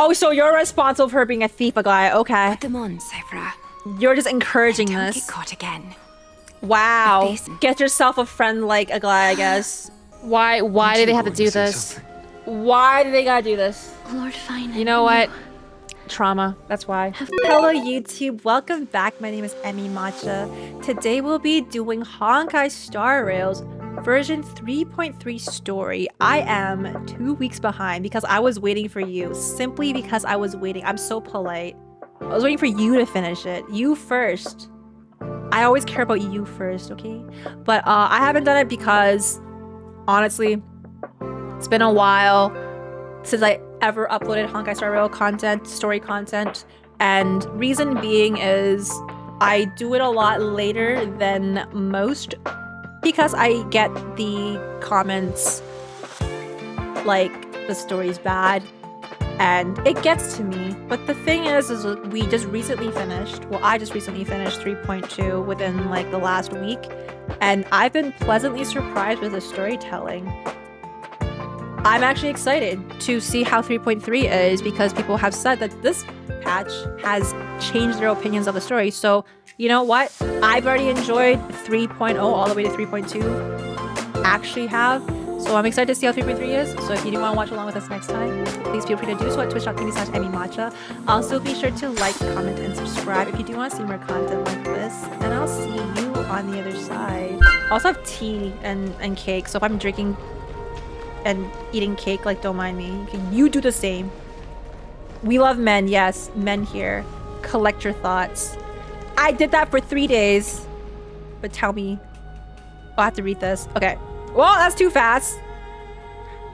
Oh, so you're responsible for being a thief, Aglaia. Okay. Put them on, Cypher. You're just encouraging Don't this. get caught again. Wow. If they- Get yourself a friend like Aglaia, I guess. Why do they have to do this? Something? Why do they gotta do this? Lord Phainon. You know what? Trauma. That's why. Hello YouTube, welcome back. My name is EmiMatcha. Today we'll be doing Honkai Star Rails version 3.3 story. I am 2 weeks behind because I was waiting for you. Simply because I was waiting. I'm so polite. I was waiting for you to finish it. You first. I always care about you first, okay? But I haven't done it because honestly, it's been a while since I ever uploaded Honkai Star Rail content, story content, and reason being is I do it a lot later than most because I get the comments like the story's bad and it gets to me. But the thing is we just recently finished, well, I just recently finished 3.2 within like the last week, and I've been pleasantly surprised with the storytelling. I'm actually excited to see how 3.3 is because people have said that this patch has changed their opinions of the story. So, you know what? I've already enjoyed 3.0 all the way to 3.2. Actually have. So I'm excited to see how 3.3 is. So if you do want to watch along with us next time, please feel free to do so at twitch.tv/EmiMatcha. Also be sure to like, comment, and subscribe if you do want to see more content like this. And I'll see you on the other side. I also have tea and cake. So if I'm drinking and eating cake, like, don't mind me. You do the same. We love men, yes, men here. Collect your thoughts. I did that for 3 days, but tell me. Oh, I have to read this. Okay. Well, that's too fast.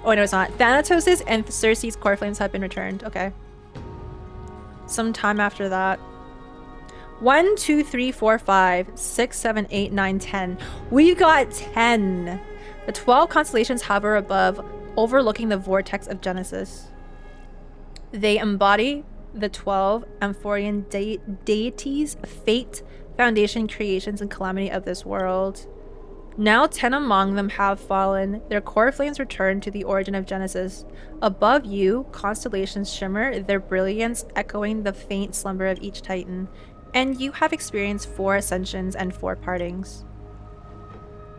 Oh no, it's not. Thanatos' and Circe's core flames have been returned. Okay. Some time after that. 1, 2, 3, 4, 5, 6, 7, 8, 9, 10. We got 10. The 12 constellations hover above, overlooking the vortex of Genesis. They embody the 12 Amphorean deities, fate, foundation, creations, and calamity of this world. Now 10 among them have fallen. Their core flames return to the origin of Genesis. Above you, constellations shimmer, their brilliance echoing the faint slumber of each titan. And you have experienced 4 ascensions and 4 partings.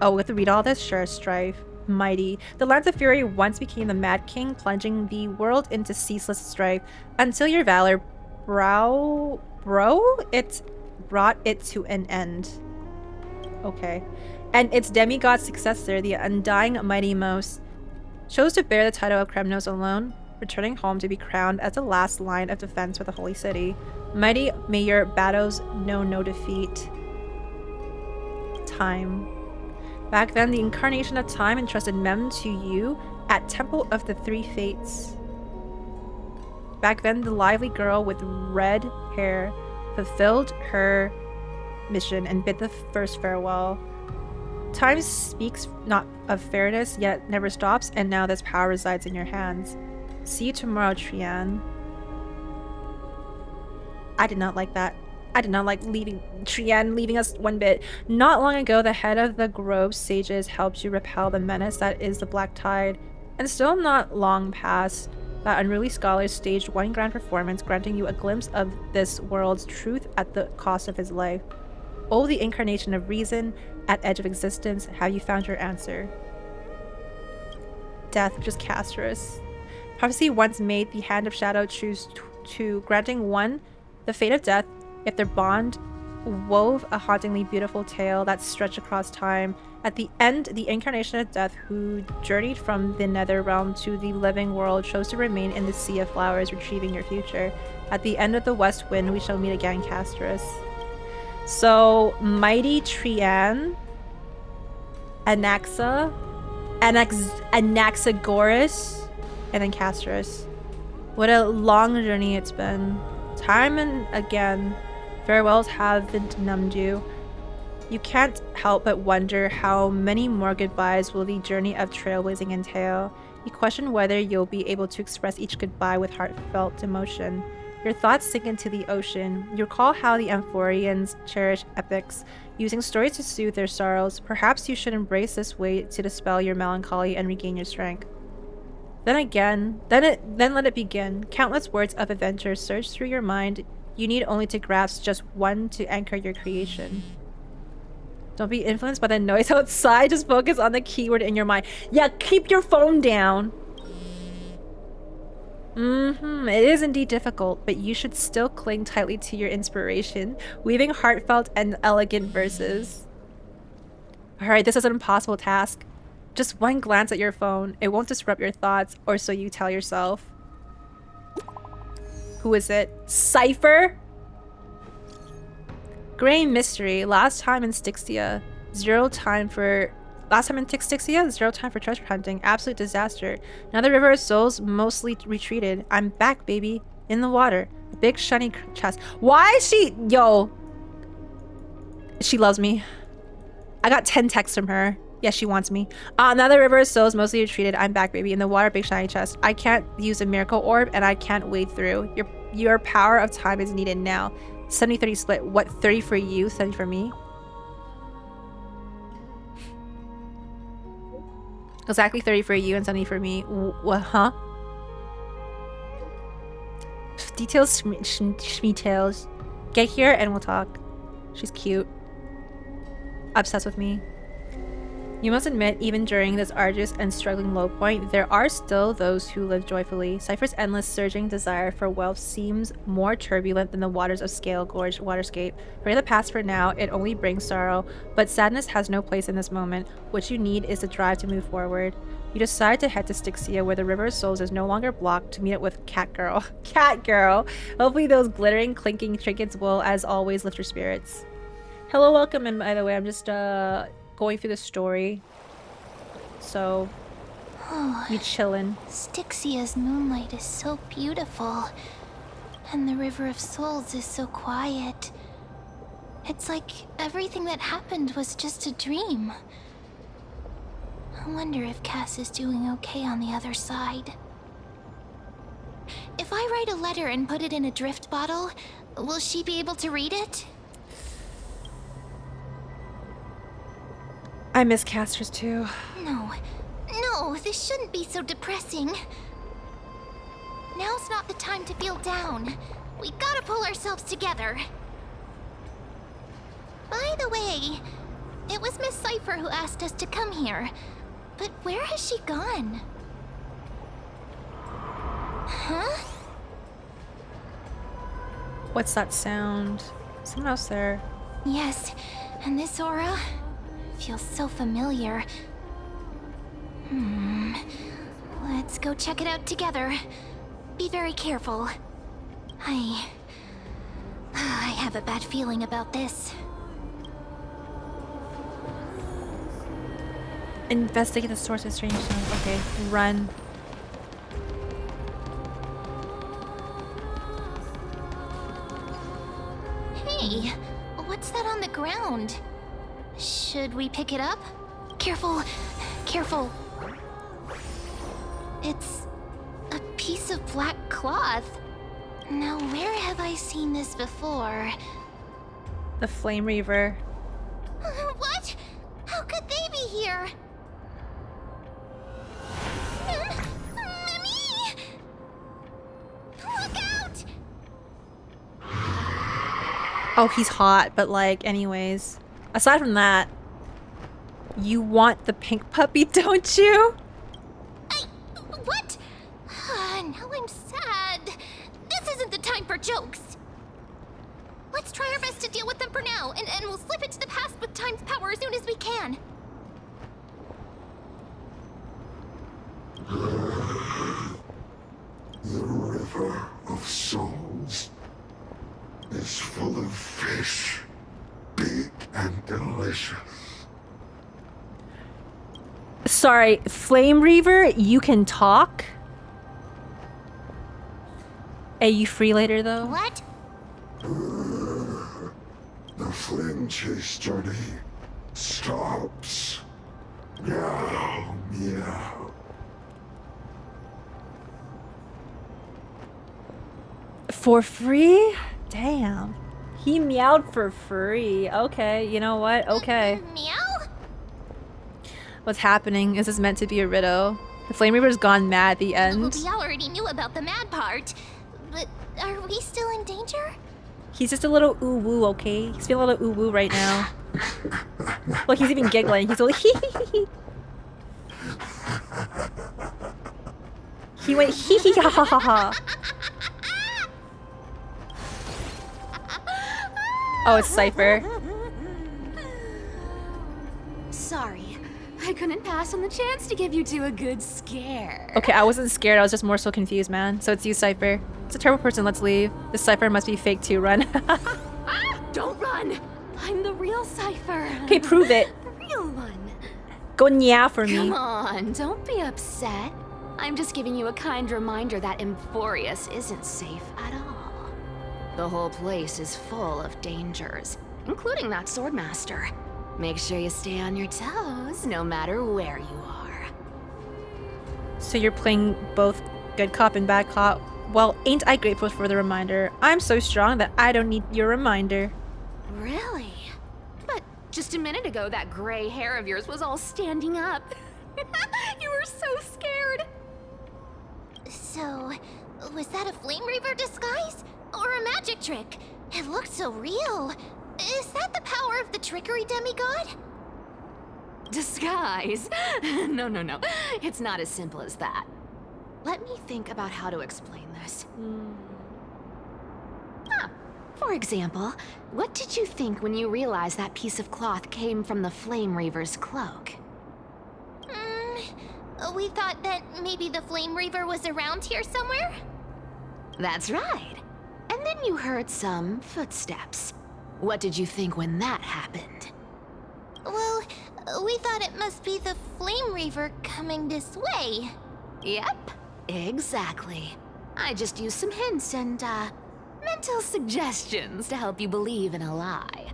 Oh, we have to read all this? Sure. Strife. Mighty. The Lance of Fury once became the Mad King, plunging the world into ceaseless strife, until your valor it brought it to an end. Okay. And its demigod successor, the undying Mighty Mos, chose to bear the title of Kremnos alone, returning home to be crowned as the last line of defense for the Holy City. Mighty, may your battles know no defeat. Time. Back then, the incarnation of time entrusted Mem to you at Temple of the Three Fates. Back then, the lively girl with red hair fulfilled her mission and bid the first farewell. Time speaks not of fairness, yet never stops, and now this power resides in your hands. See you tomorrow, Trian. I did not like that. I did not like Trian leaving us one bit. Not long ago, the head of the Grove Sages helped you repel the menace that is the Black Tide. And still not long past, that unruly scholar staged one grand performance, granting you a glimpse of this world's truth at the cost of his life. Oh, the incarnation of reason, at edge of existence, have you found your answer? Death, which is castorice. Prophecy once made the hand of shadow choose to granting one the fate of death, if their bond wove a hauntingly beautiful tale that stretched across time. At the end, the incarnation of death, who journeyed from the nether realm to the living world, chose to remain in the sea of flowers, retrieving your future. At the end of the west wind, we shall meet again, castorice. So, Mighty Trian, Anaxagoras, and then castorice. What a long journey it's been. Time and again, farewells haven't numbed you. You can't help but wonder how many more goodbyes will the journey of trailblazing entail. You question whether you'll be able to express each goodbye with heartfelt emotion. Your thoughts sink into the ocean. You recall how the Amphoreans cherish epics, using stories to soothe their sorrows. Perhaps you should embrace this way to dispel your melancholy and regain your strength. Then let it begin. Countless words of adventure surge through your mind. You need only to grasp just one to anchor your creation. Don't be influenced by the noise outside. Just focus on the keyword in your mind. Yeah, keep your phone down. It is indeed difficult, but you should still cling tightly to your inspiration, weaving heartfelt and elegant verses. Alright, this is an impossible task. Just one glance at your phone. It won't disrupt your thoughts, or so you tell yourself. Who is it? Cipher? Gray mystery. Last time in Styxia, zero time for treasure hunting. Absolute disaster. Now the River of Souls mostly retreated. I'm back, baby. In the water. A big shiny chest. Why is she... Yo. She loves me. I got 10 texts from her. Yeah, she wants me. Now the River of Souls mostly retreated. I'm back, baby. In the water, big shiny chest. I can't use a miracle orb, and I can't wade through. Your power of time is needed now. 70-30 split. What, 30 for you, 70 for me? Exactly 30 for you and 70 for me. What, huh? Details, schmeetails. Get here and we'll talk. She's cute. Obsessed with me. You must admit, even during this arduous and struggling low point, there are still those who live joyfully. Cypher's endless surging desire for wealth seems more turbulent than the waters of Scale Gorge waterscape. Forget the past for now, it only brings sorrow, but sadness has no place in this moment. What you need is the drive to move forward. You decide to head to Styxia, where the River of Souls is no longer blocked, to meet up with Cat Girl. Cat Girl! Hopefully those glittering, clinking trinkets will, as always, lift your spirits. Hello, welcome, and by the way, I'm just, going through the story. So, you chillin'. Styxia's moonlight is so beautiful. And the River of Souls is so quiet. It's like everything that happened was just a dream. I wonder if Cass is doing okay on the other side. If I write a letter and put it in a drift bottle, will she be able to read it? I miss casters too. No, this shouldn't be so depressing. Now's not the time to feel down. We gotta pull ourselves together. By the way, it was Miss Cipher who asked us to come here. But where has she gone? Huh? What's that sound? Someone else there. Yes, and this aura feels so familiar. Let's go check it out together. Be very careful. I have a bad feeling about this. Investigate the source of strange sounds. Okay, run. Hey, what's that on the ground? Should we pick it up? Careful, careful. It's a piece of black cloth. Now, where have I seen this before? The Flame Reaver. What? How could they be here? Mimi! Look out! Oh, he's hot, but like, anyways. Aside from that, you want the pink puppy, don't you? What? Now I'm sad. This isn't the time for jokes. Let's try our best to deal with them for now, and we'll slip into the past with time's power as soon as we can. The River of Souls is full of fish, big and delicious. Sorry, Flame Reaver, you can talk? Are you free later, though? What? The flame chase journey stops. Meow, meow. For free? Damn. He meowed for free. Okay, you know what? Okay. Meow? What's happening? Is this meant to be a riddle? The Flame Reaper's gone mad at the Well, end. we already knew about the mad part. But are we still in danger? He's just a little ooh woo, okay? He's feeling a little ooh woo right now. Look, he's even giggling. He's all hee hee hee. He went hee hee ha ha ha ha. Oh, it's Cipher. Sorry, I couldn't pass on the chance to give you two a good scare. Okay, I wasn't scared. I was just more so confused, man. So it's you, Cipher. It's a terrible person. Let's leave. The Cipher must be fake too. Run. Don't run! I'm the real Cipher. Okay, prove it. The real one. Go nya for Come me. on, don't be upset. I'm just giving you a kind reminder that Amphoreus isn't safe at all. The whole place is full of dangers, including that swordmaster. Make sure you stay on your toes, no matter where you are. So you're playing both good cop and bad cop. Well, ain't I grateful for the reminder. I'm so strong that I don't need your reminder. Really? But just a minute ago, that gray hair of yours was all standing up. You were so scared. So, was that a Flame Reaver disguise? Or a magic trick? It looked so real. Is that the power of the trickery demigod? Disguise? No. It's not as simple as that. Let me think about how to explain this. For example, what did you think when you realized that piece of cloth came from the Flame Reaver's cloak? We thought that maybe the Flame Reaver was around here somewhere? That's right. And then you heard some footsteps. What did you think when that happened? Well, we thought it must be the Flame Reaver coming this way. Yep, exactly. I just used some hints and, mental suggestions to help you believe in a lie.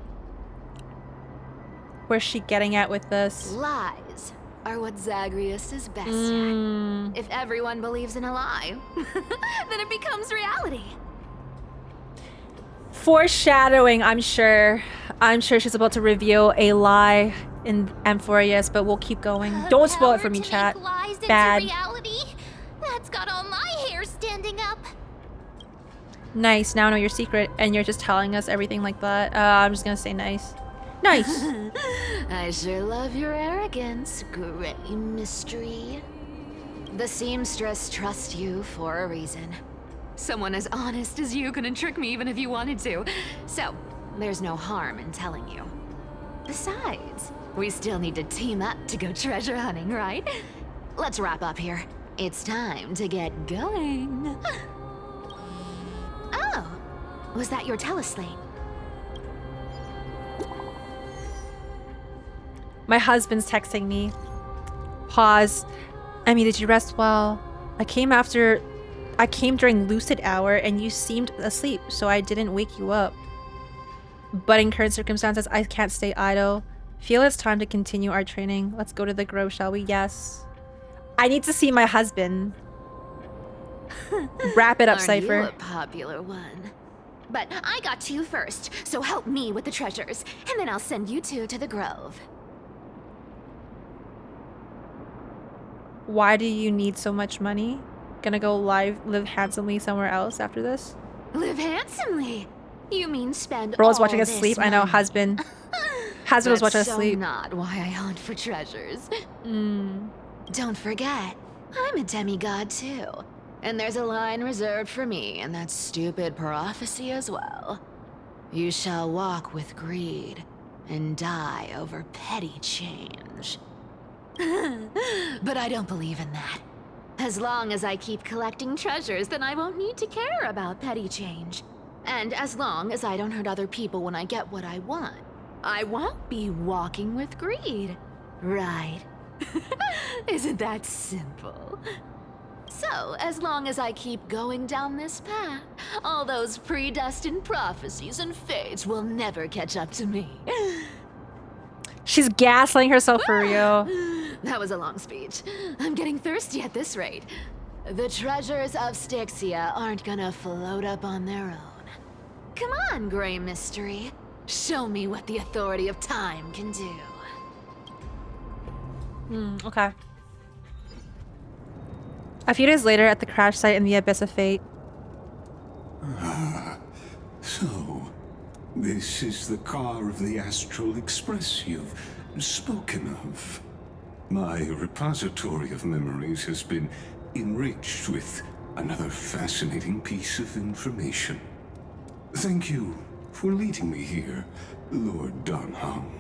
Where's she getting at with this? Lies are what Zagreus is best at. If everyone believes in a lie, then it becomes reality. Foreshadowing, I'm sure. I'm sure she's about to reveal a lie in Amphoreus, but we'll keep going. Don't spoil it for me, chat. Lies Bad. into reality? That's got all my hair standing up. Nice. Now I know your secret, and you're just telling us everything like that. I'm just gonna say nice. Nice. I sure love your arrogance, Gray Mystery. The seamstress trusts you for a reason. Someone as honest as you couldn't trick me even if you wanted to. So, there's no harm in telling you. Besides, we still need to team up to go treasure hunting, right? Let's wrap up here. It's time to get going. Oh, was that your teleslate? My husband's texting me. Pause. Emmy, did you rest well? I came during lucid hour and you seemed asleep, so I didn't wake you up. But in current circumstances, I can't stay idle. Feel it's time to continue our training. Let's go to the grove, shall we? Yes. I need to see my husband. Wrap it up, Cipher. Aren't you a popular one? But I got to you first, so help me with the treasures, and then I'll send you two to the grove. Why do you need so much money? Gonna go live handsomely somewhere else after this? Live handsomely? You mean spend Bro was all watching us this sleep. I know, money? husband. Husband was watching us That's sleep. not why I hunt for treasures. Don't forget, I'm a demigod too. And there's a line reserved for me in that stupid prophecy as well. You shall walk with greed and die over petty change. But I don't believe in that. As long as I keep collecting treasures, then I won't need to care about petty change. And as long as I don't hurt other people when I get what I want, I won't be walking with greed. Right? Isn't that simple? So, as long as I keep going down this path, all those predestined prophecies and fates will never catch up to me. She's gaslighting herself for real. That was a long speech. I'm getting thirsty at this rate. The treasures of Styxia aren't gonna float up on their own. Come on, Gray Mystery. Show me what the authority of time can do. Okay. A few days later, at the crash site in the Abyss of Fate. So, this is the car of the Astral Express you've spoken of. My repository of memories has been enriched with another fascinating piece of information. Thank you for leading me here, Lord Donham.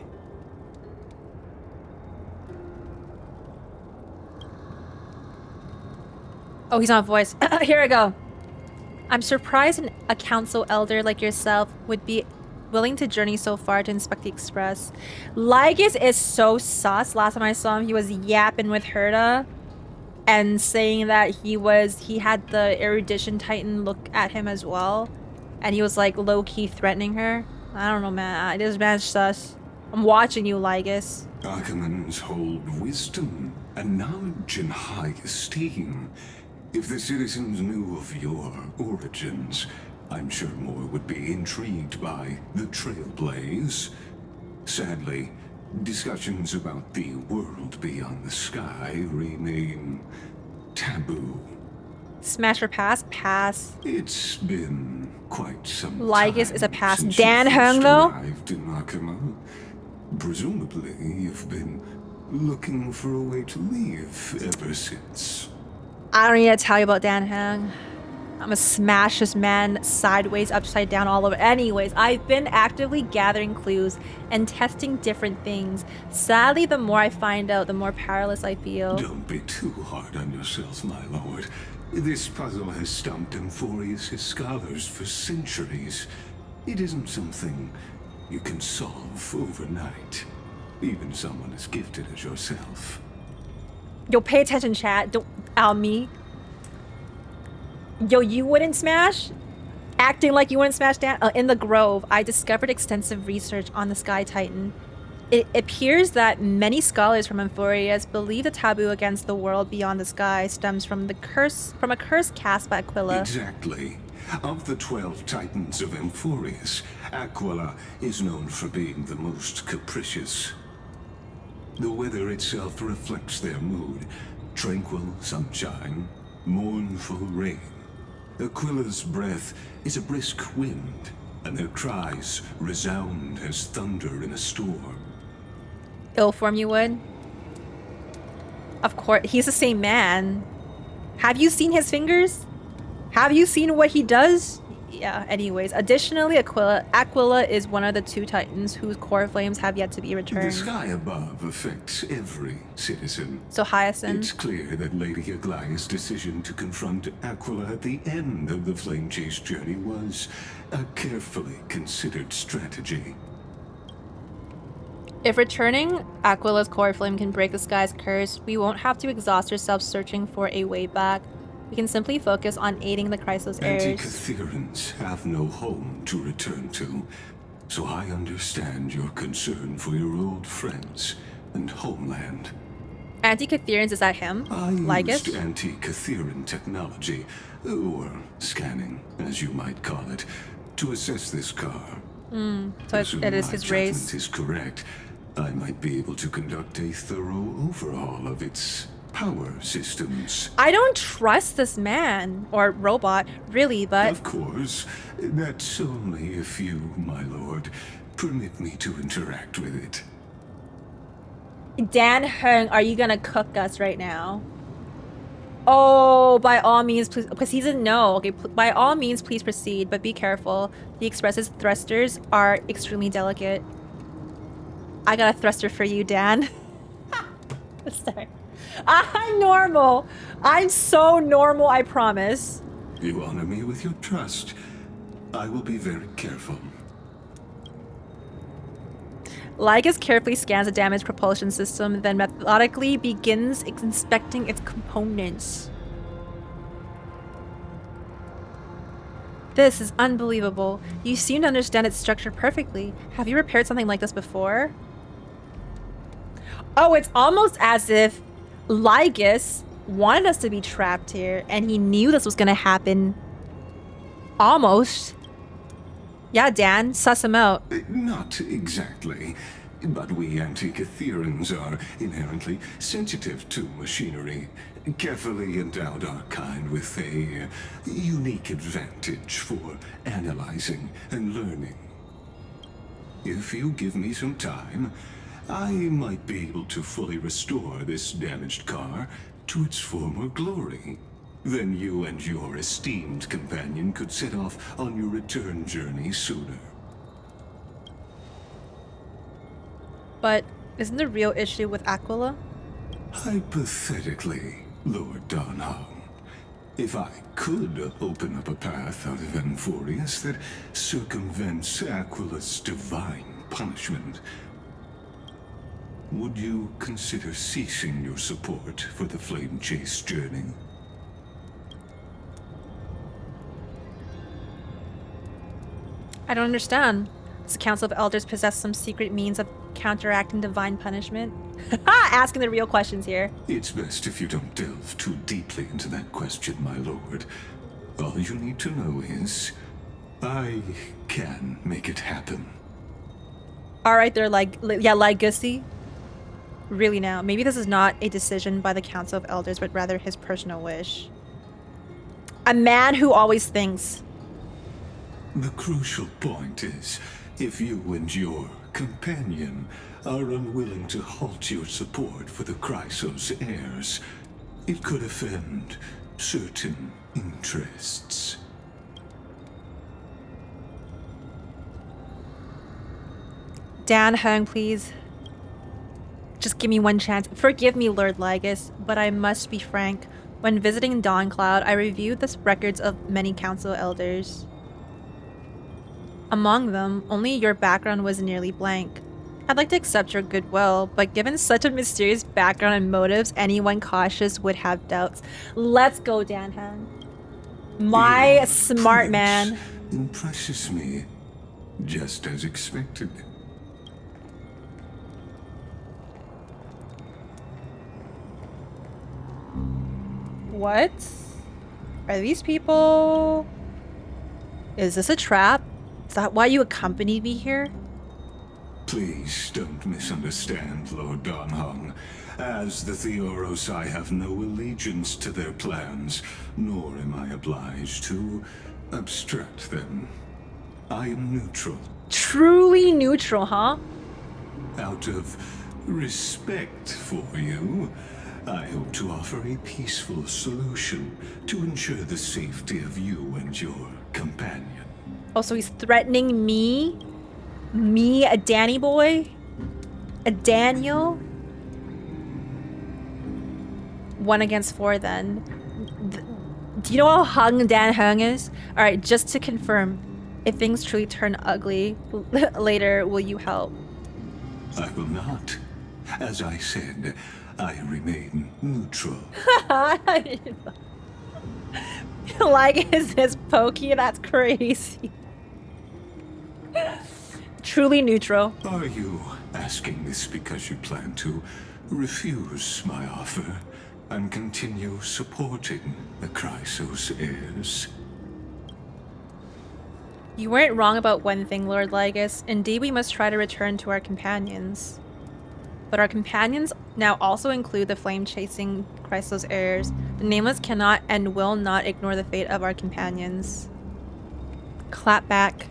Oh, he's on voice. Here I go. I'm surprised a council elder like yourself would be willing to journey so far to inspect the Express. Lygus is so sus. Last time I saw him, he was yapping with Herta and saying that he had the erudition titan look at him as well. And he was like low-key threatening her. I don't know, man. This man's sus. I'm watching you, Lygus. Archimans hold wisdom and knowledge in high esteem. If the citizens knew of your origins, I'm sure more would be intrigued by the trailblaze. Sadly, discussions about the world beyond the sky remain taboo. Smash or pass? Pass. It's been quite some Lygus time is a pass. since Dan you first Hung, though? arrived in Akima. Presumably, you've been looking for a way to leave ever since. I don't need to tell you about Dan Hang. I'm gonna smash this man sideways, upside down, all over. Anyways, I've been actively gathering clues and testing different things. Sadly, the more I find out, the more powerless I feel. Don't be too hard on yourself, my lord. This puzzle has stumped Amphoreus' scholars for centuries. It isn't something you can solve overnight. Even someone as gifted as yourself. Yo, pay attention, chat. Don't me. Yo, you wouldn't smash? Acting like you wouldn't smash Dan? In the Grove, I discovered extensive research on the Sky Titan. It appears that many scholars from Amphoreus believe the taboo against the world beyond the sky stems from a curse cast by Aquila. Exactly. Of the 12 titans of Amphoreus, Aquila is known for being the most capricious. The weather itself reflects their mood. Tranquil sunshine, mournful rain. Aquila's breath is a brisk wind, and their cries resound as thunder in a storm. Ill form you would? Of course, he's the same man. Have you seen his fingers? Have you seen what he does? Yeah, anyways. Additionally, Aquila is one of the 2 titans whose core flames have yet to be returned. The sky above affects every citizen. So Hyacine. It's clear that Lady Aglaya's decision to confront Aquila at the end of the flame chase journey was a carefully considered strategy. If returning Aquila's core flame can break the sky's curse, we won't have to exhaust ourselves searching for a way back. We can simply focus on aiding the Chrysos heirs. Anti-Catherans have no home to return to, so I understand your concern for your old friends and homeland. Anti-Catherans, is that him? I Lygus? used anti-Catheran technology, or scanning, as you might call it, to assess this car. So it is his race. My judgment is correct. I might be able to conduct a thorough overhaul of its power systems. I don't trust this man, or robot, really, but... Of course. That's only if you, my lord, permit me to interact with it. Dan Heng, are you gonna cook us right now? Oh, by all means, please, because he's a no. Okay, by all means, please proceed, but be careful. The Express's thrusters are extremely delicate. I got a thruster for you, Dan. Sorry. I'm normal. I'm so normal, I promise. You honor me with your trust. I will be very careful. Lygus carefully scans the damaged propulsion system, then methodically begins inspecting its components. This is unbelievable. You seem to understand its structure perfectly. Have you repaired something like this before? Oh, it's almost as if Lygus wanted us to be trapped here, and he knew this was gonna happen. Almost. Yeah, Dan, suss him out. Not exactly. But we Antikytherans are inherently sensitive to machinery, carefully endowed our kind with a unique advantage for analyzing and learning. If you give me some time, I might be able to fully restore this damaged car to its former glory. Then you and your esteemed companion could set off on your return journey sooner. But isn't the real issue with Aquila? Hypothetically, Lord Donhong, if I could open up a path out of Amphoreus that circumvents Aquila's divine punishment, would you consider ceasing your support for the Flame Chase journey? I don't understand. Does the Council of Elders possess some secret means of counteracting divine punishment? Asking the real questions here. It's best if you don't delve too deeply into that question, my lord. All you need to know is, I can make it happen. Alright, they're like, yeah, legacy. Really now, maybe this is not a decision by the Council of Elders, but rather his personal wish. A man who always thinks. The crucial point is, if you and your companion are unwilling to halt your support for the Chrysos heirs, it could offend certain interests. Dan Hung, please. Just give me one chance. Forgive me, Lord Lygus, but I must be frank. When visiting Dawncloud, I reviewed the records of many council elders. Among them, only your background was nearly blank. I'd like to accept your goodwill, but given such a mysterious background and motives, anyone cautious would have doubts. Let's go, Dan Hung. My Your smart prudence man. impresses me, just as expected. What? Are these people? Is this a trap? Is that why you accompanied me here? Please don't misunderstand, Lord Donhong. As the Theoros, I have no allegiance to their plans, nor am I obliged to obstruct them. I am neutral. Truly neutral, huh? Out of respect for you, I hope to offer a peaceful solution to ensure the safety of you and your companion. Oh, so he's threatening me? Me, a Danny boy? A Daniel? 1 against 4 then. Do you know how hung Dan Hung is? Alright, just to confirm, if things truly turn ugly later, will you help? I will not. As I said, I remain neutral. Like, is this pokey? That's crazy. Truly neutral. Are you asking this because you plan to refuse my offer and continue supporting the Chrysos heirs? You weren't wrong about one thing, Lord Lygus. Indeed, we must try to return to our companions. But our companions now also include the flame-chasing Chrysos heirs. The Nameless cannot and will not ignore the fate of our companions. Clap back.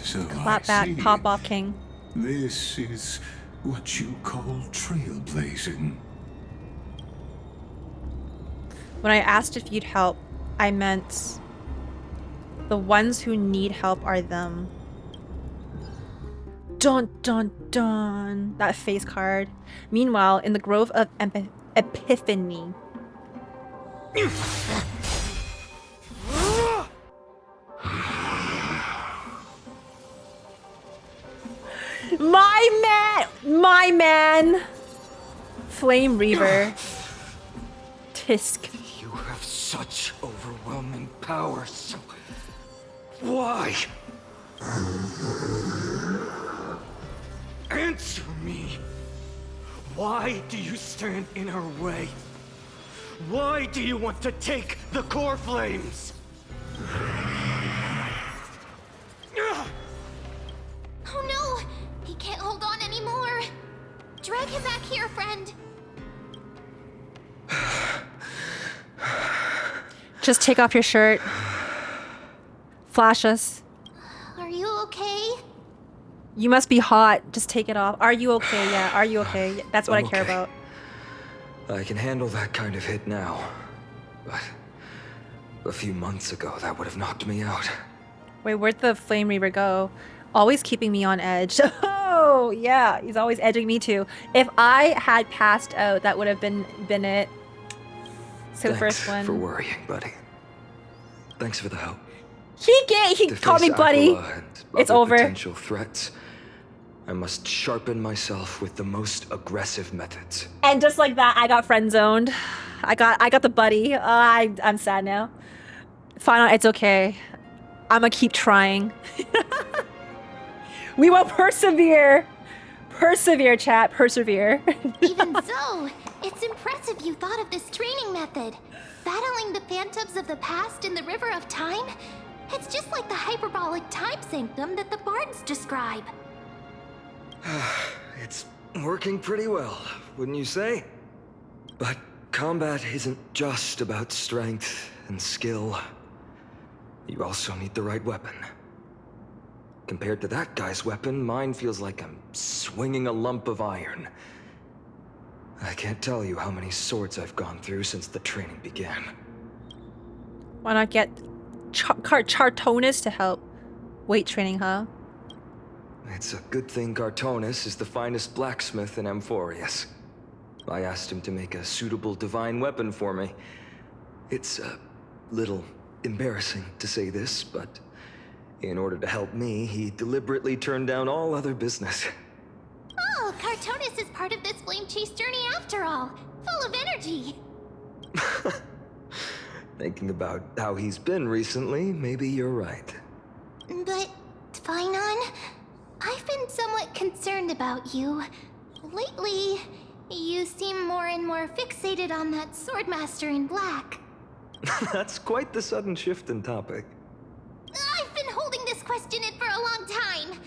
So Clap I back, see. pop off, king. This is what you call trailblazing. When I asked if you'd help, I meant the ones who need help are them. Dun dun dun. That face card. Meanwhile, in the Grove of Epiphany. My man! Flame Reaver. Tisk. You have such overwhelming power, so why? Answer me! Why do you stand in her way? Why do you want to take the core flames? Oh no! He can't hold on anymore! Just take off your shirt. Flash us. Are you okay? You must be hot. Just take it off. Are you okay? Yeah, are you okay? That's what I'm I care okay. about. I can handle that kind of hit now. But a few months ago, that would have knocked me out. Wait, where'd the Flame Reaver go? Always keeping me on edge. Oh, yeah. He's always edging me too. If I had passed out, that would have been it. So the first one. Thanks for worrying, buddy. Thanks for the help. He To called me face buddy. Aquila and It's other over. Potential threats. I must sharpen myself with the most aggressive methods. And just like that, I got friend zoned. I got the buddy. I'm sad now. Phainon, it's okay. I'ma keep trying. We will persevere. Persevere, chat. Persevere. Even so, it's impressive you thought of this training method. Battling the phantoms of the past in the river of time? It's just like the hyperbolic time sanctum that the bards describe. It's working pretty well, wouldn't you say? But combat isn't just about strength and skill. You also need the right weapon. Compared to that guy's weapon, mine feels like I'm swinging a lump of iron. I can't tell you how many swords I've gone through since the training began. Why not get Chartonus to help? Weight training, huh? It's a good thing Cartonus is the finest blacksmith in Amphoreus. I asked him to make a suitable divine weapon for me. It's a little embarrassing to say this, but in order to help me, he deliberately turned down all other business. Oh, Cartonus is part of this flame chase journey after all. Full of energy. Thinking about how he's been recently, maybe you're right. But, Phainon, I've been somewhat concerned about you. Lately, you seem more and more fixated on that swordmaster in black. That's quite the sudden shift in topic. I've been holding this question in for a long time.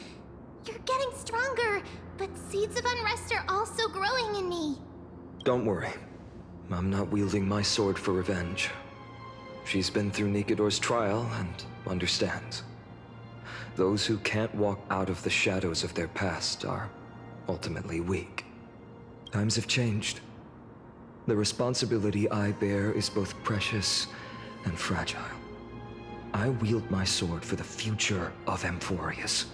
You're getting stronger, but seeds of unrest are also growing in me. Don't worry. I'm not wielding my sword for revenge. She's been through Nikador's trial and understands. Those who can't walk out of the shadows of their past are ultimately weak. Times have changed. The responsibility I bear is both precious and fragile. I wield my sword for the future of Amphoreus.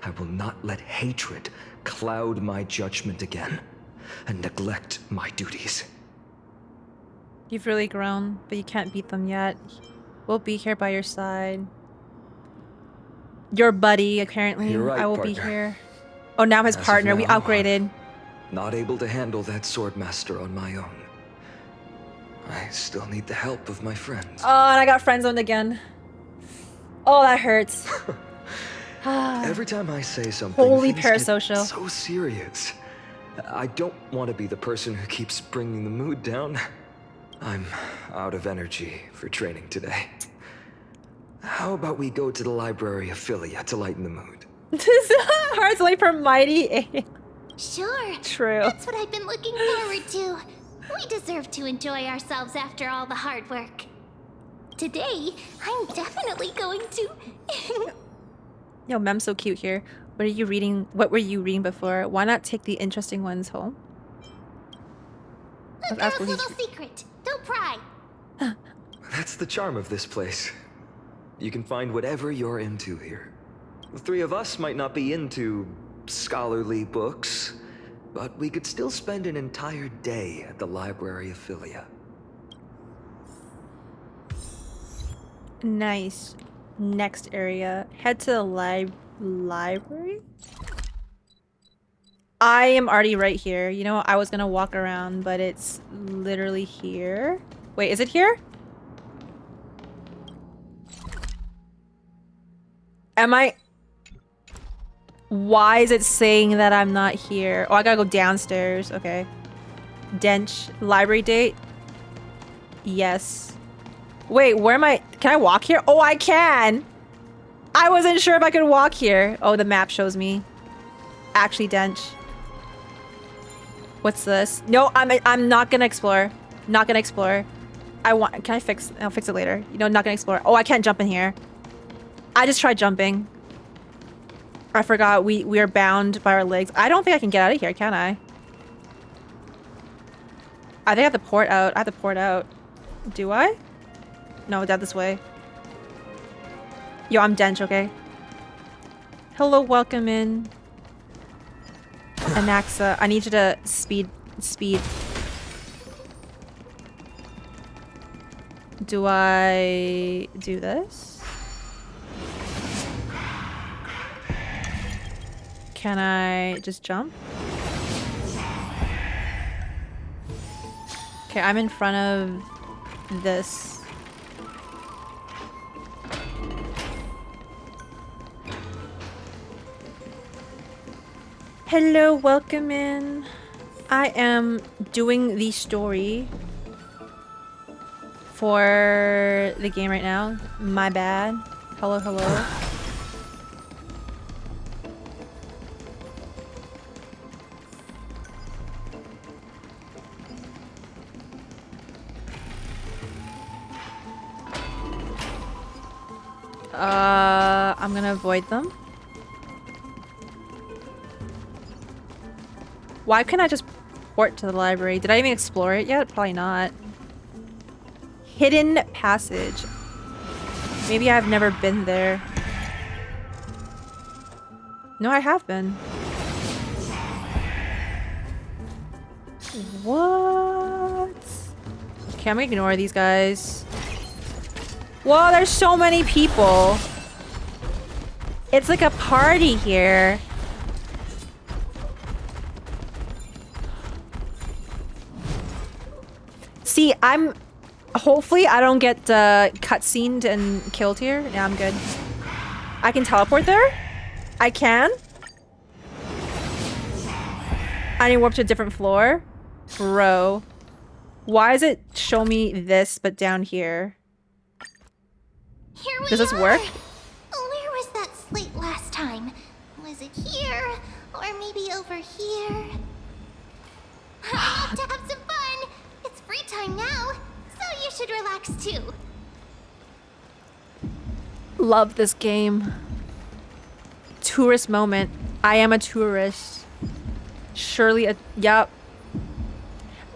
I will not let hatred cloud my judgment again and neglect my duties. You've really grown, but you can't beat them yet. We'll be here by your side. Your buddy, apparently. You're right, I will be partner. here. Oh, now I'm his As of partner. We now, upgraded. Not able to handle that swordmaster on my own. I still need the help of my friends. Oh, and I got friend zoned again. Oh, that hurts. Every time I say something, Holy things get parasocial. so serious. I don't want to be the person who keeps bringing the mood down. I'm out of energy for training today. How about we go to the library of Philia to lighten the mood? Hearts only for mighty. Sure. True. That's what I've been looking forward to. We deserve to enjoy ourselves after all the hard work. Today, I'm definitely going to... Yo, Mem's so cute here. What are you reading? What were you reading before? Why not take the interesting ones home? A Let's ask girl's what he's- little secret. Don't pry. That's the charm of this place. You can find whatever you're into here. The three of us might not be into scholarly books, but we could still spend an entire day at the library of Philia. Nice. Next area. Head to the library? I am already right here. You know, I was gonna walk around, but it's literally here. Wait, is it here? Am I... Why is it saying that I'm not here? Oh, I gotta go downstairs. Okay. Dench. Library date? Yes. Wait, where am I? Can I walk here? Oh, I can! I wasn't sure if I could walk here. Oh, the map shows me. Actually, Dench. What's this? No, I'm not gonna explore. Not gonna explore. Can I fix? I'll fix it later. You know, not gonna explore. Oh, I can't jump in here. I just tried jumping. I forgot we are bound by our legs. I don't think I can get out of here, can I? I think I have to port out. I have to port out. Do I? No, down this way. Yo, I'm dench, okay? Hello, welcome in. Anaxa, I need you to speed. Do I do this? Can I just jump? Okay, I'm in front of this. Hello, welcome in. I am doing the story for the game right now. My bad. Hello, hello. I'm gonna avoid them. Why couldn't I just port to the library? Did I even explore it yet? Probably not. Hidden passage. Maybe I've never been there. No, I have been. What? Okay, I'm gonna ignore these guys. Whoa, there's so many people. It's like a party here. See, hopefully I don't get cutscened and killed here. Yeah, I'm good. I can teleport there? I can? I need to warp to a different floor? Bro. Why does it show me this, but down here? Here we Does this work? Where was that slate last time? Was it here? Or maybe over here? I have to have some fun! It's free time now, so you should relax too. Love this game. Tourist moment. I am a tourist. Surely a... Yup.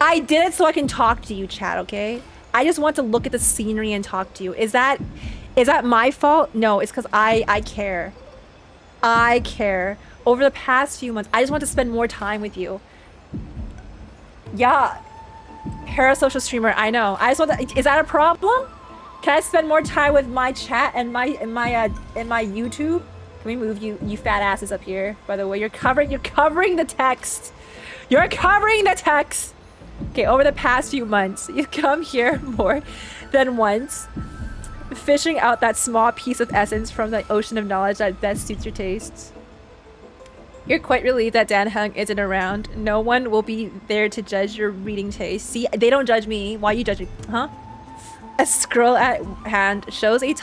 I did it so I can talk to you, chat, okay? I just want to look at the scenery and talk to you. Is that my fault? No, it's because I care. I care. Over the past few months, I just want to spend more time with you. Yeah. Parasocial streamer, I know. I just want to, is that a problem? Can I spend more time with my chat and my YouTube? Can we move you fat asses up here? By the way, you're covering the text. You're covering the text. Okay, over the past few months, you've come here more than once, fishing out that small piece of essence from the ocean of knowledge that best suits your tastes. You're quite relieved that Dan Hung isn't around. No one will be there to judge your reading taste. See, they don't judge me. Why you judge me? Huh? A scroll at hand shows a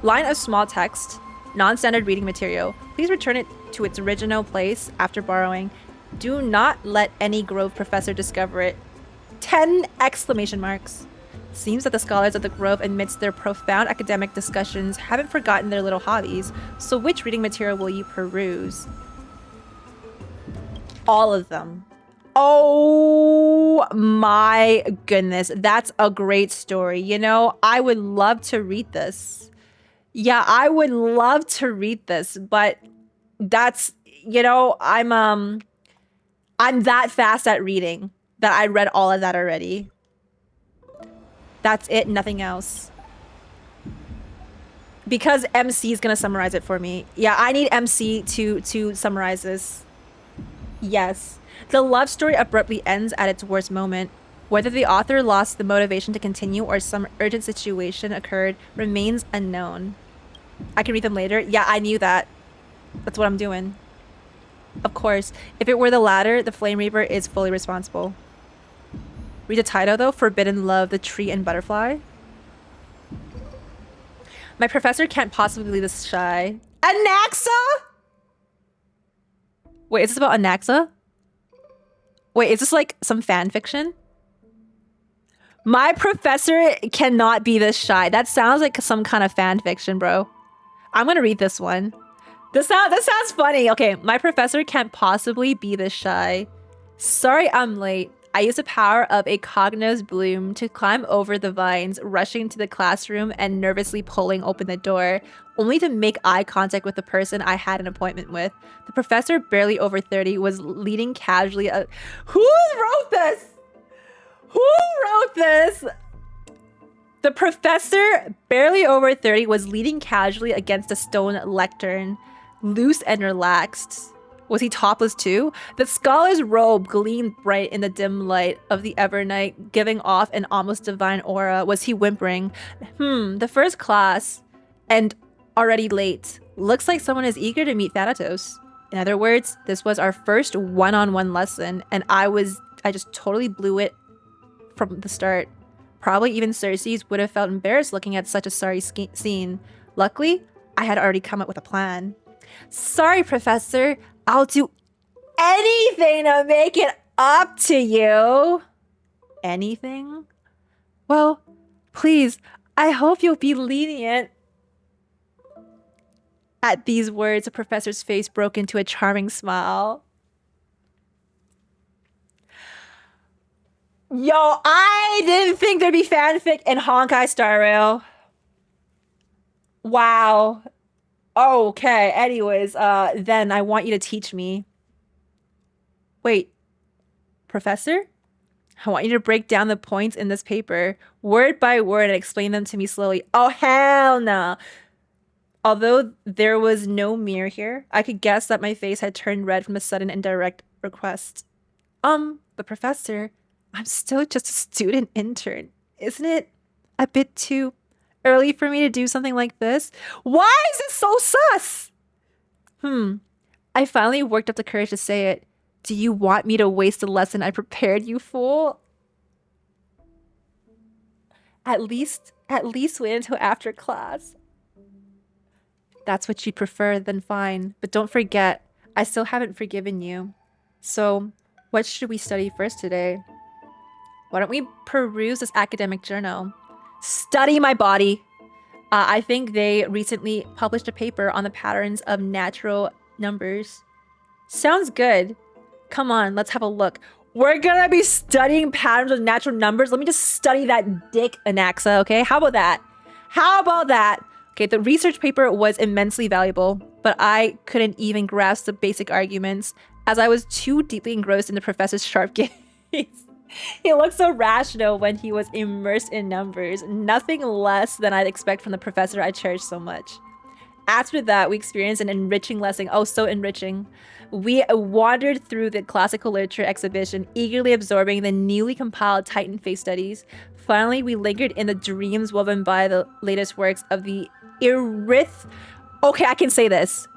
line of small text, non-standard reading material. Please return it to its original place after borrowing. Do not let any Grove professor discover it. 10 exclamation marks. Seems that the scholars of the Grove, amidst their profound academic discussions, haven't forgotten their little hobbies. So which reading material will you peruse? All of them. Oh my goodness. That's a great story. You know, I would love to read this. Yeah, I would love to read this, but that's, you know, I'm that fast at reading that I read all of that already. That's it, nothing else. Because MC is gonna summarize it for me. Yeah, I need MC to summarize this. Yes. The love story abruptly ends at its worst moment. Whether the author lost the motivation to continue or some urgent situation occurred remains unknown. I can read them later. Yeah, I knew that. That's what I'm doing. Of course, if it were the latter, the Flame Reaper is fully responsible. Read the title though, Forbidden Love, the Tree and Butterfly. My professor can't possibly be this shy. Anaxa? Wait, is this about Anaxa? Wait, is this like some fan fiction? My professor cannot be this shy. That sounds like some kind of fan fiction, bro. I'm gonna read this one. This sounds funny. Okay, my professor can't possibly be this shy. Sorry I'm late. I used the power of a cognose bloom to climb over the vines, rushing to the classroom and nervously pulling open the door, only to make eye contact with the person I had an appointment with. The professor, barely over 30, was leading casually. Who wrote this? Who wrote this? The professor, barely over 30, was leaning casually against a stone lectern, loose and relaxed. Was he topless too? The scholar's robe gleamed bright in the dim light of the evernight, giving off an almost divine aura. Was he whimpering? The first class, and already late. Looks like someone is eager to meet Thanatos. In other words, this was our first one-on-one lesson, and I just totally blew it from the start. Probably even Cersei's would have felt embarrassed looking at such a sorry scene. Luckily, I had already come up with a plan. Sorry, Professor. I'll do anything to make it up to you. Anything? Well, please, I hope you'll be lenient. At these words, the professor's face broke into a charming smile. Yo, I didn't think there'd be fanfic in Honkai Star Rail. Wow. Okay, anyways, then I want you to teach me. Wait, Professor? I want you to break down the points in this paper, word by word, and explain them to me slowly. Oh, hell no. Although there was no mirror here, I could guess that my face had turned red from the sudden and direct request. But Professor, I'm still just a student intern. Isn't it a bit too early for me to do something like this? Why is it so sus? I finally worked up the courage to say it. Do you want me to waste the lesson I prepared you for? At least wait until after class. That's what you'd prefer, then fine. But don't forget, I still haven't forgiven you. So, what should we study first today? Why don't we peruse this academic journal? Study my body. I think they recently published a paper on the patterns of natural numbers. Sounds good. Come on, let's have a look. We're gonna be studying patterns of natural numbers. Let me just study that dick, Anaxa, okay? How about that? How about that? Okay, the research paper was immensely valuable, but I couldn't even grasp the basic arguments as I was too deeply engrossed in the professor's sharp gaze. He looked so rational when he was immersed in numbers, nothing less than I'd expect from the professor I cherished so much. After that, we experienced an enriching lesson. Oh, so enriching. We wandered through the classical literature exhibition, eagerly absorbing the newly compiled Titan face studies. Finally, we lingered in the dreams woven by the latest works of the Okay, I can say this.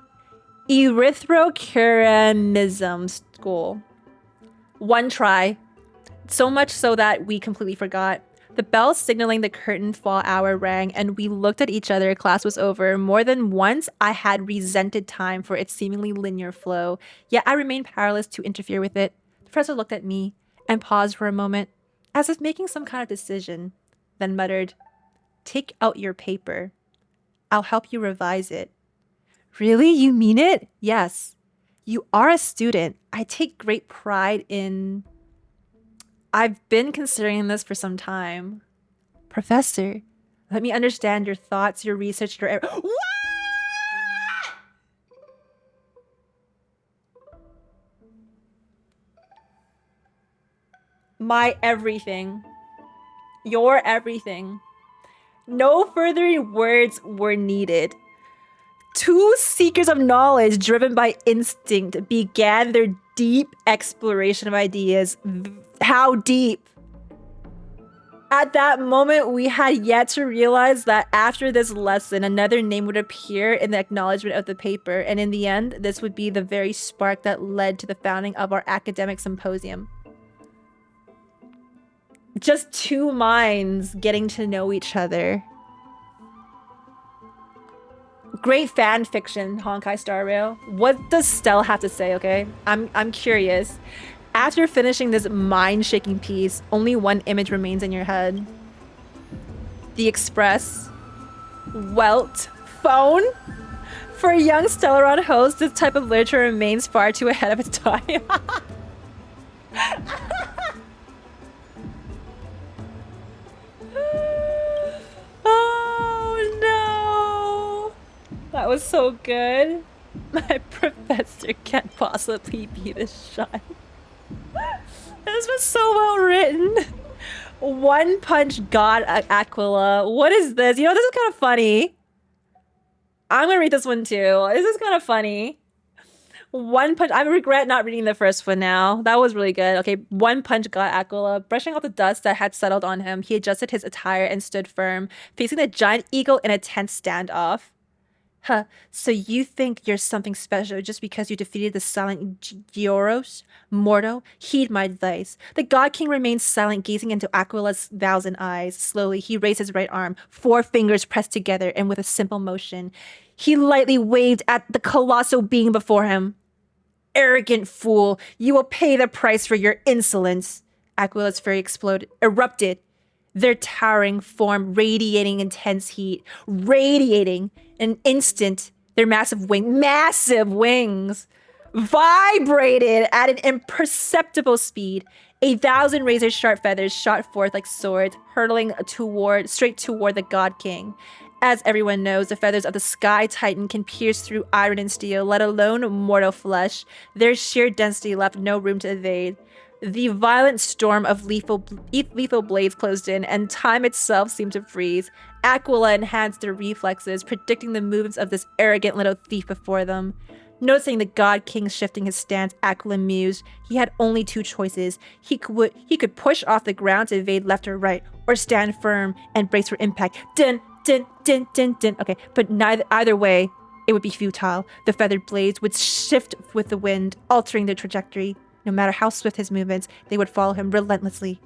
Erythroceramism school. One try. So much so that we completely forgot. The bell signaling the curtain fall hour rang, and we looked at each other. Class was over. More than once, I had resented time for its seemingly linear flow, yet I remained powerless to interfere with it. The professor looked at me and paused for a moment, as if making some kind of decision, then muttered, "Take out your paper. I'll help you revise it." Really? You mean it? Yes. You are a student. I take great pride in... I've been considering this for some time. Professor, let me understand your thoughts, your research, your... What? My everything. Your everything. No further words were needed. Two seekers of knowledge driven by instinct began their deep exploration of ideas. How deep? At that moment, we had yet to realize that after this lesson, another name would appear in the acknowledgement of the paper, and in the end, this would be the very spark that led to the founding of our academic symposium. Just two minds getting to know each other. Great fan fiction, Honkai Star Rail. What does Stell have to say, okay? I'm curious. After finishing this mind-shaking piece, only one image remains in your head. The Express. Welt. Phone? For a young Stellaron host, this type of literature remains far too ahead of its time. Oh no! That was so good. My professor can't possibly be this shy. This was so well written. One Punch God Aquila. What is this? You know, this is kind of funny. I'm gonna read this one too. This is kind of funny. One Punch. I regret not reading the first one now. That was really good. Okay, One Punch God Aquila. Brushing off the dust that had settled on him, he adjusted his attire and stood firm, facing the giant eagle in a tense standoff. Huh, so you think you're something special just because you defeated the silent Gioros? Mortal, heed my advice. The God King remained silent, gazing into Aquila's thousand eyes. Slowly, he raised his right arm, 4 fingers pressed together, and with a simple motion, he lightly waved at the colossal being before him. Arrogant fool, you will pay the price for your insolence. Aquila's fury erupted, their towering form radiating intense heat, radiating. In an instant, their massive wings, vibrated at an imperceptible speed. 1,000 razor-sharp feathers shot forth like swords, hurtling straight toward the God King. As everyone knows, the feathers of the Sky Titan can pierce through iron and steel, let alone mortal flesh. Their sheer density left no room to evade. The violent storm of lethal blades closed in, and time itself seemed to freeze. Aquila enhanced their reflexes, predicting the movements of this arrogant little thief before them. Noticing the God King shifting his stance, Aquila mused. He had only 2 choices. He could push off the ground to evade left or right, or stand firm and brace for impact. Dun, dun, dun, dun, dun. Okay, but either way, it would be futile. The feathered blades would shift with the wind, altering their trajectory. No matter how swift his movements, they would follow him relentlessly.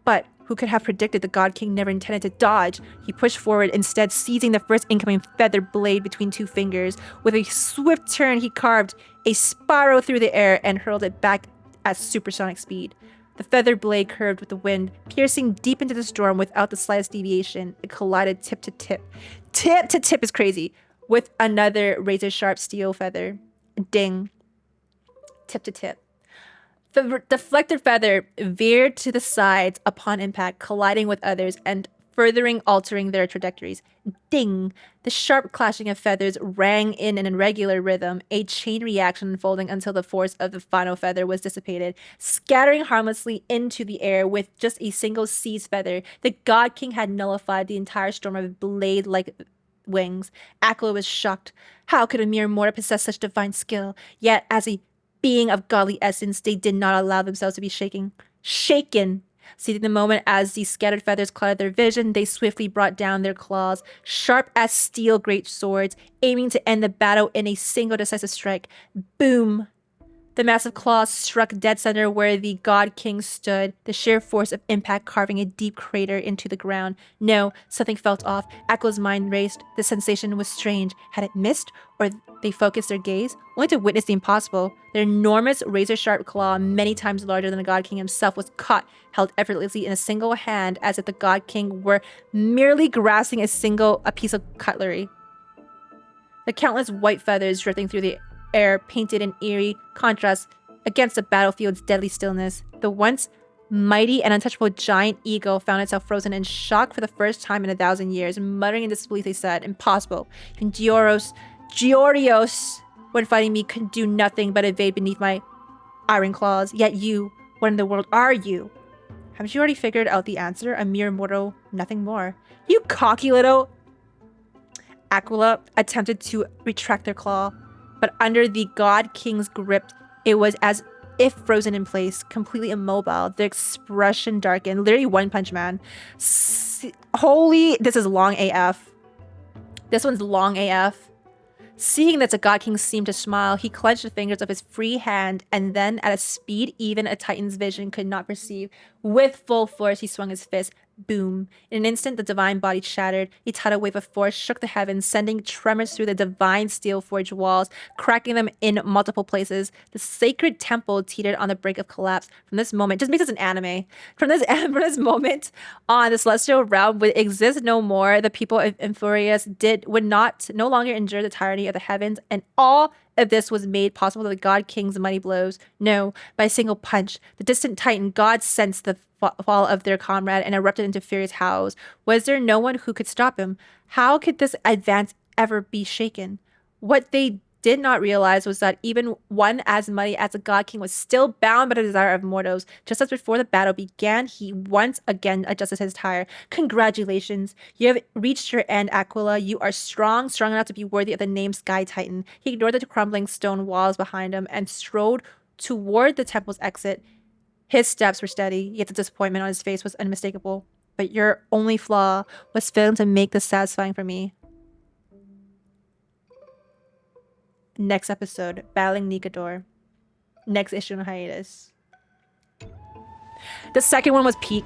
But who could have predicted the God King never intended to dodge? He pushed forward, instead seizing the first incoming feathered blade between 2 fingers. With a swift turn, he carved a spiral through the air and hurled it back at supersonic speed. The feathered blade curved with the wind, piercing deep into the storm without the slightest deviation. It collided tip to tip. Tip to tip is crazy. With another razor-sharp steel feather. Ding. Tip to tip. The deflected feather veered to the sides upon impact, colliding with others and furthering altering their trajectories. Ding! The sharp clashing of feathers rang in an irregular rhythm, a chain reaction unfolding until the force of the final feather was dissipated. Scattering harmlessly into the air with just a single seized feather, the God King had nullified the entire storm of blade-like wings. Aquila was shocked. How could a mere mortal possess such divine skill? Yet, as a being of godly essence, they did not allow themselves to be shaken. Seizing the moment as the scattered feathers clouded their vision, they swiftly brought down their claws, sharp as steel great swords, aiming to end the battle in a single decisive strike. Boom! The massive claws struck dead center where the God King stood, the sheer force of impact carving a deep crater into the ground. No, something felt off. Aquila's mind raced. The sensation was strange. Had it missed, or they focused their gaze, only to witness the impossible? Their enormous razor-sharp claw, many times larger than the God King himself, was caught, held effortlessly in a single hand, as if the God King were merely grasping a piece of cutlery. The countless white feathers drifting through the air painted an eerie contrast against the battlefield's deadly stillness. The once mighty and untouchable giant eagle found itself frozen in shock for the first time in 1,000 years. Muttering in disbelief, they said, "Impossible. Even Giorios, when fighting me, could do nothing but evade beneath my iron claws. Yet you, what in the world are you? Haven't you already figured out the answer? A mere mortal, nothing more. You cocky little..." Aquila attempted to retract their claw, but under the God King's grip, it was as if frozen in place, completely immobile. The expression darkened. Literally One Punch Man. Holy, this is long AF. This one's long AF. Seeing that the God King seemed to smile, he clenched the fingers of his free hand, and then, at a speed even a Titan's vision could not perceive, with full force he swung his fist. Boom. In an instant, the divine body shattered. A tidal wave of force shook the heavens, sending tremors through the divine steel forged walls, cracking them in multiple places. The sacred temple teetered on the brink of collapse. From this moment, just makes this an anime. From this moment on, the celestial realm would exist no more. The people of Amphoreus would no longer endure the tyranny of the heavens, and all of this was made possible by the God King's mighty blows. No, by a single punch. The distant Titan God sensed the fall of their comrade and erupted into furious howls. Was there no one who could stop him? How could this advance ever be shaken? What they did not realize was that even one as mighty as the God King was still bound by the desire of mortals. Just as before the battle began, he once again adjusted his tire. Congratulations. You have reached your end, Aquila. You are strong enough to be worthy of the name Sky Titan. He ignored the crumbling stone walls behind him and strode toward the temple's exit. His steps were steady, yet the disappointment on his face was unmistakable. But your only flaw was failing to make this satisfying for me. Next episode, Battling Nikador. Next issue on hiatus. The second one was peak.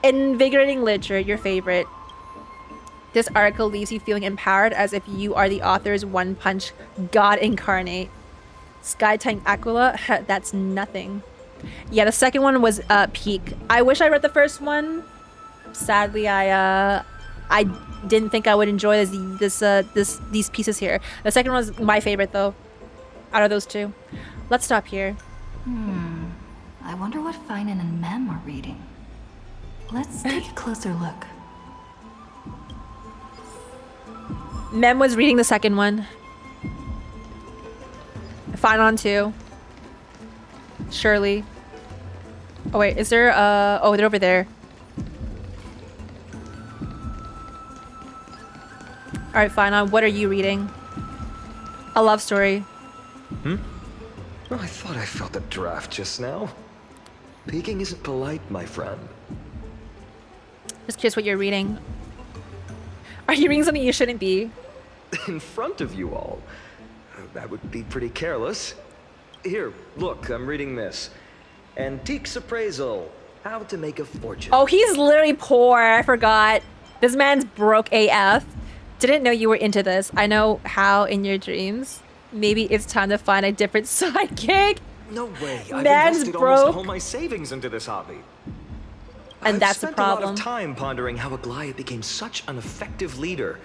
Invigorating literature, your favorite. This article leaves you feeling empowered as if you are the author's one-punch god incarnate. Sky Titan Aquila, that's nothing. Yeah, the second one was peak. I wish I read the first one. Sadly, I didn't think I would enjoy these pieces here. The second one was my favorite though, out of those two. Let's stop here. I wonder what phainon and Mem are reading. Let's take a closer look. Mem was reading the second one. phainon too. Surely. Oh wait, is there oh, they're over there. Alright, phainon, what are you reading? A love story. Oh, I thought I felt a draft just now. Peeking isn't polite, my friend. Just curious what you're reading. Are you reading something you shouldn't be? In front of you all. That would be pretty careless. Here, look, I'm reading this. Antiques Appraisal. How to make a fortune. Oh, he's literally poor. I forgot. This man's broke AF. Didn't know you were into this. I know how in your dreams. Maybe it's time to find a different sidekick. No way. I've Man's invested broke. almost all my savings into this hobby. And that's the I've spent problem. a lot of time pondering how Aglaia became such an effective leader.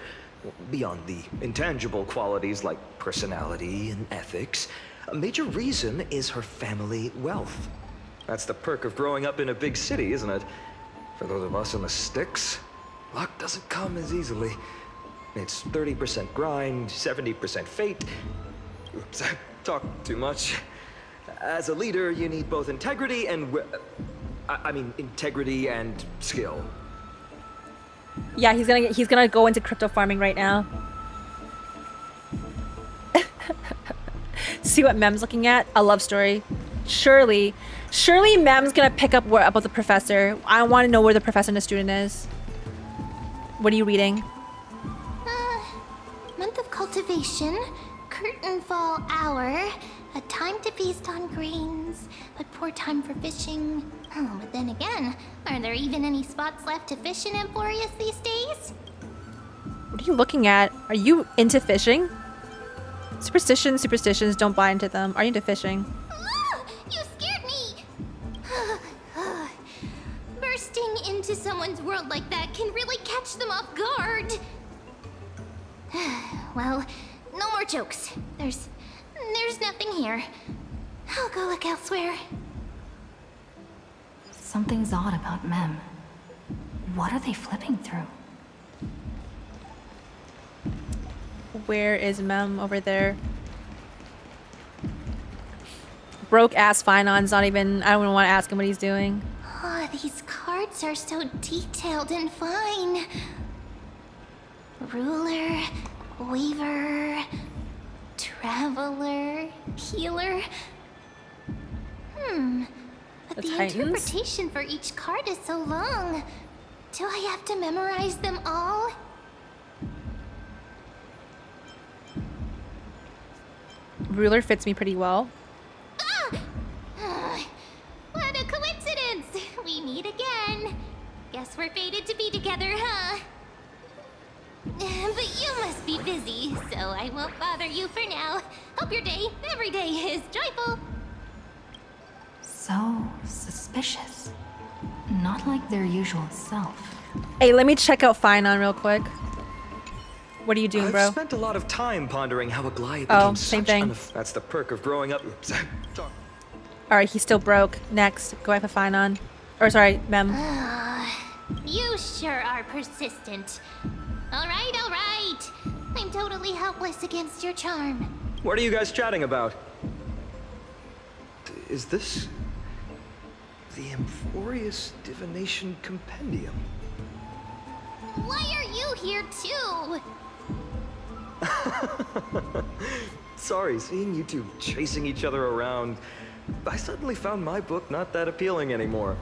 Beyond the intangible qualities like personality and ethics, a major reason is her family wealth. That's the perk of growing up in a big city, isn't it? For those of us in the sticks, luck doesn't come as easily. It's 30% grind, 70% fate. Oops, I talked too much. As a leader, you need both integrity and... integrity and skill. Yeah, he's gonna go into crypto farming right now. See what Mem's looking at? A love story. Surely Mem's gonna pick up about the professor. I want to know where the professor and the student is. What are you reading? Month of cultivation, curtain fall hour, a time to feast on grains, but poor time for fishing. Oh, but then again, are there even any spots left to fish in Amphoreus these days? What are you looking at? Are you into fishing? Superstitions, don't buy into them. Are you into fishing? Ah, you scared me! Bursting into someone's world like that can really catch them off guard. Well, no more jokes. There's nothing here. I'll go look elsewhere. Something's odd about Mem. What are they flipping through? Where is Mem? Over there. Broke ass phainon not even... I don't even want to ask him what he's doing. Oh, these cards are so detailed and fine. Ruler, weaver, traveler, healer. But the Titans? interpretation for each card is so long. Do I have to memorize them all? Ruler fits me pretty well. What a coincidence! We meet again. Guess we're fated pretty busy, so I won't bother you for now. Hope your day, every day, is joyful. So suspicious. Not like their usual self. Hey, let me check out Phainon real quick. What are you doing, bro? I've spent a lot of time pondering how a Goliath Oh, became same such thing. That's the perk of growing up. Oops. Alright, he's still broke. Next, go after Phainon. Or sorry, Mem. You sure are persistent. Alright, alright. I'm totally helpless against your charm. What are you guys chatting about? Is this the Amphoreus Divination Compendium? Why are you here too? Sorry, seeing you two chasing each other around, I suddenly found my book not that appealing anymore.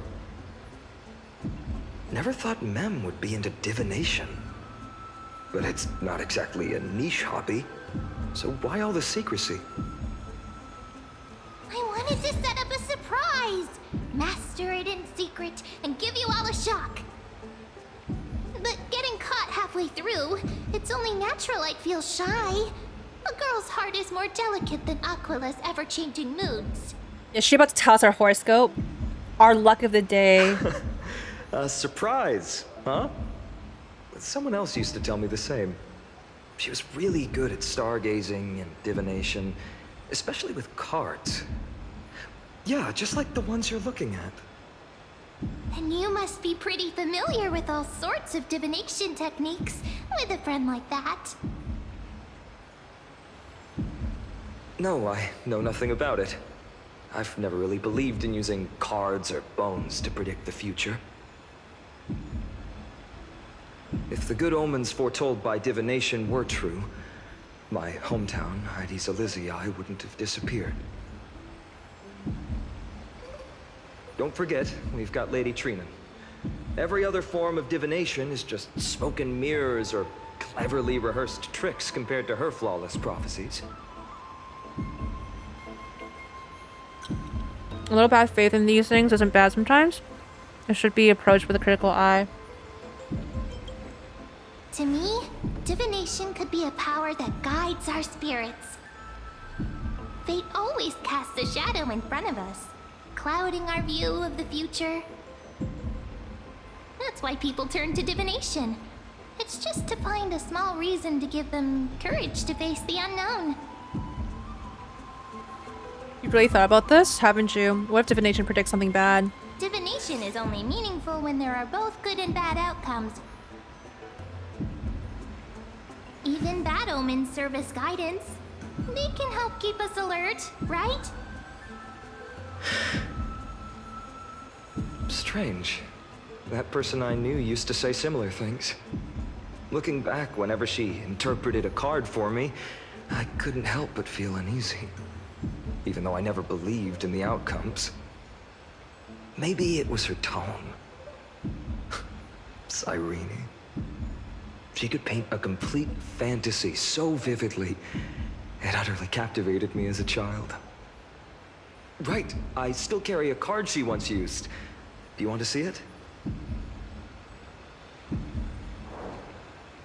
Never thought Mem would be into divination. But it's not exactly a niche hobby, so why all the secrecy? I wanted to set up a surprise! Master it in secret and give you all a shock. But getting caught halfway through, it's only natural I'd feel shy. A girl's heart is more delicate than Aquila's ever-changing moods. Is she about to tell us our horoscope? Our luck of the day. A surprise, huh? Someone else used to tell me the same. She was really good at stargazing and divination, especially with cards. Yeah, just like the ones you're looking at. And you must be pretty familiar with all sorts of divination techniques with a friend like that. No, I know nothing about it. I've never really believed in using cards or bones to predict the future. If the good omens foretold by divination were true, my hometown, Heidi's Elysiae, wouldn't have disappeared. Don't forget, we've got Lady Trina. Every other form of divination is just smoke and mirrors or cleverly rehearsed tricks compared to her flawless prophecies. A little bad faith in these things isn't bad sometimes. It should be approached with a critical eye. To me, divination could be a power that guides our spirits. Fate always casts a shadow in front of us, clouding our view of the future. That's why people turn to divination. It's just to find a small reason to give them courage to face the unknown. You've really thought about this, haven't you? What if divination predicts something bad? Divination is only meaningful when there are both good and bad outcomes. Even bad omens serve as guidance. They can help keep us alert, right? Strange. That person I knew used to say similar things. Looking back, whenever she interpreted a card for me, I couldn't help but feel uneasy. Even though I never believed in the outcomes. Maybe it was her tone. Cyrene. She could paint a complete fantasy so vividly, it utterly captivated me as a child. Right, I still carry a card she once used. Do you want to see it?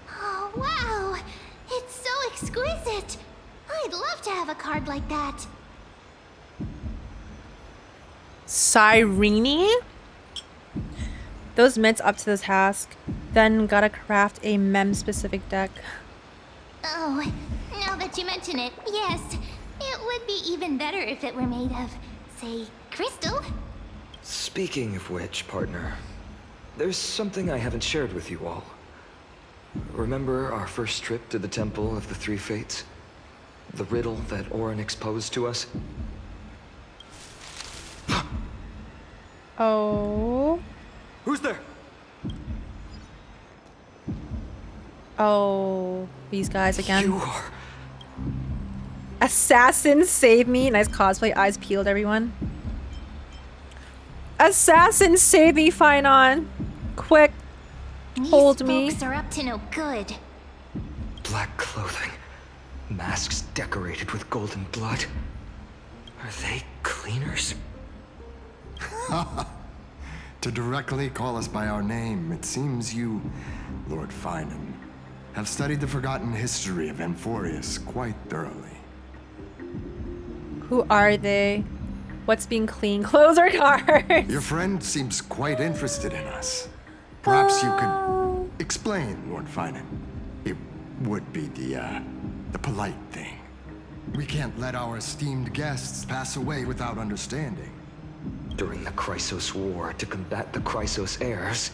Oh, wow! It's so exquisite! I'd love to have a card like that. Cyrene? Those mitts up to the task. Then gotta craft a mem-specific deck. Oh, now that you mention it, yes. It would be even better if it were made of, say, crystal. Speaking of which, partner, there's something I haven't shared with you all. Remember our first trip to the Temple of the Three Fates? The riddle that Orin posed to us? Oh. Who's there? Oh. These guys again. You are... Assassin, save me. Nice cosplay. Eyes peeled, everyone. Assassin, save me, Phainon. Quick. Hold me. These folks are up to no good. Black clothing. Masks decorated with golden blood. Are they cleaners? To directly call us by our name, it seems you, Lord Phainon, have studied the forgotten history of Amphoreus quite thoroughly. Who are they? What's being clean? Clothes or cars? Your friend seems quite interested in us. Perhaps you could explain, Lord Phainon. It would be the polite thing. We can't let our esteemed guests pass away without understanding. During the Chrysos War, to combat the Chrysos heirs,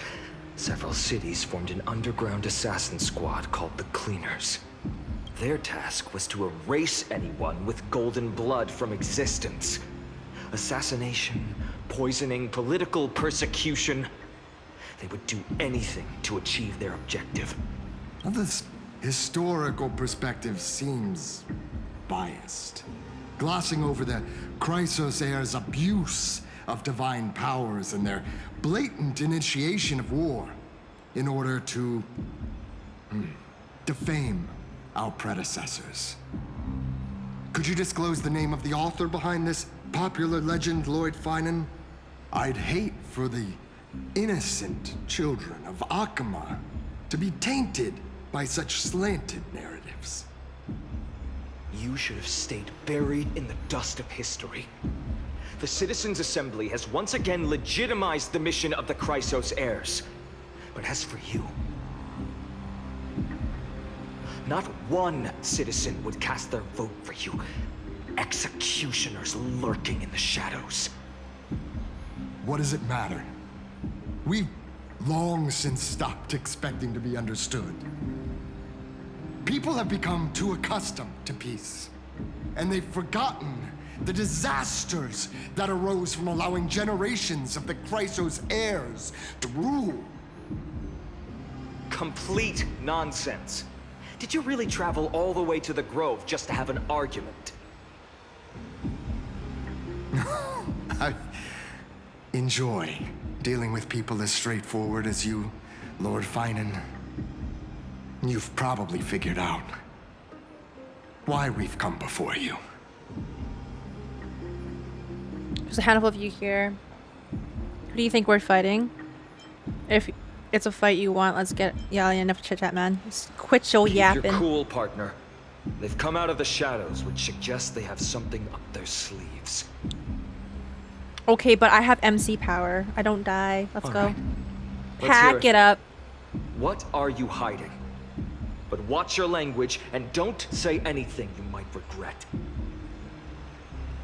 several cities formed an underground assassin squad called the Cleaners. Their task was to erase anyone with golden blood from existence. Assassination, poisoning, political persecution. They would do anything to achieve their objective. Well, this historical perspective seems biased, glossing over the Chrysos heirs' abuse of divine powers and their blatant initiation of war in order to defame our predecessors. Could you disclose the name of the author behind this popular legend, Lord Phainon? I'd hate for the innocent children of Akama to be tainted by such slanted narratives. You should have stayed buried in the dust of history. The Citizens' Assembly has once again legitimized the mission of the Chrysos heirs. But as for you, not one citizen would cast their vote for you. Executioners lurking in the shadows. What does it matter? We've long since stopped expecting to be understood. People have become too accustomed to peace, and they've forgotten the disasters that arose from allowing generations of the Chrysos heirs to rule. Complete nonsense. Did you really travel all the way to the Grove just to have an argument? I enjoy dealing with people as straightforward as you, Lord Phainon. You've probably figured out why we've come before you. There's a handful of you here. Who do you think we're fighting? If it's a fight you want, let's get... Yeah, enough chit-chat, man. Just quit your yapping. Keep your cool, partner. They've come out of the shadows, which suggests they have something up their sleeves. Okay, but I have MC power. I don't die. Let's go. Right. Let's hear Pack it up. What are you hiding? But watch your language and don't say anything you might regret.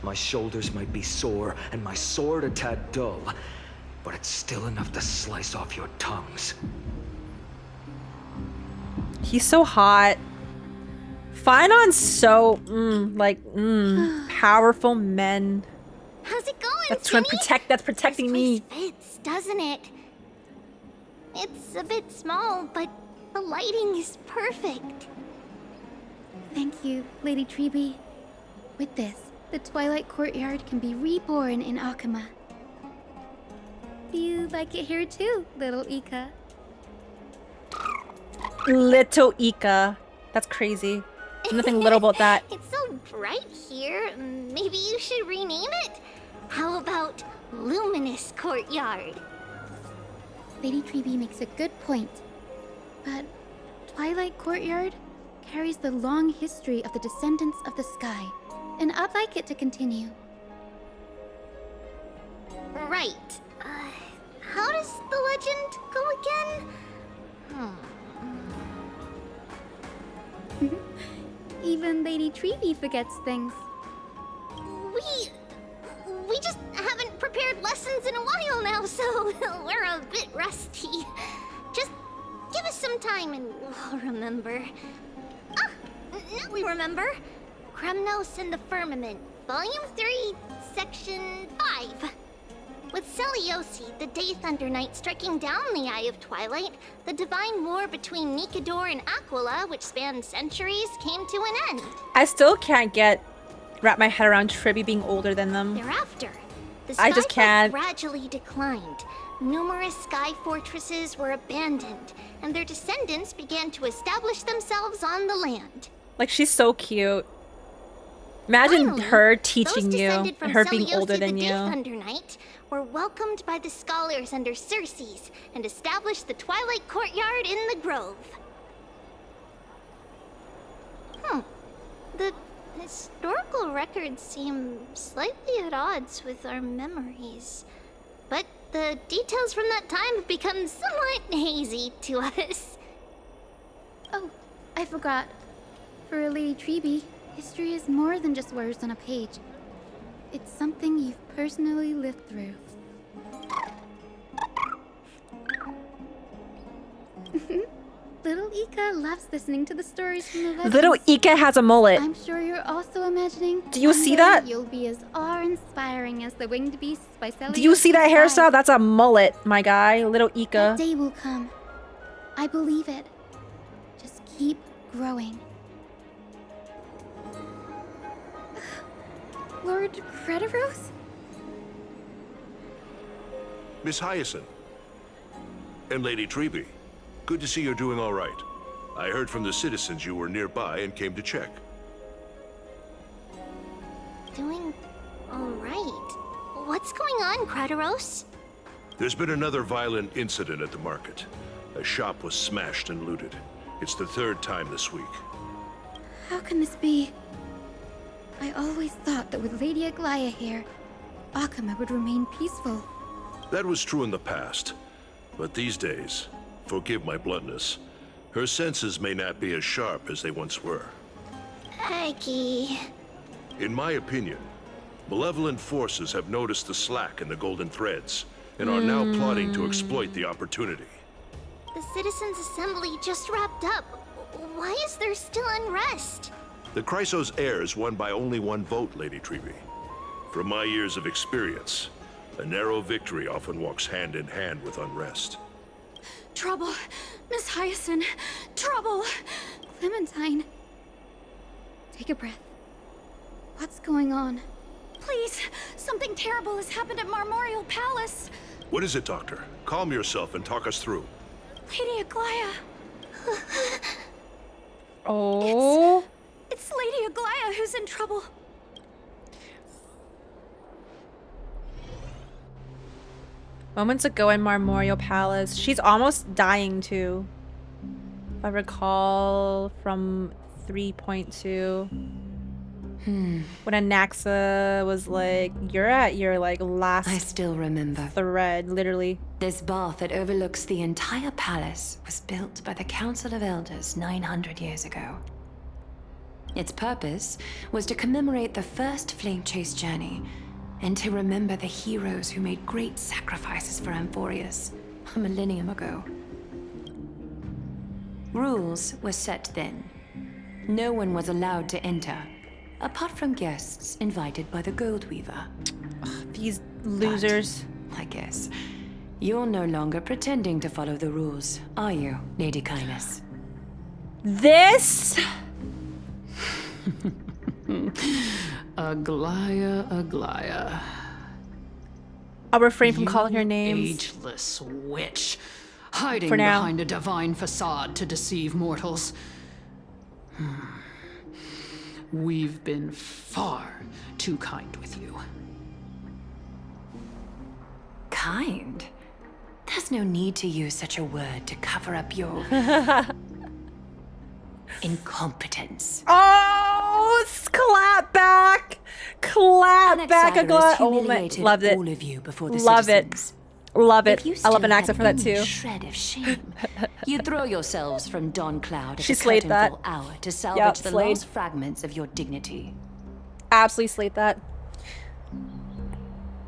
My shoulders might be sore and my sword a tad dull, but it's still enough to slice off your tongues. He's so hot. Phainon's so, powerful men. How's it going, That's Timmy? that's protecting me. This place fits, doesn't it? It's a bit small, but the lighting is perfect. Thank you, Lady Treeby. With this, the Twilight Courtyard can be reborn in Akama. Do you like it here too, little Ika? Little Ika. That's crazy. There's nothing little about that. It's so bright here. Maybe you should rename it? How about Luminous Courtyard? Lady Treeby makes a good point. But Twilight Courtyard carries the long history of the descendants of the sky, and I'd like it to continue. Right. How does the legend go again? Even Lady Treeby forgets things. We just haven't prepared lessons in a while now, so we're a bit rusty. Just give us some time and we'll remember. Now we remember. Kremnos and the Firmament, Volume 3, Section 5. With Seliosi, the Day Thunder Knight, striking down the Eye of Twilight, the divine war between Nikador and Aquila, which spanned centuries, came to an end. I still can't wrap my head around Tribby being older than them. Thereafter, the I just can't. gradually declined. Numerous sky fortresses were abandoned, and their descendants began to establish themselves on the land. Like, she's so cute. Imagine Finally, her teaching those you descended and from her being Seliosi older than the Day you. Thunder Knight were welcomed by the scholars under Circes and established the Twilight Courtyard in the Grove. The historical records seem slightly at odds with our memories. But the details from that time have become somewhat hazy to us. Oh, I forgot. For Lady Treby, history is more than just words on a page. It's something you've personally lived through. Little Ika loves listening to the stories from the legends. Little Ika has a mullet. I'm sure you're also imagining. Do you see that? You'll be as awe-inspiring as the winged beasts by Celia. Do you see that hairstyle? That's a mullet, my guy. Little Ika. That day will come. I believe it. Just keep growing. Lord Crediros? Miss Hyacine. And Lady Treby. Good to see you're doing all right. I heard from the citizens you were nearby and came to check. Doing all right. What's going on, Crediros? There's been another violent incident at the market. A shop was smashed and looted. It's the third time this week. How can this be? I always thought that with Lady Aglaya here, Akama would remain peaceful. That was true in the past. But these days, forgive my bluntness, her senses may not be as sharp as they once were. Aggie. In my opinion, malevolent forces have noticed the slack in the golden threads and are now plotting to exploit the opportunity. The Citizens' Assembly just wrapped up. Why is there still unrest? The Chrysos heirs won by only one vote, Lady Treby. From my years of experience, a narrow victory often walks hand in hand with unrest. Trouble! Miss Hyacine! Trouble! Clementine! Take a breath. What's going on? Please! Something terrible has happened at Marmorial Palace! What is it, Doctor? Calm yourself and talk us through. Lady Aglaya! Oh. It's Lady Aglaya who's in trouble. Moments ago in Marmorial Palace. She's almost dying too. If I recall from 3.2. When Anaxa was like, you're at your like last I still remember. thread, literally. This bath that overlooks the entire palace was built by the Council of Elders 900 years ago. Its purpose was to commemorate the first flame chase journey and to remember the heroes who made great sacrifices for Amphoreus a millennium ago. Rules were set then. No one was allowed to enter, apart from guests invited by the Gold Weaver. These losers. But, I guess, you're no longer pretending to follow the rules, are you, Lady Kindness? This? Aglaya, Aglaya. I'll refrain from calling her names. Ageless witch. Hiding For now. behind a divine facade to deceive mortals. We've been far too kind with you. Kind? There's no need to use such a word to cover up your incompetence. Oh, clap back! Clap back, Aglaya. Oh my, loved it. All of you before the Love citizens. it. Love it. If you I love still Anaxa had for that any too. shred of shame, you throw yourselves from dawn cloud at She the slayed that. curtainful hour to salvage the slayed. lost fragments of your dignity. Absolutely slate that.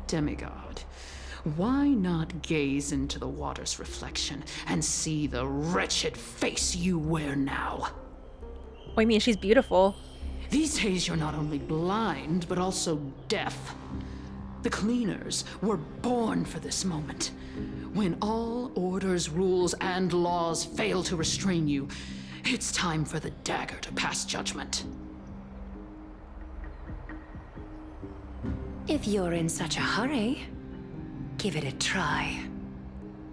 Demigod, why not gaze into the water's reflection and see the wretched face you wear now? What do you mean? She's beautiful. These days you're not only blind, but also deaf. The cleaners were born for this moment. When all orders, rules, and laws fail to restrain you, it's time for the dagger to pass judgment. If you're in such a hurry, give it a try.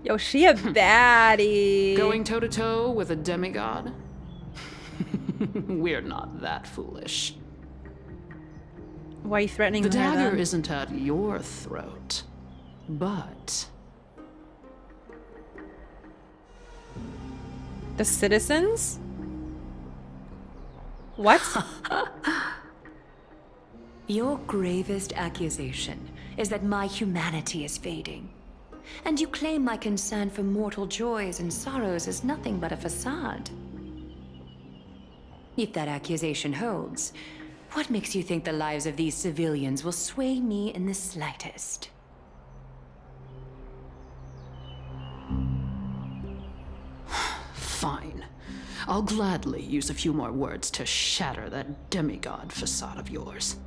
Yo, she a baddie. Going toe-to-toe with a demigod? We're not that foolish. Why are you threatening The her dagger then? isn't at your throat, but The citizens? What? Your gravest accusation is that my humanity is fading. And you claim my concern for mortal joys and sorrows is nothing but a facade. If that accusation holds, what makes you think the lives of these civilians will sway me in the slightest? Fine. I'll gladly use a few more words to shatter that demigod facade of yours.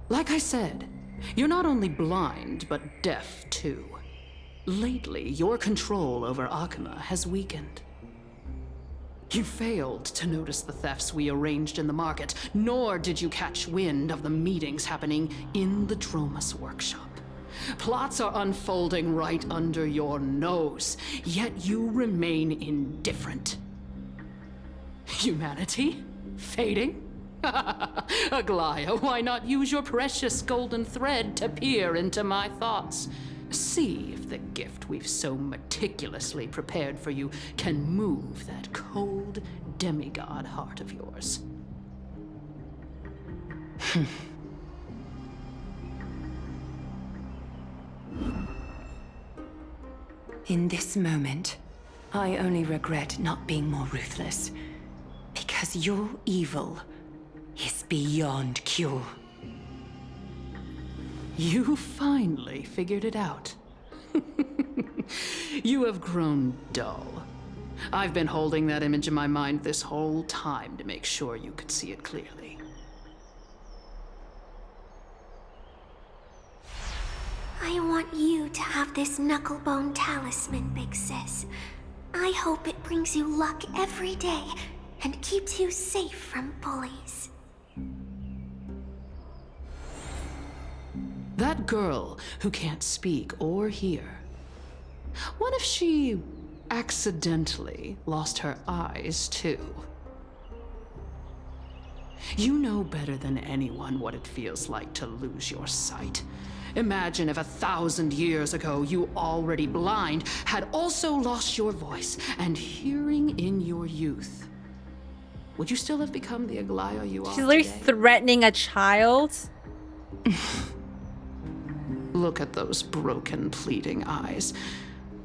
Like I said, you're not only blind, but deaf too. Lately, your control over Akuma has weakened. You failed to notice the thefts we arranged in the market, nor did you catch wind of the meetings happening in the Dromus workshop. Plots are unfolding right under your nose, yet you remain indifferent. Humanity? Fading? Aglaya, why not use your precious golden thread to peer into my thoughts? See if the gift we've so meticulously prepared for you can move that cold demigod heart of yours. In this moment, I only regret not being more ruthless. Because your evil is beyond cure. You finally figured it out. You have grown dull. I've been holding that image in my mind this whole time to make sure you could see it clearly. I want you to have this knucklebone talisman, Big Sis. I hope it brings you luck every day and keeps you safe from bullies. That girl who can't speak or hear. What if she accidentally lost her eyes too? You know better than anyone what it feels like to lose your sight. Imagine if 1,000 years ago you, already blind, had also lost your voice and hearing in your youth. Would you still have become the Aglaya you are She's literally today? threatening a child. Look at those broken, pleading eyes.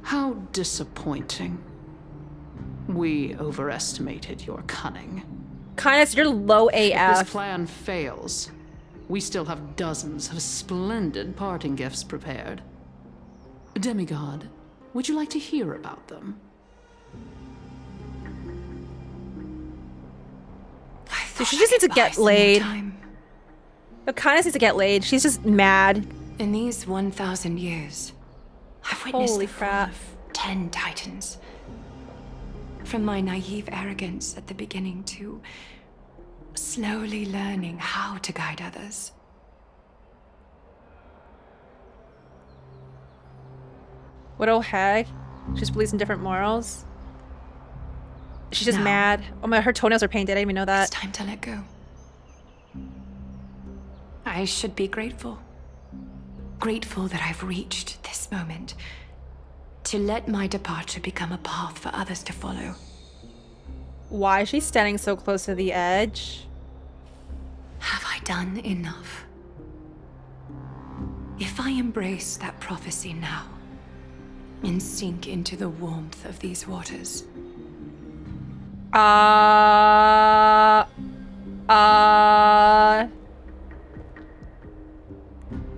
How disappointing. We overestimated your cunning. Kindness, you're low If AF. this plan fails, we still have dozens of splendid parting gifts prepared. Demigod, would you like to hear about them? So she just needs to get laid. But Kindness needs to get laid. She's just mad. In these 1,000 years, I've witnessed Holy the fall crap. of 10 titans. From my naive arrogance at the beginning to slowly learning how to guide others. What the heck? She just believes in different morals. She's just No. mad. Oh my, her toenails are painted. I didn't even know that. It's time to let go. I should be grateful. Grateful that I've reached this moment. To let my departure become a path for others to follow. Why is she standing so close to the edge? Have I done enough? If I embrace that prophecy now, and sink into the warmth of these waters,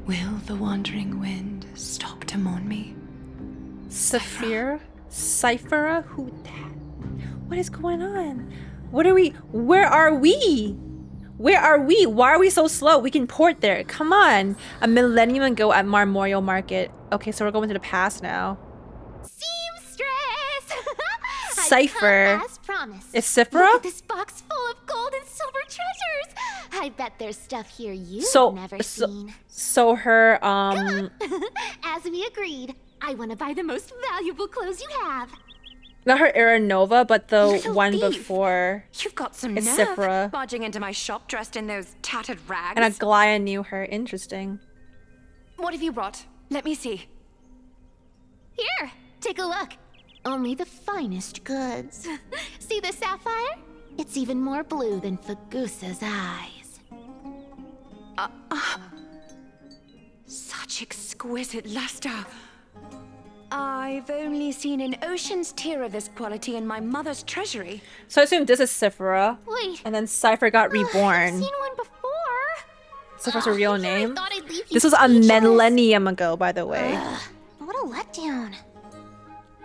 will the wandering wind stop to mourn me? Cipher? Cipher? Who that? What is going on? What are we? Where are we? Where are we? Why are we so slow? We can port there. Come on. A millennium ago at Memorial Market. Okay, so we're going to the past now. Seamstress! Cipher. As promised. Is Cipher? Look at this box full of gold and silver treasures. I bet there's stuff here you've never seen. So her As we agreed, I want to buy the most valuable clothes you have. not her Era Nova, but the Little one thief. before. You've got some It's nerve, Cipher. barging into my shop dressed in those tattered rags. And Aglaya knew her. Interesting. What have you brought? Let me see. Here, take a look. Only the finest goods. See the sapphire? It's even more blue than Fagusa's eyes. Such exquisite luster. I've only seen an ocean's tear of this quality in my mother's treasury. So I assume this is Cyphera. Wait. And then Cipher got reborn. I've seen one before. Cypher's a real name. thought I'd leave you This was a speechless. millennium ago, by the way. What a letdown.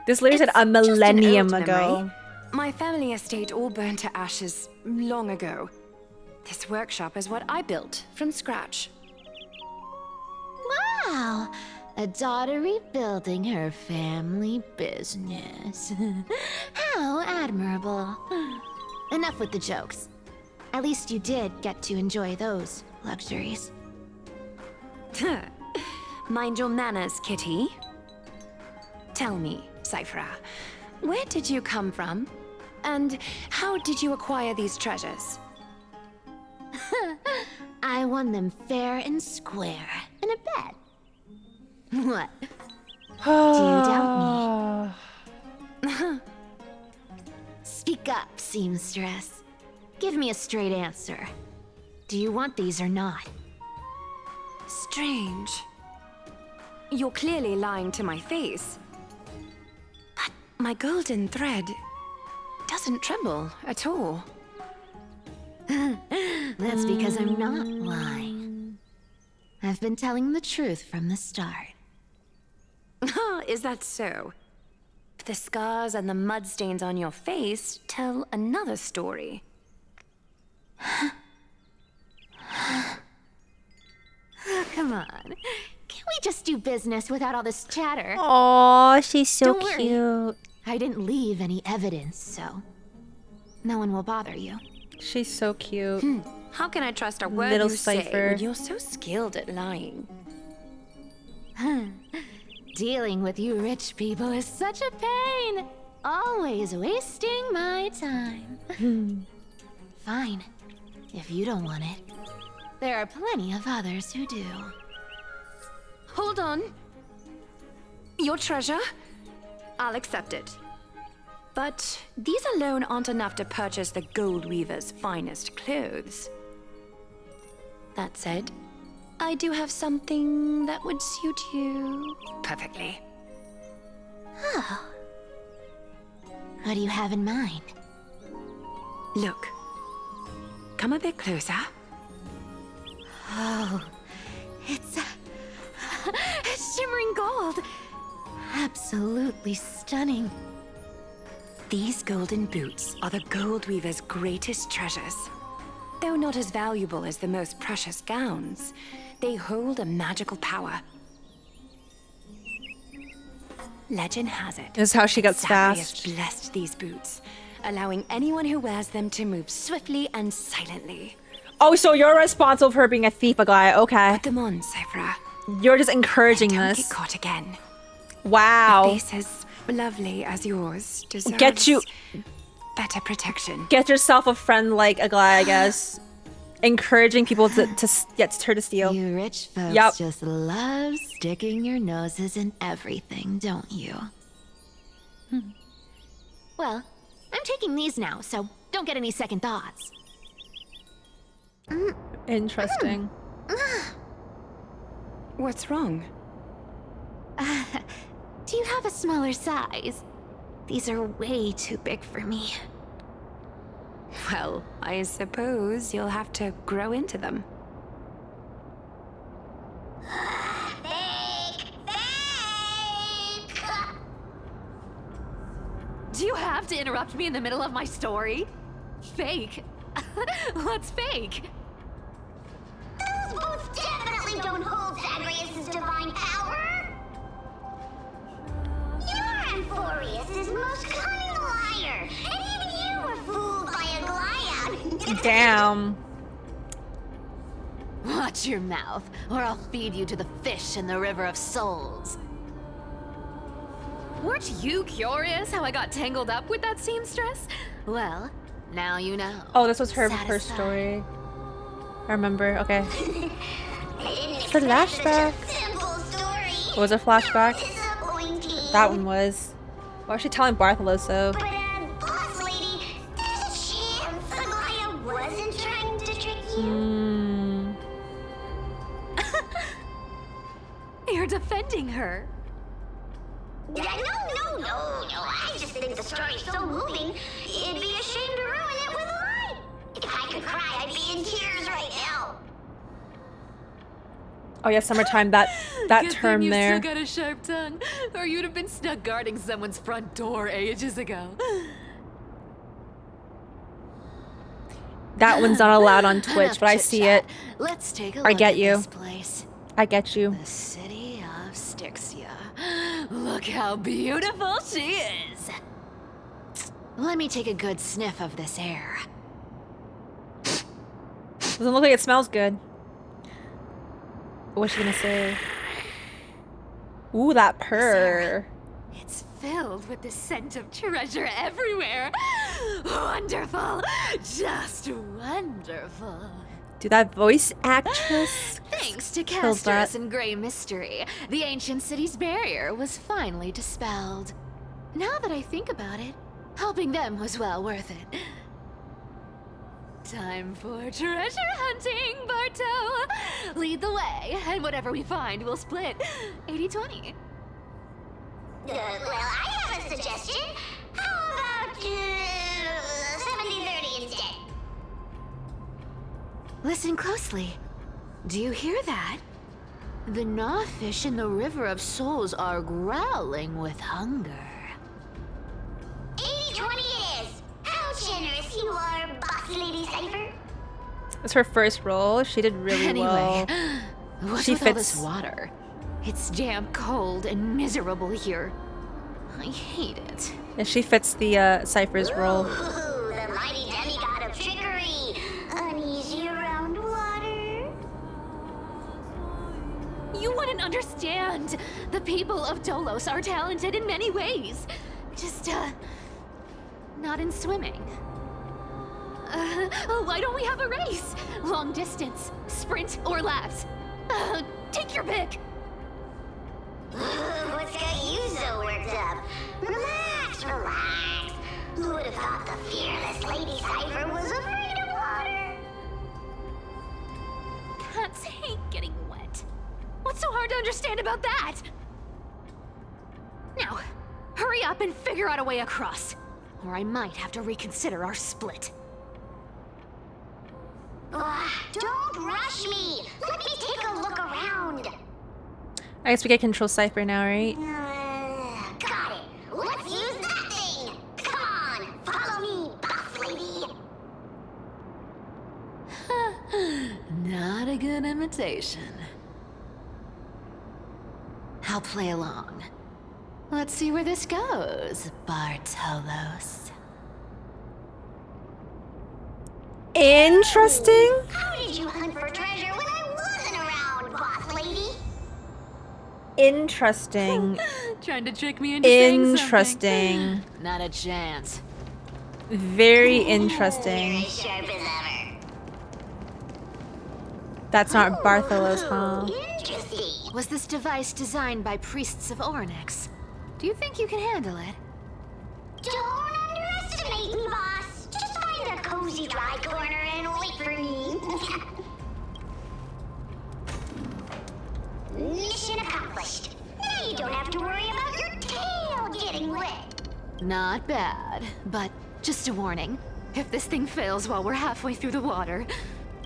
This lady said a Just an millennium old ago. memory. My family estate all burned to ashes long ago. This workshop is what I built from scratch. Wow! A daughter rebuilding her family business. How admirable. Enough with the jokes. At least you did get to enjoy those luxuries. Mind your manners, kitty. Tell me, Cyphera, where did you come from? And how did you acquire these treasures? I won them fair and square in a bet. What? Do you doubt me? Speak up, seamstress. Give me a straight answer. Do you want these or not? Strange. You're clearly lying to my face. But my golden thread doesn't tremble at all. That's because I'm not lying. I've been telling the truth from the start. Is that so? The scars and the mud stains on your face tell another story. Oh, come on. Can't we just do business without all this chatter? Aw, she's so Don't worry. cute. I didn't leave any evidence, so no one will bother you. She's so cute. How can I trust a word Little you say Cipher. when you're so skilled at lying? Dealing with you rich people is such a pain. Always wasting my time. Fine. If you don't want it, there are plenty of others who do. Hold on. Your treasure? I'll accept it. But these alone aren't enough to purchase the gold weaver's finest clothes. That said, I do have something that would suit you perfectly. Oh. What do you have in mind? Look. Come a bit closer. Oh, it's shimmering gold. Absolutely stunning. These golden boots are the gold weaver's greatest treasures. Though not as valuable as the most precious gowns, they hold a magical power. Legend has it. This is how she gets Zacharias fast. blessed these boots, allowing anyone who wears them to move swiftly and silently. Oh, so you're responsible for her being a thief, guy. Okay. Put them on, Cyphera. You're just encouraging Don't this. get caught again. Wow. A face as lovely as yours deserves Get you. better protection. Get yourself a friend like Aglaia, I guess. Encouraging people to get her to steal. You rich folks Yep. just love sticking your noses in everything, don't you? Well, I'm taking these now, so don't get any second thoughts. Interesting. What's wrong? Do you have a smaller size? These are way too big for me. Well, I suppose you'll have to grow into them. Do you have to interrupt me in the middle of my story? Fake? What's fake? Those boots definitely don't hold Zagreus' divine power! You're Amphoreus' most cunning liar, and even you were fooled by Aglaia! Damn. Watch your mouth, or I'll feed you to the fish in the River of Souls. Weren't you curious how I got tangled up with that seamstress? Well, now you know. Oh, this was her Satisfied. story. I remember. Okay. It's a flashback. Simple story. What was a flashback? Disappointing. That one was. Why was she telling Bartholomew so? But, boss lady, there's a chance. You're defending her. No. I just think the story's so moving. It'd be a shame to ruin it with a lie. If I could cry, I'd be in tears right now. Oh yeah, summertime. That Good term thing you there. still got a sharp tongue, or you'd have been stuck guarding someone's front door ages ago. That one's not allowed on Twitch, but I see it. Let's take a I look get at you. this place. I get you. The city of Styxia. Look how beautiful she is. Let me take a good sniff of this air. Doesn't look like it smells good. What's she gonna say? Ooh, that purr. It's filled with the scent of treasure everywhere. Wonderful. Just wonderful. Dude, that voice actress. Thanks to kills that. castorice and gray mystery, the ancient city's barrier was finally dispelled. Now that I think about it, helping them was well worth it. Time for treasure hunting, Barto! Lead the way, and whatever we find, we'll split 80-20. Well, I have a suggestion. How about 70-30 instead? Listen closely. Do you hear that? The gnawfish in the River of Souls are growling with hunger. 80-20 it is. How generous you are, Boss Lady Cipher. It's her first role. She did really well. What's She with all this fits. water? It's damp, cold, and miserable here. I hate it. And she fits the Cypher's role. Ooh, the mighty demigod of trickery. Uneasy around water. You wouldn't understand. The people of Dolos are talented in many ways. Just, not in swimming. Why don't we have a race? Long distance, sprint, or laps? Take your pick. What's got you so worked up? Relax. Who would have thought the fearless Lady Cipher was afraid of water? Cats hate getting wet. What's so hard to understand about that? Now, hurry up and figure out a way across, or I might have to reconsider our split. Don't rush me. Let me take a look around. I guess we can control Cypher now, right? Got it. Let's use that thing. Come on, follow me, boss lady. Not a good imitation. I'll play along. Let's see where this goes, Bartolos. Interesting. How did you hunt for treasure when I wasn't around, boss lady? Interesting. Trying to trick me into saying something. Interesting. Not a chance. Very interesting. You're as sharp as ever. That's not Bartholos, huh? Interesting. Was this device designed by priests of Ornyx? Do you think you can handle it? Don't underestimate me, boss. Just find a cozy dry corner and wait for me. Mission accomplished. Now you don't have to worry about your tail getting wet. Not bad, but just a warning. If this thing fails while we're halfway through the water...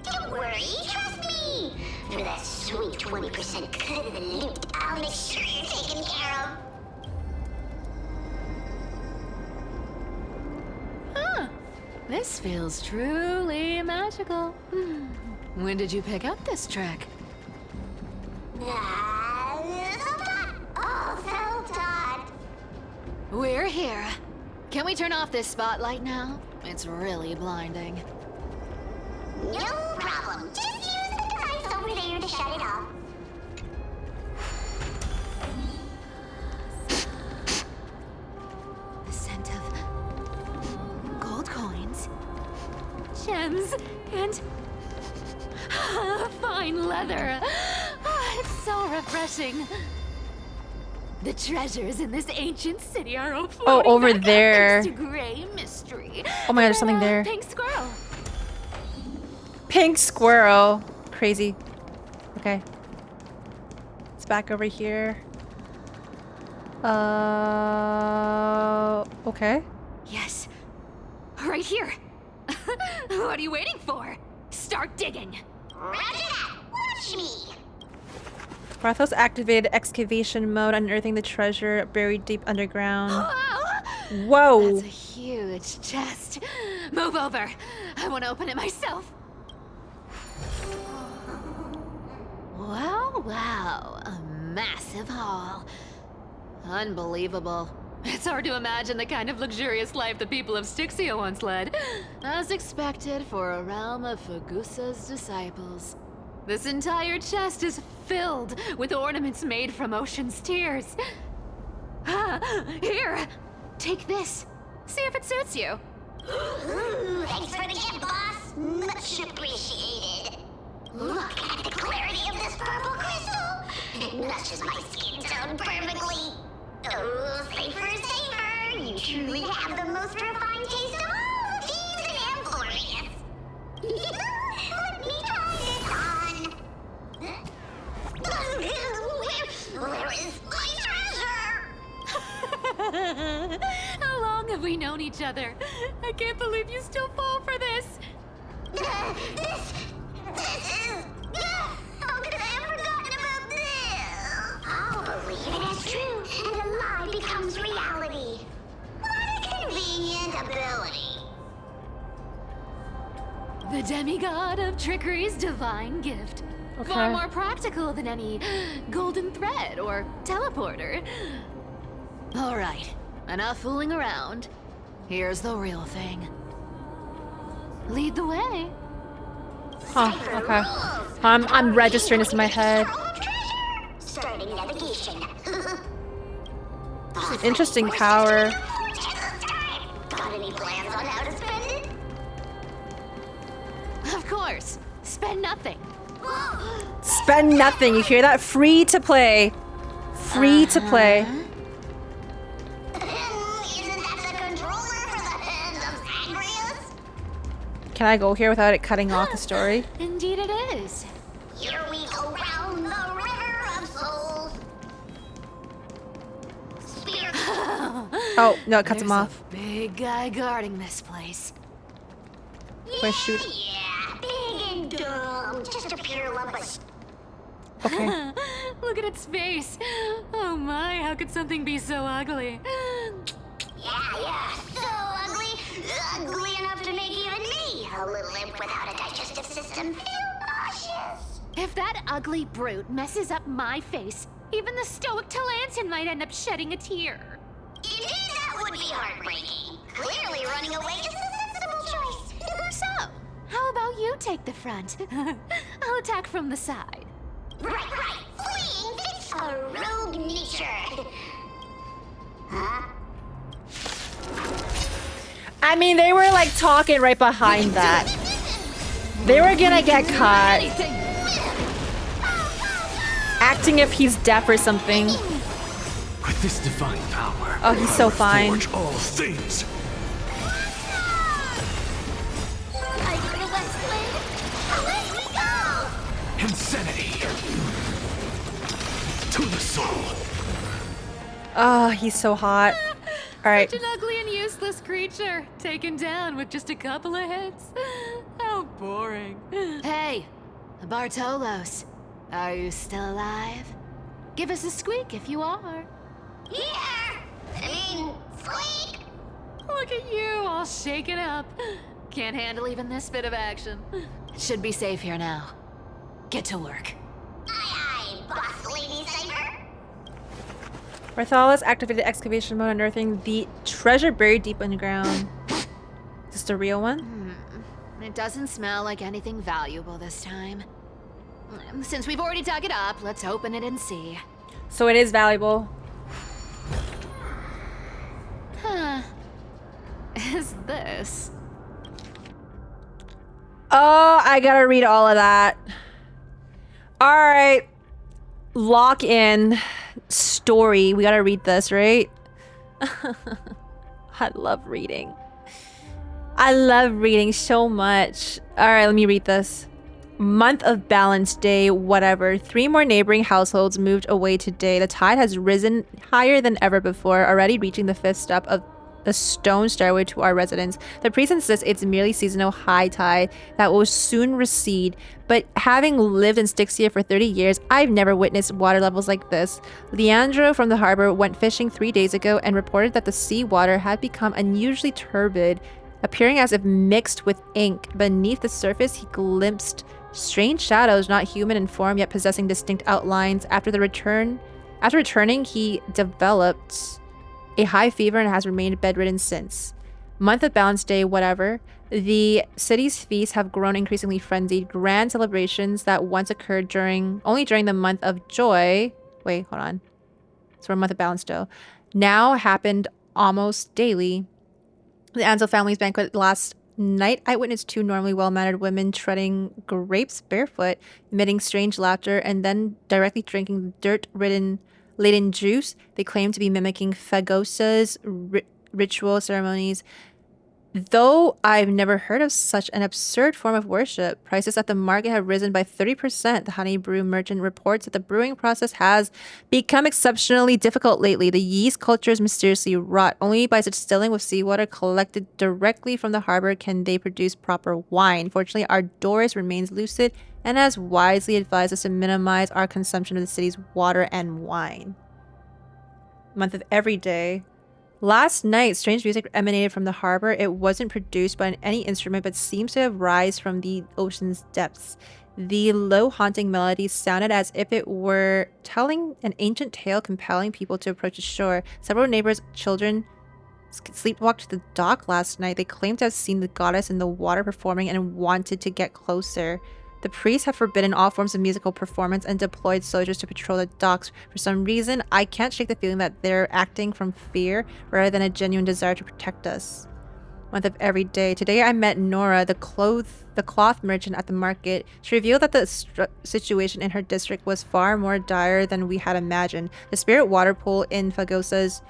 Don't worry, trust me. For that sweet 20% cut of the loot, I'll make sure you're taken care of. Huh. This feels truly magical. When did you pick up this trick? We're here. Can we turn off this spotlight now? It's really blinding. No problem. Just use the device over there to shut it off. The scent of gold coins, gems, and fine leather. It's so refreshing. The treasures in this ancient city are all Oh, over back up there. thanks to gray mystery. Oh my god, there's something there. Pink squirrel. Pink squirrel. Crazy. Okay. back over here. Okay. Yes. Right here. What are you waiting for? Start digging. Roger that! Watch me! Barthos activated excavation mode, unearthing the treasure buried deep underground. Whoa! That's a huge chest. Move over. I want to open it myself. Wow, wow. A massive haul. Unbelievable. It's hard to imagine the kind of luxurious life the people of Styxia once led. As expected for a realm of Fagusa's disciples. This entire chest is filled with ornaments made from ocean's tears. Here! Take this. See if it suits you. Thanks for the gift, boss. Much appreciated. Look at the clarity of this purple crystal. It matches my skin tone perfectly. Oh, safer, safer. You truly have the most refined taste of all the thieves in Amphoreus. Let me try this on. Where is my treasure? How long have we known each other? I can't believe you still fall for this. This is... How could I have forgotten about this? I'll believe it as true, and a lie becomes reality. What a convenient ability. The demigod of trickery's divine gift. Okay. Far more practical than any golden thread or teleporter. All right, enough fooling around. Here's the real thing. Lead the way. Huh, okay. I'm registering this in my head. Starting navigation. Interesting power. Got any plans on how to spend it? Of course. Spend nothing. Spend nothing. You hear that? Free to play. Free to play. Isn't that the controller for the hands of Amphoreus? Can I go here without it cutting off the story? Indeed it is. Here we go round the river of souls. Spirit. Oh, no, it cuts him There's off. a big guy guarding this place. Wait, shoot. Yeah, big and dumb. Just a pure lump of... Okay. Look at its face. Oh my, how could something be so ugly? Yeah, so ugly. Ugly enough to make even me, a little imp without a digestive system, feel nauseous. If that ugly brute messes up my face, even the stoic Talantin might end up shedding a tear. Indeed, that would be heartbreaking. Clearly running away is the sensible choice. So, how about you take the front? I'll attack from the side. Right. Fleeing fits a rogue nature. Huh? I mean, they were like talking right behind that. They were gonna get caught. Acting if he's deaf or something. With this divine power, Oh, he's so fine. forge all things. Insanity to the soul. Oh, he's so hot. All right. Such an ugly and useless creature, taken down with just a couple of hits. How boring. Hey, Bartolos, are you still alive? Give us a squeak if you are. Here! Squeak! Look at you, all shaken up. Can't handle even this bit of action. It should be safe here now. Get to work. Aye, boss lady cipher. Bartholus activated excavation mode, unearthing the treasure buried deep underground. Is this the real one? It doesn't smell like anything valuable this time. Since we've already dug it up, let's open it and see. So it is valuable. Huh. Is this? Oh, I gotta read all of that. All right. Lock in. Story. We gotta read this, right? I love reading. I love reading so much. All right, let me read this. Month of balance day, whatever. 3 more neighboring households moved away today. The tide has risen higher than ever before, already reaching the 5th step of the stone stairway to our residence. The priest insists it's merely seasonal high tide that will soon recede, but having lived in Styxia for 30 years, I've never witnessed water levels like this. Leandro from the harbor went fishing 3 days ago and reported that the sea water had become unusually turbid, appearing as if mixed with ink. Beneath the surface, he glimpsed strange shadows, not human in form, yet possessing distinct outlines. After returning, he developed a high fever and has remained bedridden since. Month of balance day, whatever. The city's feasts have grown increasingly frenzied. Grand celebrations that once occurred only during the month of joy. Wait, hold on. So we're a month of balance still. Now happened almost daily. The Ansel family's banquet last night, I witnessed 2 normally well-mannered women treading grapes barefoot, emitting strange laughter, and then directly drinking dirt-laden juice they claimed to be mimicking Phagosa's ritual ceremonies. Though I've never heard of such an absurd form of worship, prices at the market have risen by 30%. The honey brew merchant reports that the brewing process has become exceptionally difficult lately. The yeast culture is mysteriously rot. Only by distilling with seawater collected directly from the harbor can they produce proper wine. Fortunately, our Doris remains lucid and has wisely advised us to minimize our consumption of the city's water and wine. Month of every day. Last night, strange music emanated from the harbor. It wasn't produced by any instrument, but seems to have risen from the ocean's depths. The low, haunting melody sounded as if it were telling an ancient tale, compelling people to approach the shore. Several neighbors' children sleepwalked to the dock last night. They claimed to have seen the goddess in the water performing and wanted to get closer. The priests have forbidden all forms of musical performance and deployed soldiers to patrol the docks. For some reason, I can't shake the feeling that they're acting from fear rather than a genuine desire to protect us. Month of every day. Today I met Nora, the cloth merchant at the market. She revealed that the situation in her district was far more dire than we had imagined. The spirit water pool in Phagosa's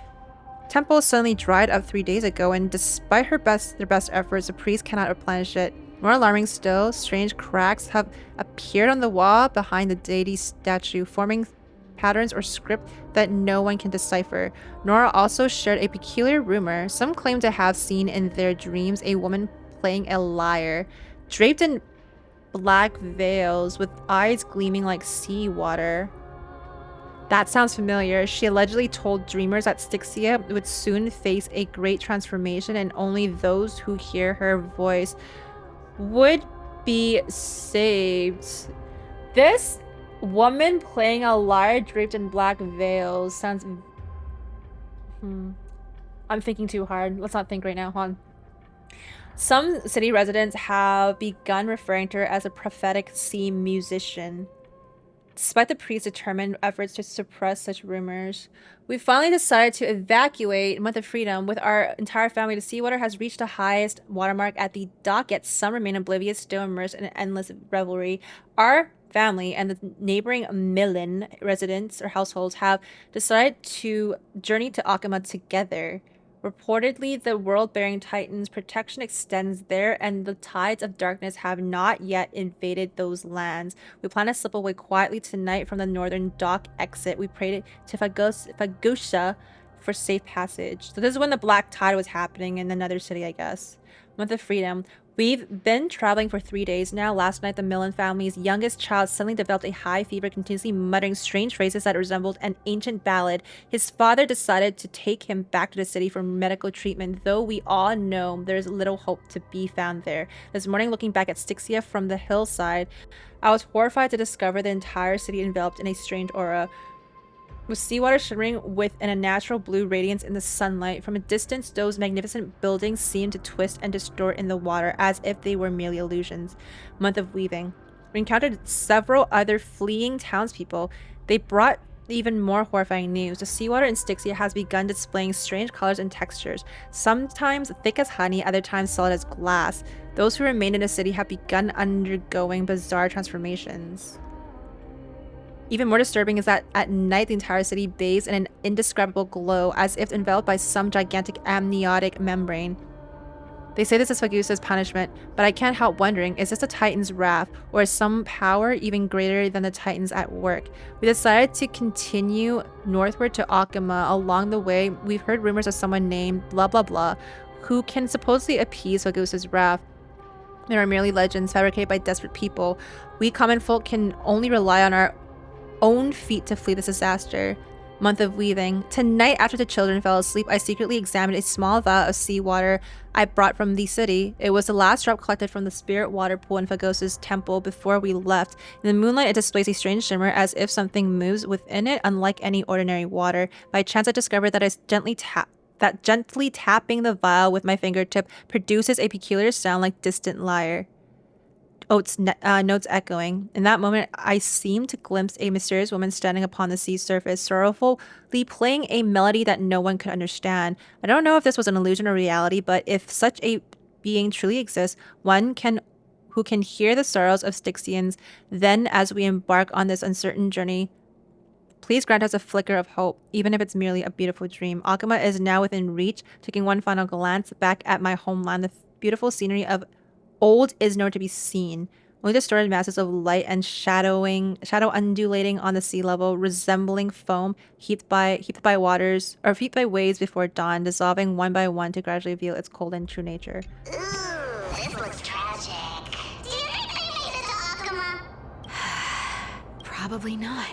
temple suddenly dried up 3 days ago, and despite their best efforts, the priests cannot replenish it. More alarming still, strange cracks have appeared on the wall behind the deity's statue, forming patterns or script that no one can decipher. Nora also shared a peculiar rumor. Some claim to have seen in their dreams a woman playing a lyre, draped in black veils with eyes gleaming like seawater. That sounds familiar. She allegedly told dreamers that Styxia would soon face a great transformation and only those who hear her voice would be saved. This woman playing a lyre draped in black veils sounds... I'm thinking too hard. Let's not think right now. Hold on. Some city residents have begun referring to her as a prophetic sea musician. Despite the priest's determined efforts to suppress such rumors, we finally decided to evacuate Month of Freedom with our entire family. The seawater has reached the highest watermark at the dock, yet some remain oblivious, still immersed in an endless revelry. Our family and the neighboring Millen residents or households have decided to journey to Akama together. Reportedly, the world-bearing Titan's protection extends there, and the tides of darkness have not yet invaded those lands. We plan to slip away quietly tonight from the northern dock exit. We prayed to Phagosa for safe passage. So this is when the black tide was happening in another city, I guess. Month of Freedom. We've been traveling for 3 days now. Last night, the Millen family's youngest child suddenly developed a high fever, continuously muttering strange phrases that resembled an ancient ballad. His father decided to take him back to the city for medical treatment, though we all know there's little hope to be found there. This morning, looking back at Styxia from the hillside, I was horrified to discover the entire city enveloped in a strange aura, with seawater shimmering with an unnatural blue radiance in the sunlight. From a distance, those magnificent buildings seemed to twist and distort in the water as if they were merely illusions. Month of Weaving. We encountered several other fleeing townspeople. They brought even more horrifying news. The seawater in Styxia has begun displaying strange colors and textures, sometimes thick as honey, other times solid as glass. Those who remained in the city have begun undergoing bizarre transformations. Even more disturbing is that at night the entire city bathes in an indescribable glow, as if enveloped by some gigantic amniotic membrane. They say this is Fagusa's punishment, but I can't help wondering, is this the Titan's wrath, or is some power even greater than the Titans at work? We decided to continue northward to Akuma. Along the way, we've heard rumors of someone named blah blah blah, who can supposedly appease Fagusa's wrath. There are merely legends fabricated by desperate people. We common folk can only rely on our own feet to flee this disaster. Month of weaving. Tonight, after the children fell asleep, I secretly examined a small vial of seawater I brought from the city. It was the last drop collected from the spirit water pool in Fagosa's temple before we left. In the moonlight, it displays a strange shimmer as if something moves within it, unlike any ordinary water. By chance, I discovered that gently tapping the vial with my fingertip produces a peculiar sound like distant lyre. Notes echoing. In that moment, I seemed to glimpse a mysterious woman standing upon the sea's surface, sorrowfully playing a melody that no one could understand. I don't know if this was an illusion or reality, but if such a being truly exists, who can hear the sorrows of Styxians, then as we embark on this uncertain journey, please grant us a flicker of hope, even if it's merely a beautiful dream. Akuma is now within reach. Taking one final glance back at my homeland, the beautiful scenery of old is nowhere to be seen. Only distorted masses of light and shadow undulating on the sea level, resembling foam heaped by waves before dawn, dissolving one by one to gradually reveal its cold and true nature. Ooh, this looks tragic. Do you think they made it to Akuma? Probably not.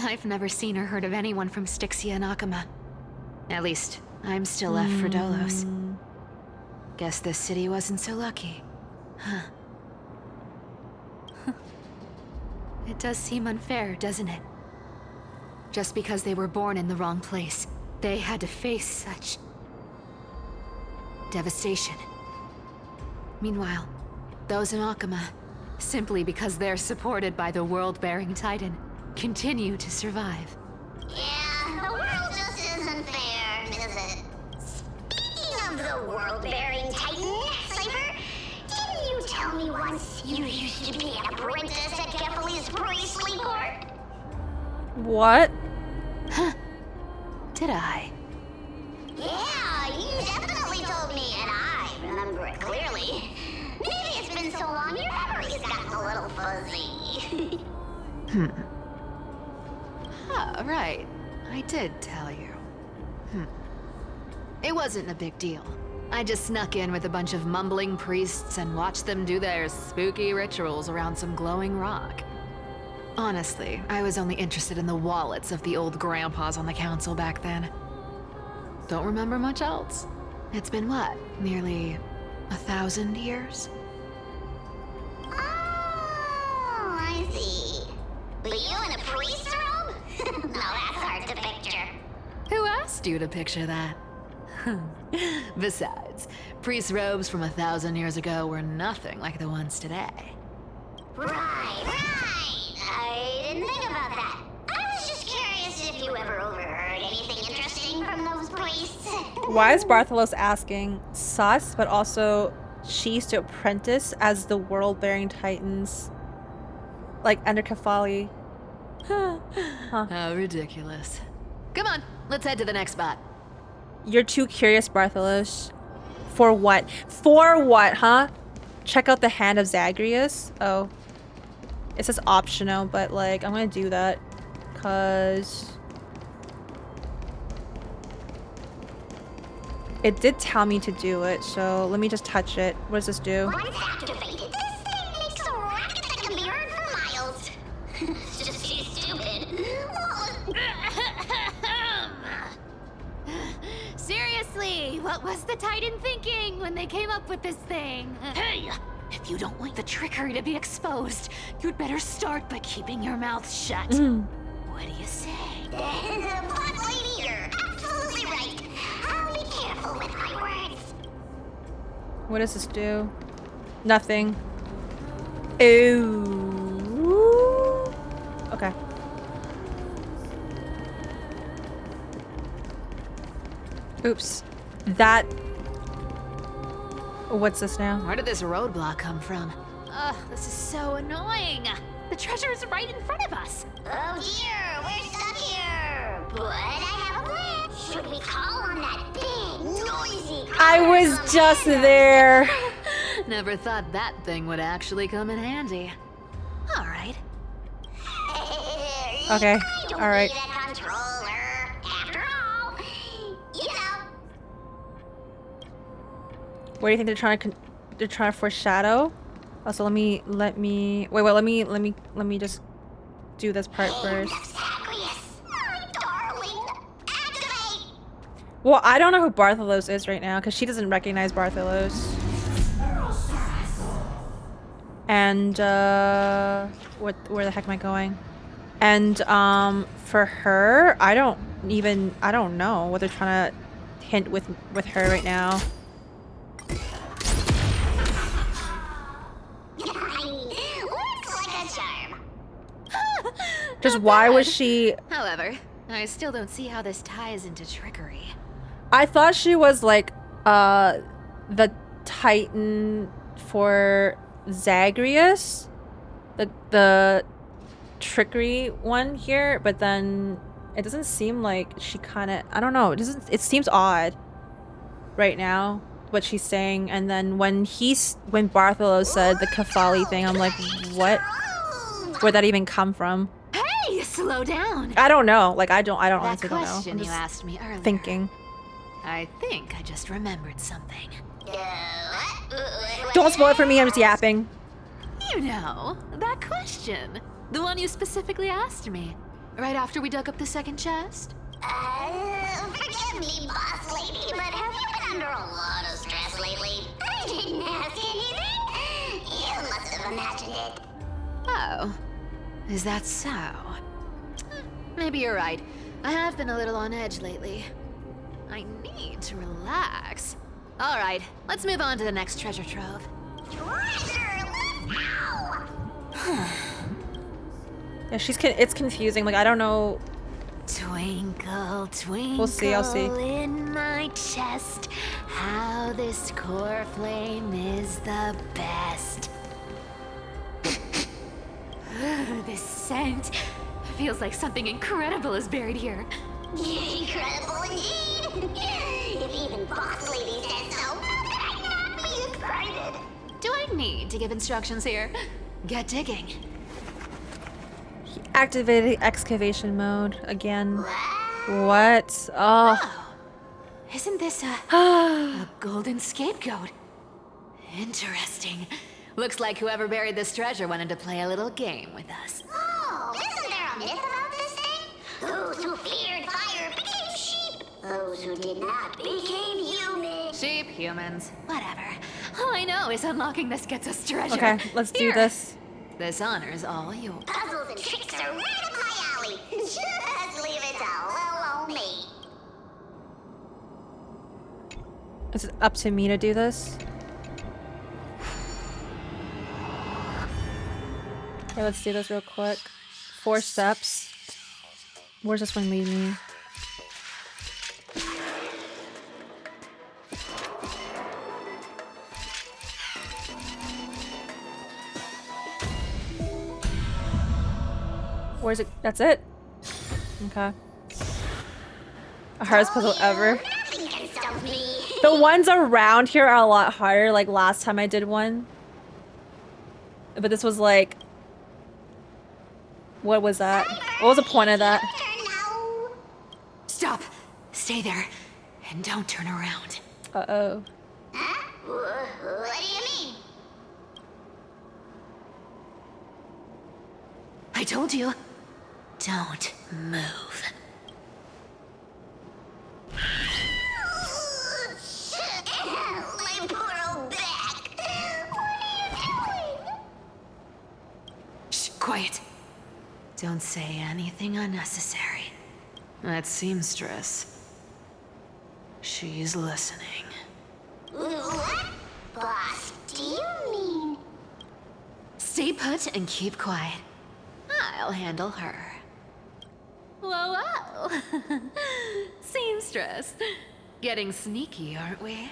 I've never seen or heard of anyone from Styxia and Akuma. At least, I'm still left for Dolos. Guess this city wasn't so lucky. Huh. It does seem unfair, doesn't it? Just because they were born in the wrong place, they had to face such devastation. Meanwhile, those in Akuma, simply because they're supported by the world-bearing Titan, continue to survive. Yeah, the world just isn't fair, is it? Speaking of the world-bearing Titan, Cipher, didn't you tell me once you used to be an apprentice at Kefali's priestly court? What? Huh. Did I? Yeah, you definitely told me, and I remember it clearly. Maybe it's been so long your memory's gotten a little fuzzy. Oh, right. I did tell you. It wasn't a big deal. I just snuck in with a bunch of mumbling priests and watched them do their spooky rituals around some glowing rock. Honestly, I was only interested in the wallets of the old grandpas on the council back then. Don't remember much else. It's been what, nearly 1,000 years? Oh, I see. But you in a priest's robe? No, that's hard to picture. Who asked you to picture that? Besides, priest robes from 1,000 years ago were nothing like the ones today. Right. I didn't think about that. I was just curious if you ever overheard anything interesting from those priests. Why is Bartholos asking? Sus, but also she's to apprentice as the world-bearing Titans, like under Kefali. Huh. How ridiculous. Come on, let's head to the next spot. You're too curious, Bartholos. For what? For what, huh? Check out the hand of Zagreus? Oh. It says optional, but like, I'm gonna do that. Cause it did tell me to do it, so let me just touch it. What does this do? Once activated, this thing makes a racket that can be heard for miles. It's just too stupid. Seriously, what was the Titan thinking when they came up with this thing? Hey! If you don't want the trickery to be exposed, you'd better start by keeping your mouth shut. What do you say? But lady, you're absolutely right. I'll be careful with my words. What does this do? Nothing. Ooh. Okay. Oops. That... What's this now? Where did this roadblock come from? Ugh, this is so annoying. The treasure is right in front of us. Oh dear, we're stuck here. But I have a plan. Should we call on that big, noisy. I was just there. Never thought that thing would actually come in handy. All right. Okay. All right. Need a controller. After all, you know. What do you think they're trying to foreshadow? Also, let me let me just do this part first. Well, I don't know who Bartholos is right now because she doesn't recognize Bartholos. And where the heck am I going? And for her, I don't know what they're trying to hint with her right now. Looks like a charm. Just why was she? However, I still don't see how this ties into trickery. I thought she was like the Titan for Zagreus, the trickery one here, but then it doesn't seem like she kind of, I don't know, it seems odd right now what she's saying. And then when Bartholo said the Kefali thing, I'm like, what? Where'd that even come from? Hey, slow down. I don't know. Like I don't honestly don't know. That question I'm you asked me earlier. thinking. I think I just remembered something. Don't spoil it for me, I'm just yapping. You know, that question. The one you specifically asked me. Right after we dug up the second chest? Forgive me, boss lady, but have you been under a lot of stress lately? I didn't ask anything. You must have imagined it. Oh. Is that so? Maybe you're right. I have been a little on edge lately. I need to relax. All right, let's move on to the next treasure trove. Treasure, let's go! Yeah, it's confusing. Like I don't know. Twinkle, twinkle We'll see, I'll see. in my chest, how this core flame is the best. This scent feels like something incredible is buried here. Incredible indeed! If even boss lady said so, how could I not be excited? Do I need to give instructions here? Get digging. Activated excavation mode again. What? Oh. Isn't this a golden scapegoat? Interesting. Looks like whoever buried this treasure wanted to play a little game with us. Oh, isn't there a myth about this thing? Those who feared fire became sheep. Those who did not became human. Sheep, humans, whatever. All I know is unlocking this gets us treasure. Okay, let's do this. This honor is all yours. Puzzles and tricks are right up my alley. Just leave it to little old me. Is it up to me to do this? Okay, let's do this real quick. 4 steps. Where's this one lead me? Where's it? That's it? Okay. The hardest puzzle ever. Nothing can stop me. The ones around here are a lot harder, like last time I did one. But this was like... What was that? What was the point of that? Stop. Stay there. And don't turn around. Uh-oh. Huh? What do you mean? I told you. Don't move. My poor old back. What are you doing? Shh, quiet. Don't say anything unnecessary. That seamstress. She's listening. What? Boss, do you mean? Stay put and keep quiet. I'll handle her. Whoa, whoa. Seamstress. Getting sneaky, aren't we?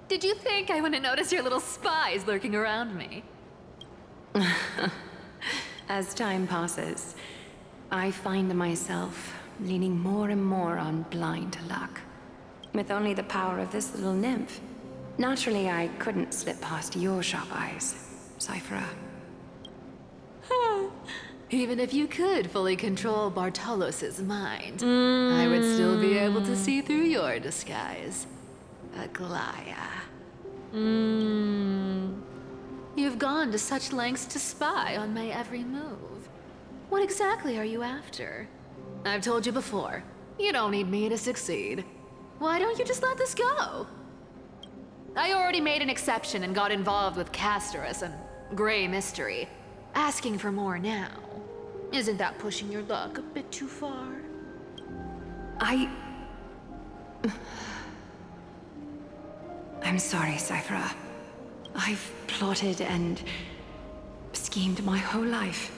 Did you think I wouldn't notice your little spies lurking around me? As time passes, I find myself leaning more and more on blind luck. with only the power of this little nymph. Naturally, I couldn't slip past your sharp eyes, Cypher. Even if you could fully control Bartolos's mind, I would still be able to see through your disguise. Aglaya. You've gone to such lengths to spy on my every move. What exactly are you after? I've told you before, you don't need me to succeed. Why don't you just let this go? I already made an exception and got involved with castorice and gray mystery. Asking for more now. Isn't that pushing your luck a bit too far? I'm sorry, Cypher. I've plotted and schemed my whole life.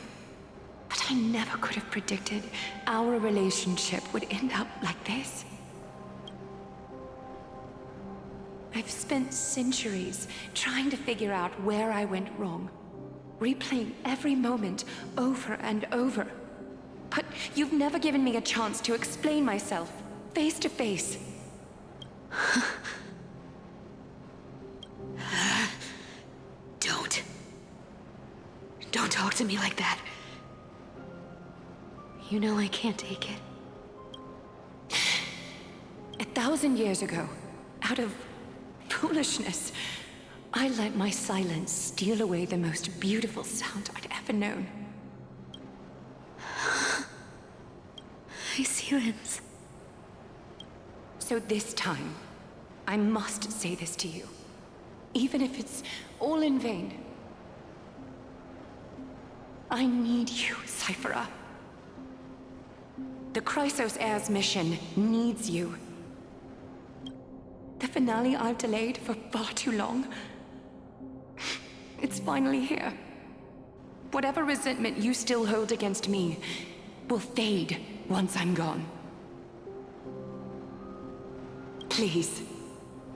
But I never could have predicted our relationship would end up like this. I've spent centuries trying to figure out where I went wrong, replaying every moment over and over. But you've never given me a chance to explain myself, face to face. Don't talk to me like that. You know I can't take it. 1,000 years ago, out of foolishness, I let my silence steal away the most beautiful sound I'd ever known. My silence. So this time, I must say this to you, even if it's all in vain. I need you, Cypher. The Chrysos Heir's mission needs you. The finale I've delayed for far too long. It's finally here. Whatever resentment you still hold against me will fade once I'm gone. Please,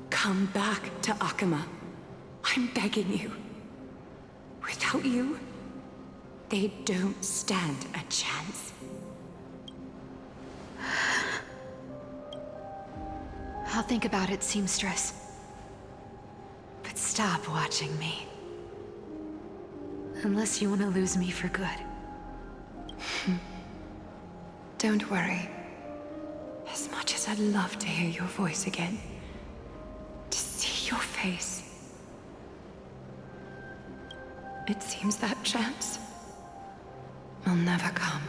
come back to Akama. I'm begging you. Without you, they don't stand a chance. I'll think about it, seamstress. But stop watching me. Unless you want to lose me for good. Don't worry. As much as I'd love to hear your voice again, to see your face, it seems that chance will never come.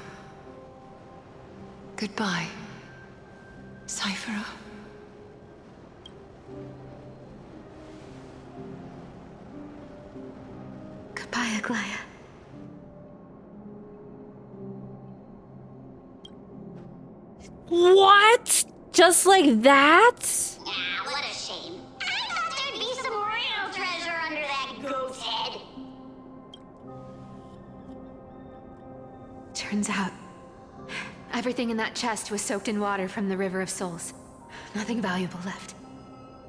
Goodbye, Cypher. Goodbye, Aglaya. What? Just like that? Ah, what a shame. I thought there'd be some real treasure under that goat's head. Turns out, everything in that chest was soaked in water from the River of Souls. Nothing valuable left.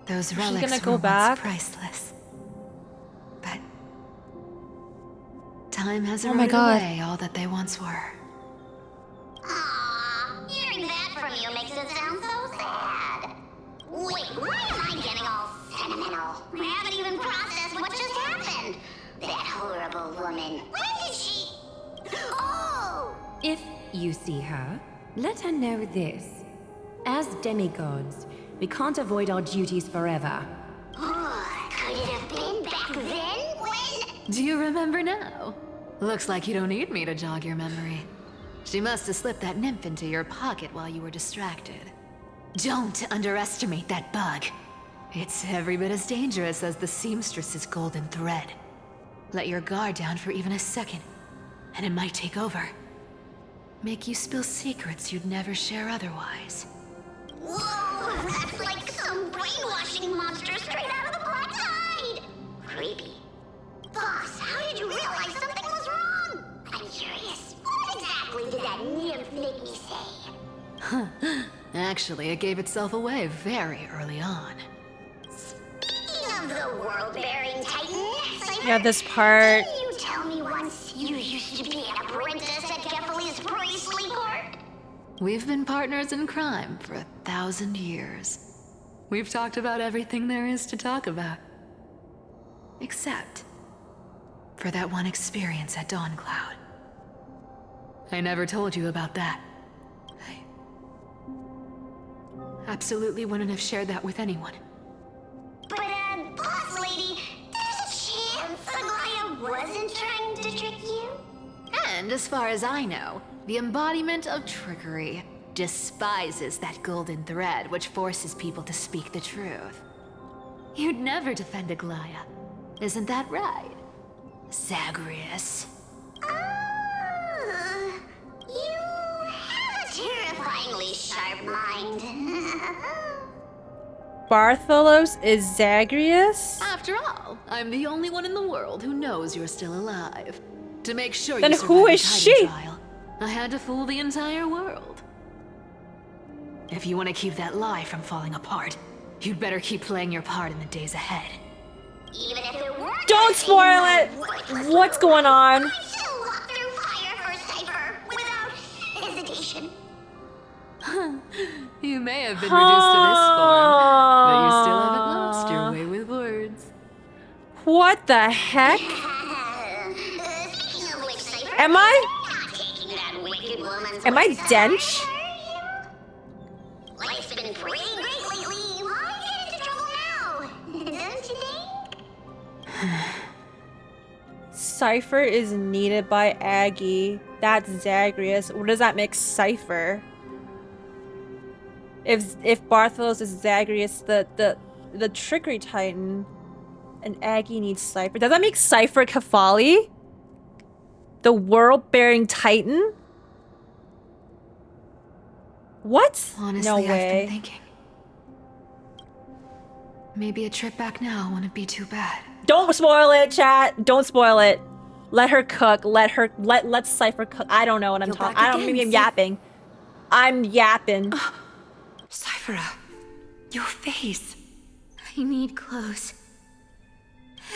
Those relics gonna go were back? once priceless. But time has Oh my eroded God. away all that they once were. Aww, hearing that from you makes it sound so sad. Wait, why am I getting all sentimental? I haven't even processed what just happened. That horrible woman. When did she... Oh! If you see her, let her know this. As demigods, we can't avoid our duties forever. Oh, could it have been back then when... Do you remember now? Looks like you don't need me to jog your memory. She must have slipped that nymph into your pocket while you were distracted. Don't underestimate that bug. It's every bit as dangerous as the seamstress's golden thread. Let your guard down for even a second, and it might take over. Make you spill secrets you'd never share otherwise. Whoa, that's like some brainwashing monster straight out of the black side! Creepy. Boss, how did you realize something was wrong? I'm curious, what exactly did that nymph make me say? Huh. Actually, it gave itself away very early on. Speaking of the world-bearing titan, Cipher, Yeah, this part. didn't you tell me once you used to be an apprentice at Kefali's priestly court? We've been partners in crime for 1,000 years. We've talked about everything there is to talk about. Except for that one experience at Dawn Cloud. I never told you about that. I absolutely wouldn't have shared that with anyone. But, boss lady, there's a chance Aglaia wasn't trying to trick you? And as far as I know, the embodiment of trickery despises that golden thread which forces people to speak the truth. You'd never defend Aglaia. Isn't that right, Zagreus? You have a terrifyingly sharp mind. Bartholos is Zagreus? After all, I'm the only one in the world who knows you're still alive. To make sure Then you who survive is the she? Titan trial, I had to fool the entire world. If you want to keep that lie from falling apart, you'd better keep playing your part in the days ahead. Even if it were Don't spoil it! What's going on? I still walk through fire for cipher without hesitation. You may have been reduced to this form, but you still haven't lost your way with words. What the heck? Speaking of which, cipher, Am I? not taking that wicked woman's Am I words to dench? heart, are you? Life's been pretty great lately. Why get into trouble now? Don't you think? Cipher is needed by Aggie. That's Zagreus. What does that make Cipher? If Bartholos is Zagreus, the trickery titan, and Aggie needs Cipher. Does that make Cipher Kefali? The world-bearing titan? What? Honestly, No I've way. been thinking. Maybe a trip back now wouldn't be too bad. Don't spoil it, chat. Don't spoil it. Let her cook. Let Cipher cook. I don't know what I'm talking. I don't. Maybe I'm yapping. I'm yapping. Cyphera, your face. I need clothes.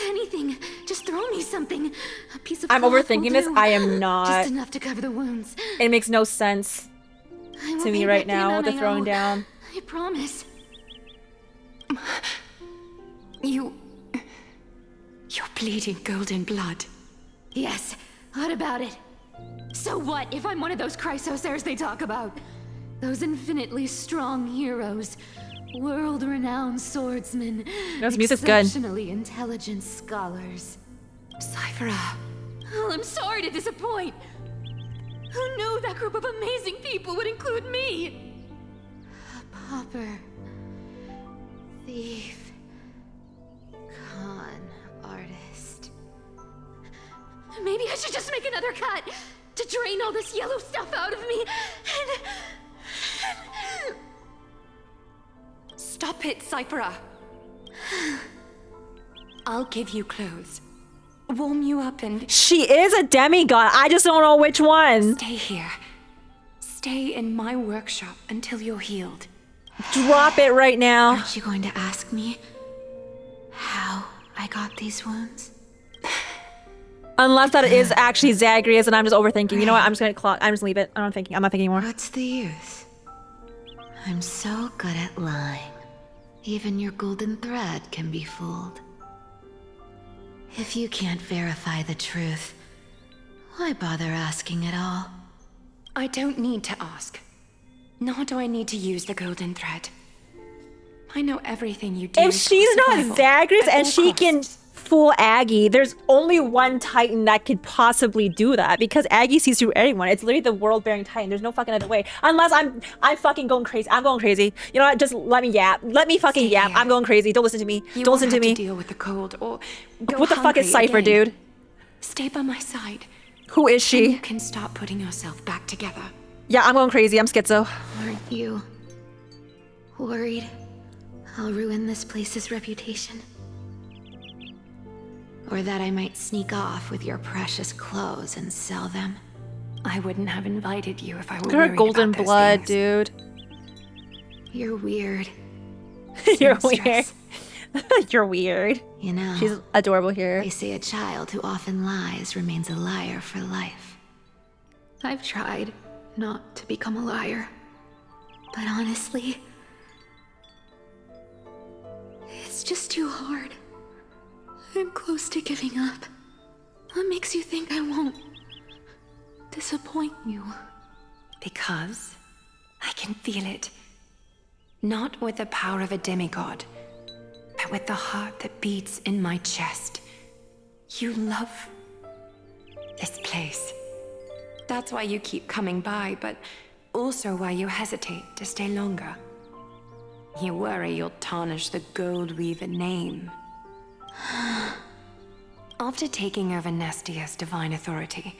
Anything. Just throw me something. A piece of I'm cloth will overthinking this. do. I am not. Just enough to cover the wounds. It makes no sense I will to me pay right back the now with amount the I throwing owe. down. I promise. You're bleeding golden blood. Yes. What about it? So what if I'm one of those Chrysosairs they talk about? Those infinitely strong heroes. World-renowned swordsmen. This music's good. Exceptionally intelligent scholars. Cyphera. Oh, I'm sorry to disappoint. Who knew that group of amazing people would include me? A pauper. Thief. Con artist. Maybe I should just make another cut to drain all this yellow stuff out of me. Stop it, Cyphera. I'll give you clothes. Warm you up and... She is a demigod. I just don't know which one. Stay here. Stay in my workshop until you're healed. Drop it right now. Aren't you going to ask me how I got these wounds? Unless that is actually Zagreus and I'm just overthinking. You know what? I'm just gonna clock. I'm just leave it. I'm not thinking anymore. What's the use? I'm so good at lying. Even your golden thread can be fooled. If you can't verify the truth, why bother asking at all? I don't need to ask. Nor do I need to use the golden thread. I know everything you do. If she's not Zagreus and she can fool Aggie, there's only one Titan that could possibly do that because Aggie sees through everyone. It's literally the world-bearing Titan. There's no fucking other way. Unless I'm fucking going crazy. I'm going crazy. You know what? Just let me yap. Let me fucking yap. I'm going crazy. Don't listen to me. You Don't listen to won't me. have to deal with the cold or go What the fuck is hungry Cipher, again. dude? Stay by my side. Who is she? And you can start putting yourself back together. Yeah, I'm going crazy. I'm schizo. Aren't you worried I'll ruin this place's reputation? Or that I might sneak off with your precious clothes and sell them? I wouldn't have invited you if I were Look at her worried golden about those blood, things. dude. You're weird. You're Seamstress. weird. You're weird. You know, She's adorable here. they say a child who often lies remains a liar for life. I've tried not to become a liar. But honestly, It's just too hard. I'm close to giving up. What makes you think I won't disappoint you? Because I can feel it. Not with the power of a demigod, but with the heart that beats in my chest. You love this place. That's why you keep coming by, but also why you hesitate to stay longer. You worry you'll tarnish the Gold Weaver name. After taking over Nestia's divine authority,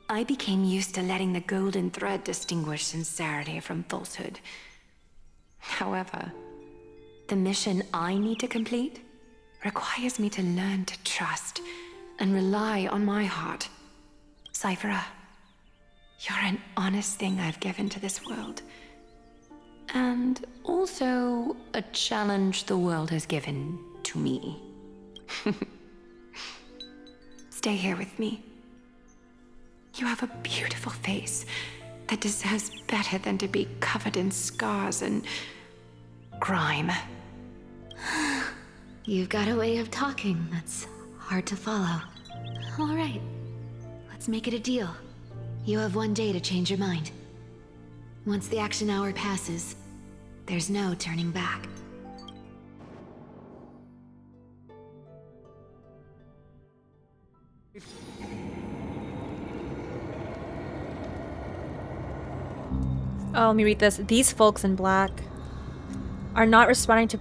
I became used to letting the golden thread distinguish sincerity from falsehood. However, the mission I need to complete requires me to learn to trust and rely on my heart. Cipher, you're an honest thing I've given to this world. And also a challenge the world has given to me. Stay here with me. You have a beautiful face that deserves better than to be covered in scars and grime. You've got a way of talking that's hard to follow. All right, let's make it a deal. You have 1 day to change your mind. Once the action hour passes, there's no turning back. Oh, let me read this. These folks in black are not responding to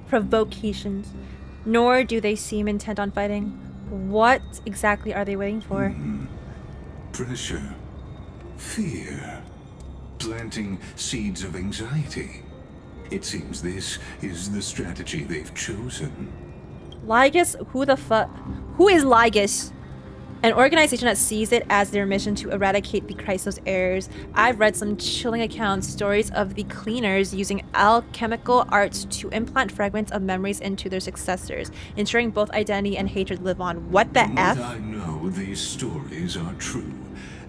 provocations, nor do they seem intent on fighting. What exactly are they waiting for? Pressure. Fear. Planting seeds of anxiety. It seems this is the strategy they've chosen. Lygus? Who is Lygus? An organization that sees it as their mission to eradicate the Chrysos heirs. I've read some chilling accounts, stories of the cleaners using alchemical arts to implant fragments of memories into their successors, ensuring both identity and hatred live on. What the F? I know these stories are true.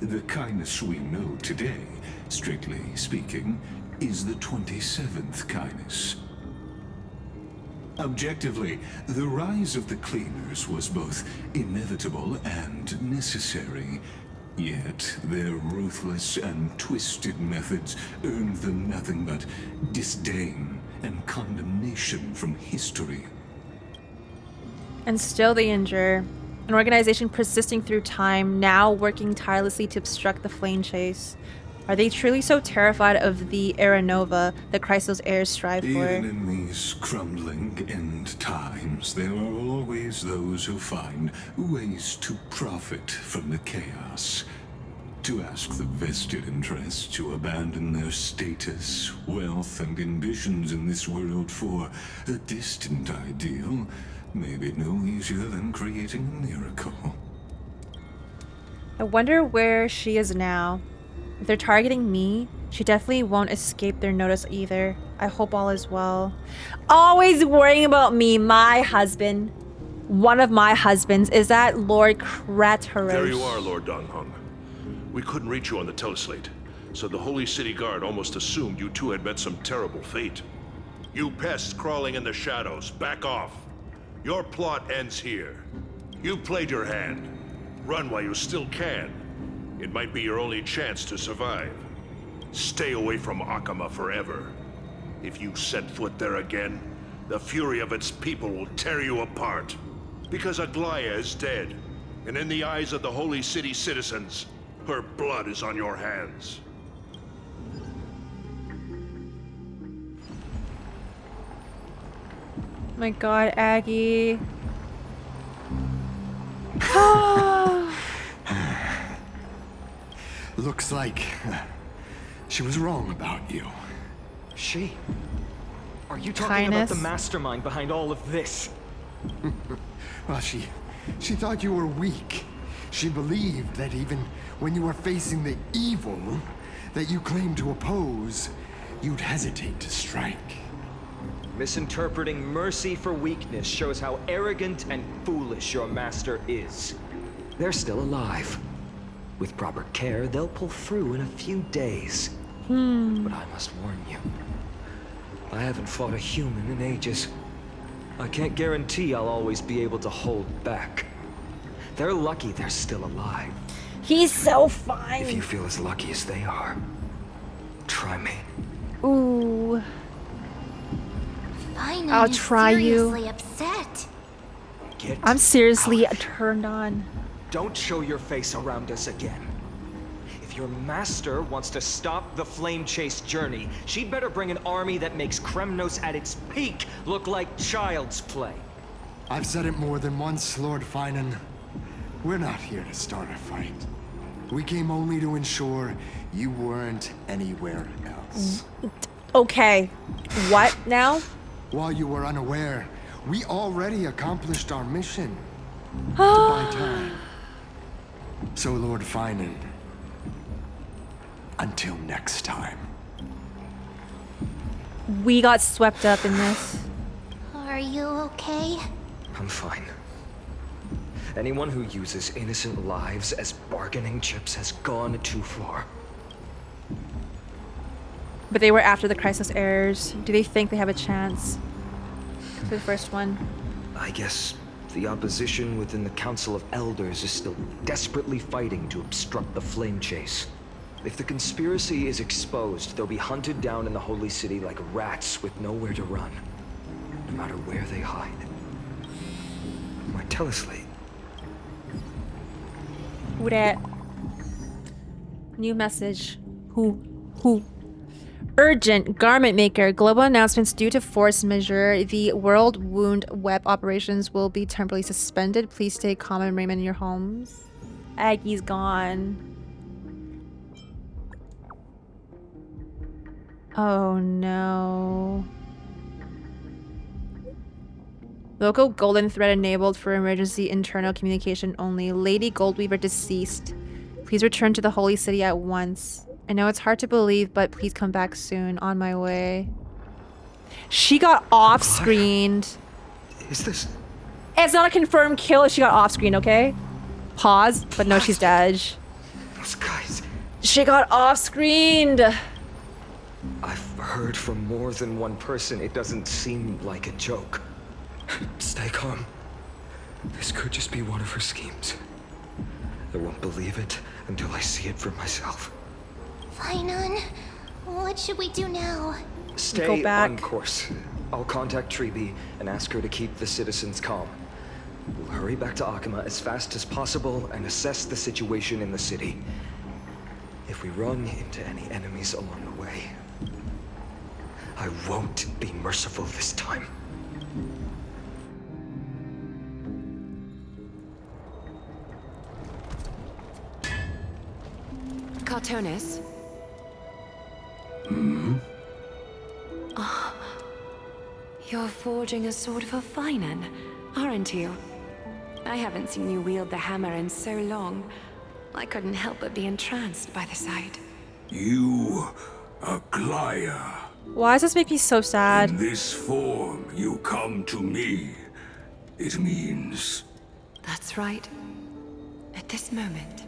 The kindness we know today, strictly speaking, is the 27th kindness. Objectively, the rise of the cleaners was both inevitable and necessary. Yet, their ruthless and twisted methods earned them nothing but disdain and condemnation from history. And still they endure. An organization persisting through time, now working tirelessly to obstruct the flame chase. Are they truly so terrified of the Era Nova that Chrysos heirs strive for? Even in these crumbling end times, there are always those who find ways to profit from the chaos. To ask the vested interests to abandon their status, wealth, and ambitions in this world for a distant ideal may be no easier than creating a miracle. I wonder where she is now. If they're targeting me, she definitely won't escape their notice either. I hope all is well. Always worrying about me, my husband. One of my husbands. Is that Lord Kratos? There you are, Lord Donghung. We couldn't reach you on the teleslate, so the Holy City Guard almost assumed you two had met some terrible fate. You pests crawling in the shadows, back off. Your plot ends here. You played your hand. Run while you still can. It might be your only chance to survive. Stay away from Akama forever. If you set foot there again, the fury of its people will tear you apart. Because Aglaya is dead, and in the eyes of the Holy City citizens, her blood is on your hands. My God, Aggie. Looks like she was wrong about you. She? Are you talking about the mastermind behind all of this? Well, she thought you were weak. She believed that even when you were facing the evil that you claimed to oppose, you'd hesitate to strike. Misinterpreting mercy for weakness shows how arrogant and foolish your master is. They're still alive. With proper care, they'll pull through in a few days. But I must warn you, I haven't fought a human in ages. I can't guarantee I'll always be able to hold back. They're lucky they're still alive. He's so fine. If you feel as lucky as they are, try me. Ooh. Phainon I'll is try you. seriously upset. I'm seriously turned on. Don't show your face around us again. If your master wants to stop the flame chase journey, she'd better bring an army that makes Kremnos at its peak look like child's play. I've said it more than once, Lord Phainon. We're not here to start a fight. We came only to ensure you weren't anywhere else. Okay. What now? While you were unaware, we already accomplished our mission to buy time. So, Lord Phainon, until next time. We got swept up in this. Are you okay? I'm fine. Anyone who uses innocent lives as bargaining chips has gone too far. But they were after the crisis errors. Do they think they have a chance for the first one? I guess the opposition within the Council of Elders is still desperately fighting to obstruct the flame chase. If the conspiracy is exposed, they'll be hunted down in the Holy City like rats with nowhere to run, no matter where they hide. My teleslate. Who dat? New message. Who? Urgent. Garment maker. Global announcements due to force majeure. The World Wound Web operations will be temporarily suspended. Please stay calm and remain in your homes. Aggie's gone. Oh no. Local golden thread enabled for emergency internal communication only. Lady Goldweaver deceased. Please return to the Holy City at once. I know it's hard to believe, but please come back soon. On my way. She got off-screened. Is this? It's not a confirmed kill if she got off-screen, okay? Pause, but no, she's dead. Those guys. She got off-screened. I've heard from more than one person. It doesn't seem like a joke. Stay calm. This could just be one of her schemes. I won't believe it until I see it for myself. Phainon, what should we do now? Stay on course. I'll contact Treeby and ask her to keep the citizens calm. We'll hurry back to Akama as fast as possible and assess the situation in the city. If we run into any enemies along the way, I won't be merciful this time. Cartonis? Oh, you're forging a sword for Phainon, aren't you? I haven't seen you wield the hammer in so long. I couldn't help but be entranced by the sight. You, Aglaya. Why does this make me so sad? In this form, you come to me. It means... That's right. At this moment,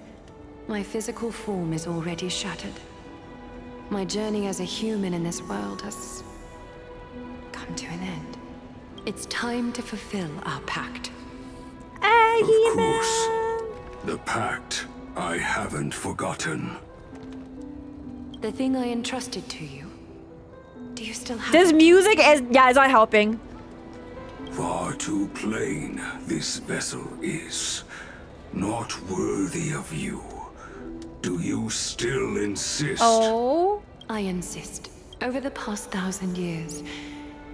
my physical form is already shattered. My journey as a human in this world has come to an end. It's time to fulfill our pact. Of course. The pact I haven't forgotten. The thing I entrusted to you. Do you still have This it? music is not helping. Far too plain this vessel is. Not worthy of you. Do you still insist? Oh? I insist. Over the past 1,000 years,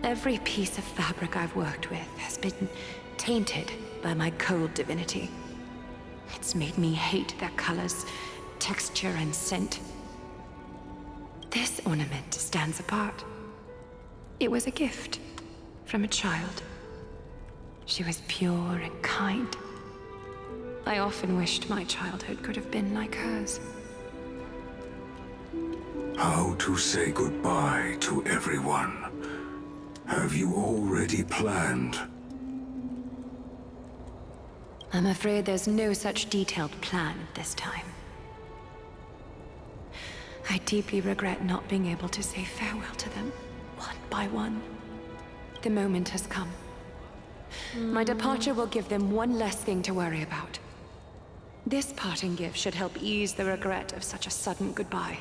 every piece of fabric I've worked with has been tainted by my cold divinity. It's made me hate their colors, texture, and scent. This ornament stands apart. It was a gift from a child. She was pure and kind. I often wished my childhood could have been like hers. How to say goodbye to everyone? Have you already planned? I'm afraid there's no such detailed plan at this time. I deeply regret not being able to say farewell to them one by one. The moment has come. My departure will give them one less thing to worry about. This parting gift should help ease the regret of such a sudden goodbye.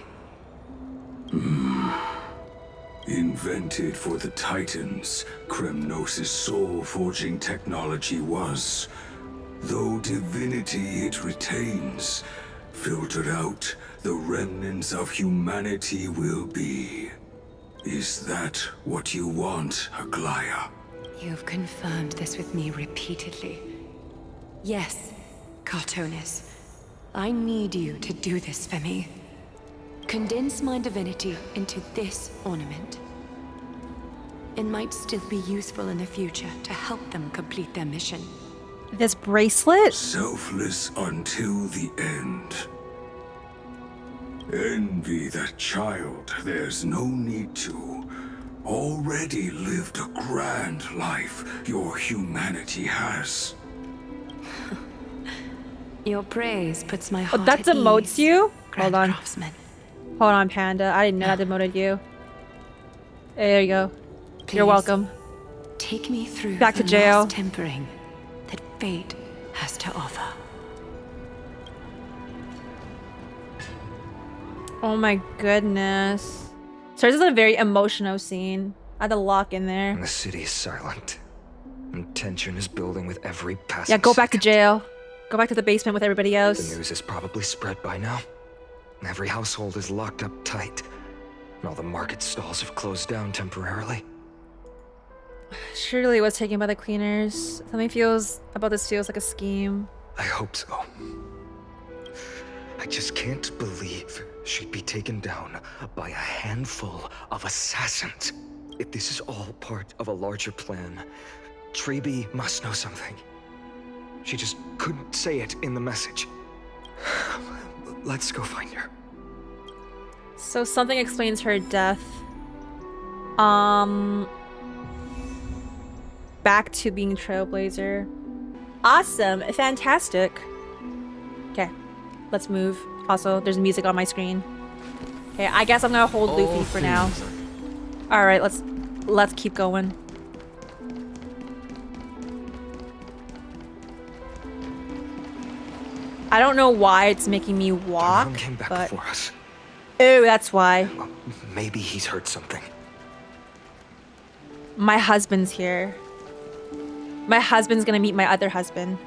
Invented for the Titans, Kremnos' soul-forging technology was. Though divinity it retains, filtered out, the remnants of humanity will be. Is that what you want, Aglaya? You've confirmed this with me repeatedly. Yes, Cartonis. I need you to do this for me. Condense my divinity into this ornament. It might still be useful in the future to help them complete their mission. This bracelet? Selfless until the end. Envy that child, there's no need to. Already lived a grand life your humanity has. Your praise puts my heart Oh, that at demotes ease, you? Grand Hold on. Craftsman. Hold on, Panda. I didn't know that demoted you. There you go. You're Please, welcome. Take me through Back the to jail. last tempering that fate has to offer. Oh my goodness. So this is a very emotional scene. I had to lock in there. The city is silent, and tension is building with every passing Yeah, go back to second. jail. Go back to the basement with everybody else. The news is probably spread by now. Every household is locked up tight, and all the market stalls have closed down temporarily. Surely it was taken by the cleaners. Something about this feels like a scheme. I hope so. I just can't believe she'd be taken down by a handful of assassins. If this is all part of a larger plan, Treby must know something. She just couldn't say it in the message. Let's go find her. So something explains her death. Back to being Trailblazer. Awesome. Fantastic. Okay. Let's move. Also, there's music on my screen. Okay, I guess I'm gonna hold Luffy for now. Alright, let's keep going. I don't know why it's making me walk, Darnell came back but... for us. Oh, that's why. Maybe he's heard something. My husband's here. My husband's gonna meet my other husband.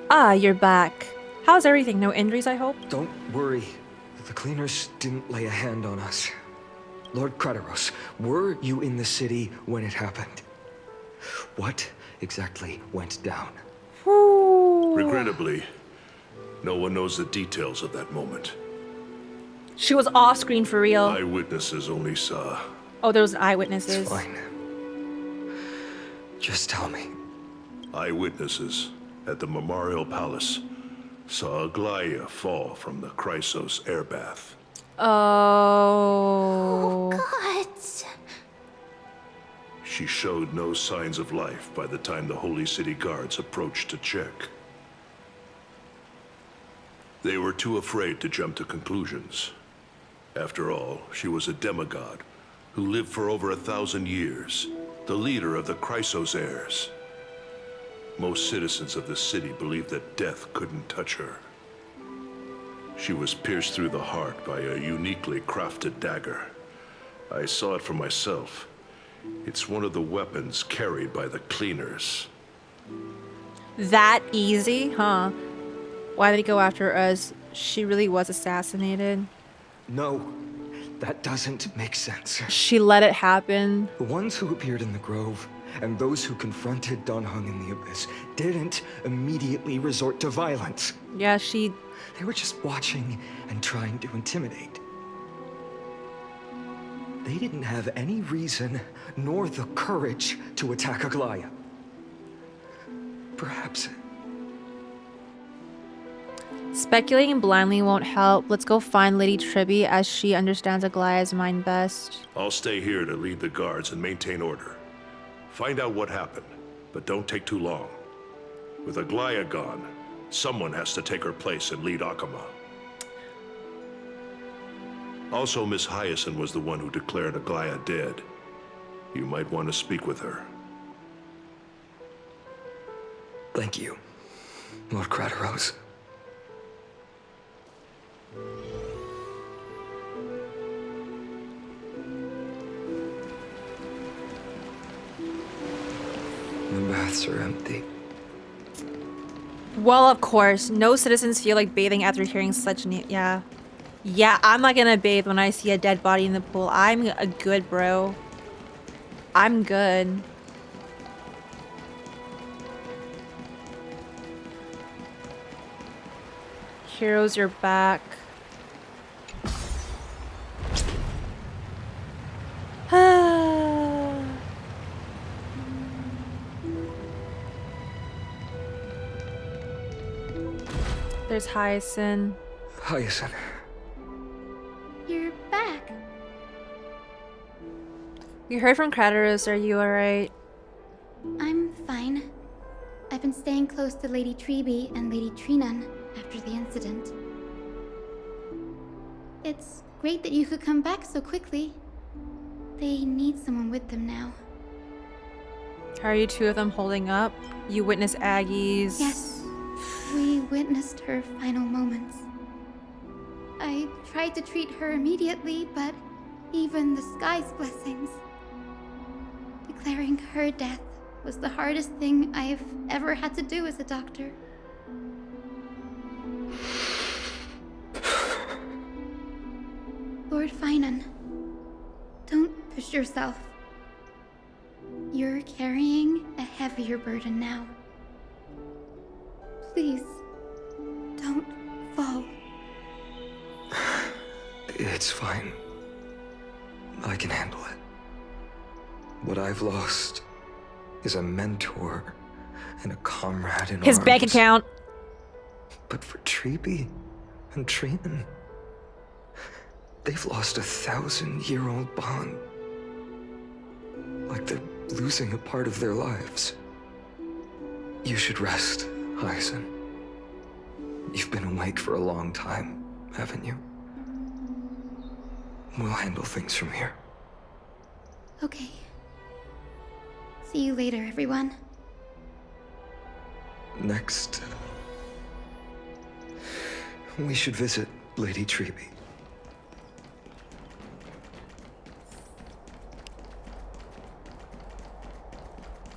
Ah, you're back. How's everything? No injuries, I hope? Don't worry. The cleaners didn't lay a hand on us. Lord Krateros, were you in the city when it happened? What exactly went down? Regrettably, no one knows the details of that moment. She was off screen for real. Eyewitnesses only saw. Oh, there was eyewitnesses. It's fine. Just tell me. Eyewitnesses at the Memorial Palace saw Aglaya fall from the Chrysos air bath. Oh. God. She showed no signs of life by the time the Holy City guards approached to check. They were too afraid to jump to conclusions. After all, she was a demigod who lived for over 1,000 years, the leader of the Chrysos heirs. Most citizens of the city believed that death couldn't touch her. She was pierced through the heart by a uniquely crafted dagger. I saw it for myself. It's one of the weapons carried by the cleaners. That easy, huh? Why did he go after us? She really was assassinated. No, that doesn't make sense. She let it happen. The ones who appeared in the grove and those who confronted Don Hung in the abyss didn't immediately resort to violence. Yeah, They were just watching and trying to intimidate. They didn't have any reason nor the courage to attack Aglaya. Perhaps. Speculating blindly won't help. Let's go find Lady Treby as she understands Aglaya's mind best. I'll stay here to lead the guards and maintain order. Find out what happened, but don't take too long. With Aglaya gone, someone has to take her place and lead Akama. Also, Miss Hyacine was the one who declared Aglaya dead. You might want to speak with her. Thank you, Lord Craterose. The baths are empty. Well, of course. No citizens feel like bathing after hearing such news. Yeah. Yeah, I'm not gonna bathe when I see a dead body in the pool. I'm a good bro. I'm good. Heroes, you're back. There's Hyacine. Hyacine. You're back. We heard from Craterus. Are you alright? I'm fine. I've been staying close to Lady Treeby and Lady Trinan after the incident. It's great that you could come back so quickly. They need someone with them now. How are you two of them holding up? You witness Aggie's... Yes, we witnessed her final moments. I tried to treat her immediately, but even the sky's blessings. Declaring her death was the hardest thing I've ever had to do as a doctor. Lord Phainon, don't push yourself. You're carrying a heavier burden now. Please, don't fall. It's fine. I can handle it. What I've lost is a mentor and a comrade in his arms. bank account. But for Treeby and Trinan, they've lost a 1,000-year-old bond. Like they're losing a part of their lives. You should rest, Hyacine. You've been awake for a long time, haven't you? We'll handle things from here. Okay. See you later, everyone. Next, we should visit Lady Treeby.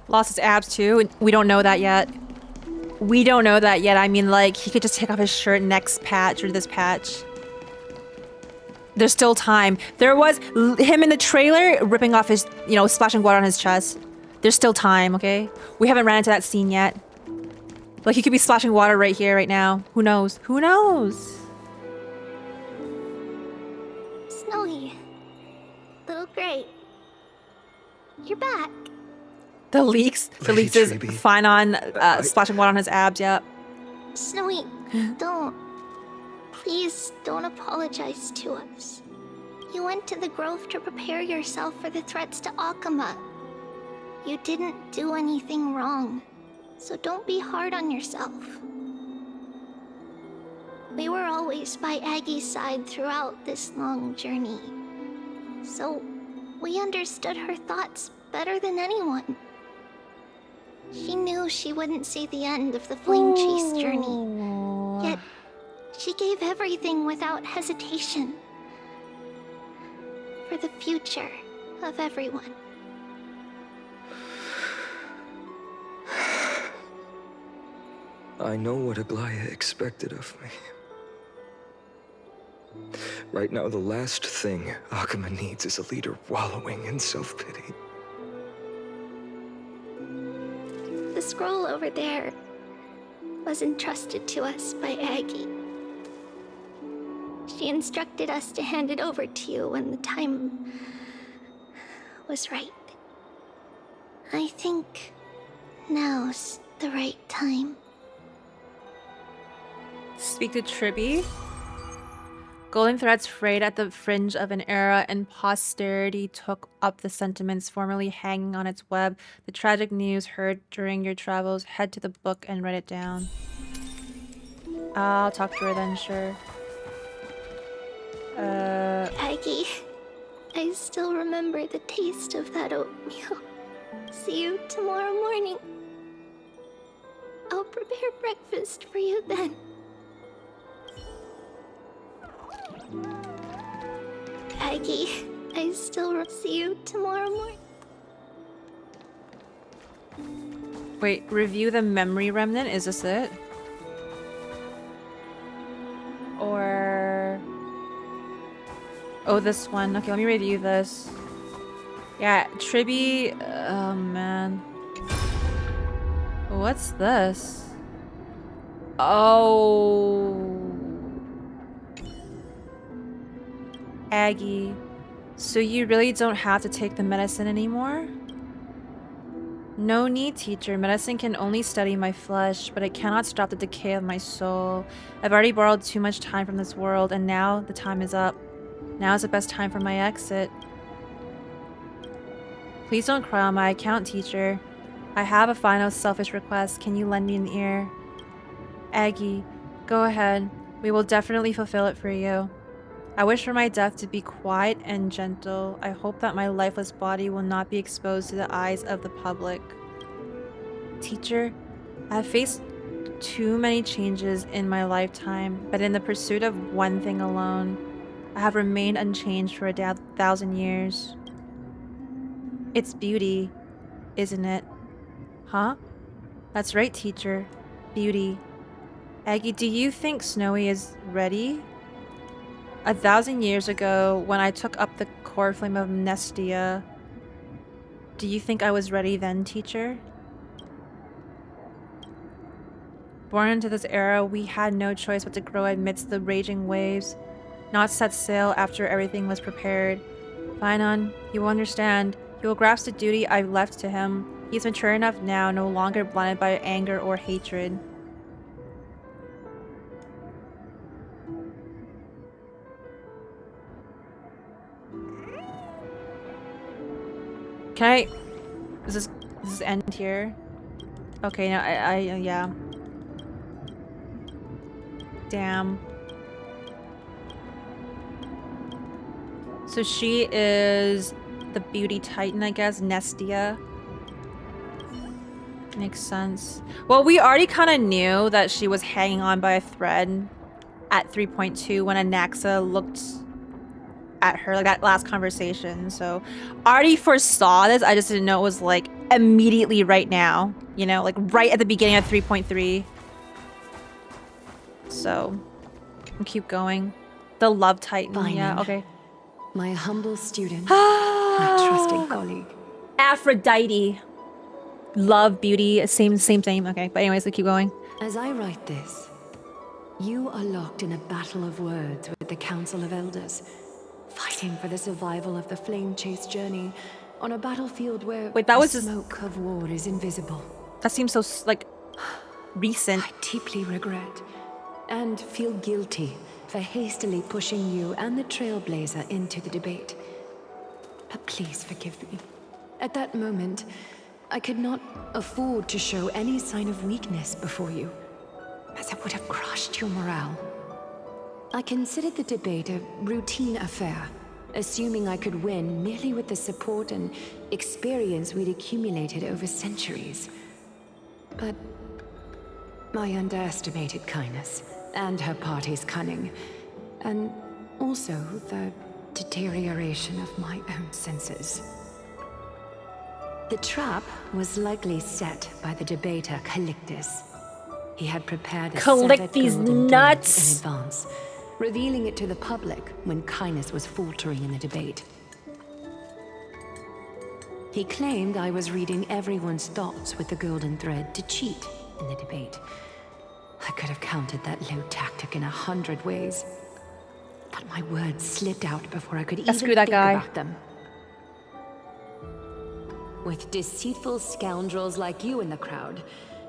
Lost his abs too. We don't know that yet. We don't know that yet. I mean, like, he could just take off his shirt next patch or this patch. There's still time. There was him in the trailer ripping off his, you know, splashing water on his chest. There's still time, okay? We haven't ran into that scene yet. Like, he could be splashing water right here, right now. Who knows? Who knows? Snowy. Little Gray. You're back. The leaks. The leaks is phainon splashing water on his abs, yep. Snowy, don't. Please don't apologize to us. You went to the grove to prepare yourself for the threats to Akuma. You didn't do anything wrong, so don't be hard on yourself. We were always by Aggie's side throughout this long journey, so we understood her thoughts better than anyone. She knew she wouldn't see the end of the flame chase journey, yet she gave everything without hesitation. For the future of everyone. I know what Aglaya expected of me. Right now, the last thing Akuma needs is a leader wallowing in self-pity. The scroll over there was entrusted to us by Aggie. She instructed us to hand it over to you when the time was right. I think now's the right time. Speak to Treeby. Golden threads frayed at the fringe of an era, and posterity took up the sentiments formerly hanging on its web. The tragic news heard during your travels. Head to the book and write it down. I'll talk to her then, sure. Aggie, I still remember the taste of that oatmeal. See you tomorrow morning. I'll prepare breakfast for you then. Aggie, I still see you tomorrow morning. Wait, review the memory remnant? Is this it? Or... Oh, this one. Okay, let me review this. Yeah, Tribby... Oh, man. What's this? Oh... Aggie. So you really don't have to take the medicine anymore? No need, teacher. Medicine can only steady my flesh, but it cannot stop the decay of my soul. I've already borrowed too much time from this world, and now the time is up. Now is the best time for my exit. Please don't cry on my account, teacher. I have a final selfish request. Can you lend me an ear? Aggie, go ahead. We will definitely fulfill it for you. I wish for my death to be quiet and gentle. I hope that my lifeless body will not be exposed to the eyes of the public. Teacher, I have faced too many changes in my lifetime, but in the pursuit of one thing alone, I have remained unchanged for 1,000 years. It's beauty, isn't it? Huh? That's right, teacher. Beauty. Aggie, do you think Snowy is ready? 1,000 years ago, when I took up the core flame of Nestia, do you think I was ready then, teacher? Born into this era, we had no choice but to grow amidst the raging waves, not set sail after everything was prepared. Phainon, he will understand. He will grasp the duty I've left to him. He is mature enough now, no longer blinded by anger or hatred. Can I... Does this end here? Okay, no, yeah. Damn. So she is the beauty titan, I guess. Nestia. Makes sense. Well, we already kind of knew that she was hanging on by a thread at 3.2 when Anaxa looked at her, like that last conversation. So I already foresaw this. I just didn't know it was like immediately right now, you know, like right at the beginning of 3.3. So I'll keep going. The love titan. Phainon, yeah, okay. My humble student, my trusting colleague. Aphrodite. Love, beauty, same. Okay, but anyways, we keep going. As I write this, you are locked in a battle of words with the Council of Elders, fighting for the survival of the flame-chased journey on a battlefield where the smoke of war is invisible. That seems so, like, recent. I deeply regret and feel guilty for hastily pushing you and the trailblazer into the debate. But please forgive me. At that moment, I could not afford to show any sign of weakness before you, as it would have crushed your morale. I considered the debate a routine affair, assuming I could win merely with the support and experience we'd accumulated over centuries. But I underestimated kindness and her party's cunning, and also the deterioration of my own senses. The trap was likely set by the debater Calictus. He had prepared a Collect these nuts in advance, revealing it to the public when kindness was faltering in the debate. He claimed I was reading everyone's thoughts with the golden thread to cheat in the debate. I could have countered that low tactic in 100 ways, but my words slipped out before I could even think about them. With deceitful scoundrels like you in the crowd,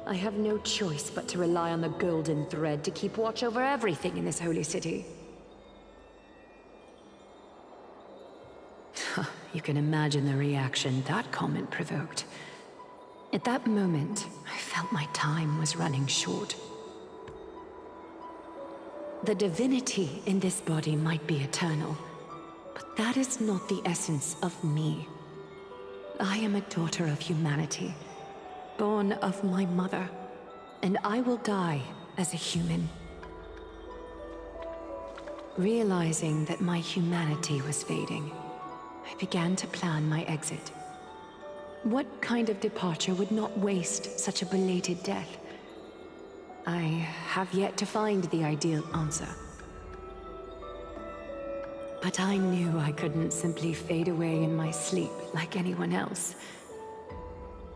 I have no choice but to rely on the golden thread to keep watch over everything in this holy city. You can imagine the reaction that comment provoked. At that moment, I felt my time was running short. The divinity in this body might be eternal, but But that is not the essence of me. I am a daughter of humanity, born of my mother, and I will die as a human. Realizing that my humanity was fading, I began to plan my exit. What kind of departure would not waste such a belated death? I have yet to find the ideal answer. But I knew I couldn't simply fade away in my sleep like anyone else.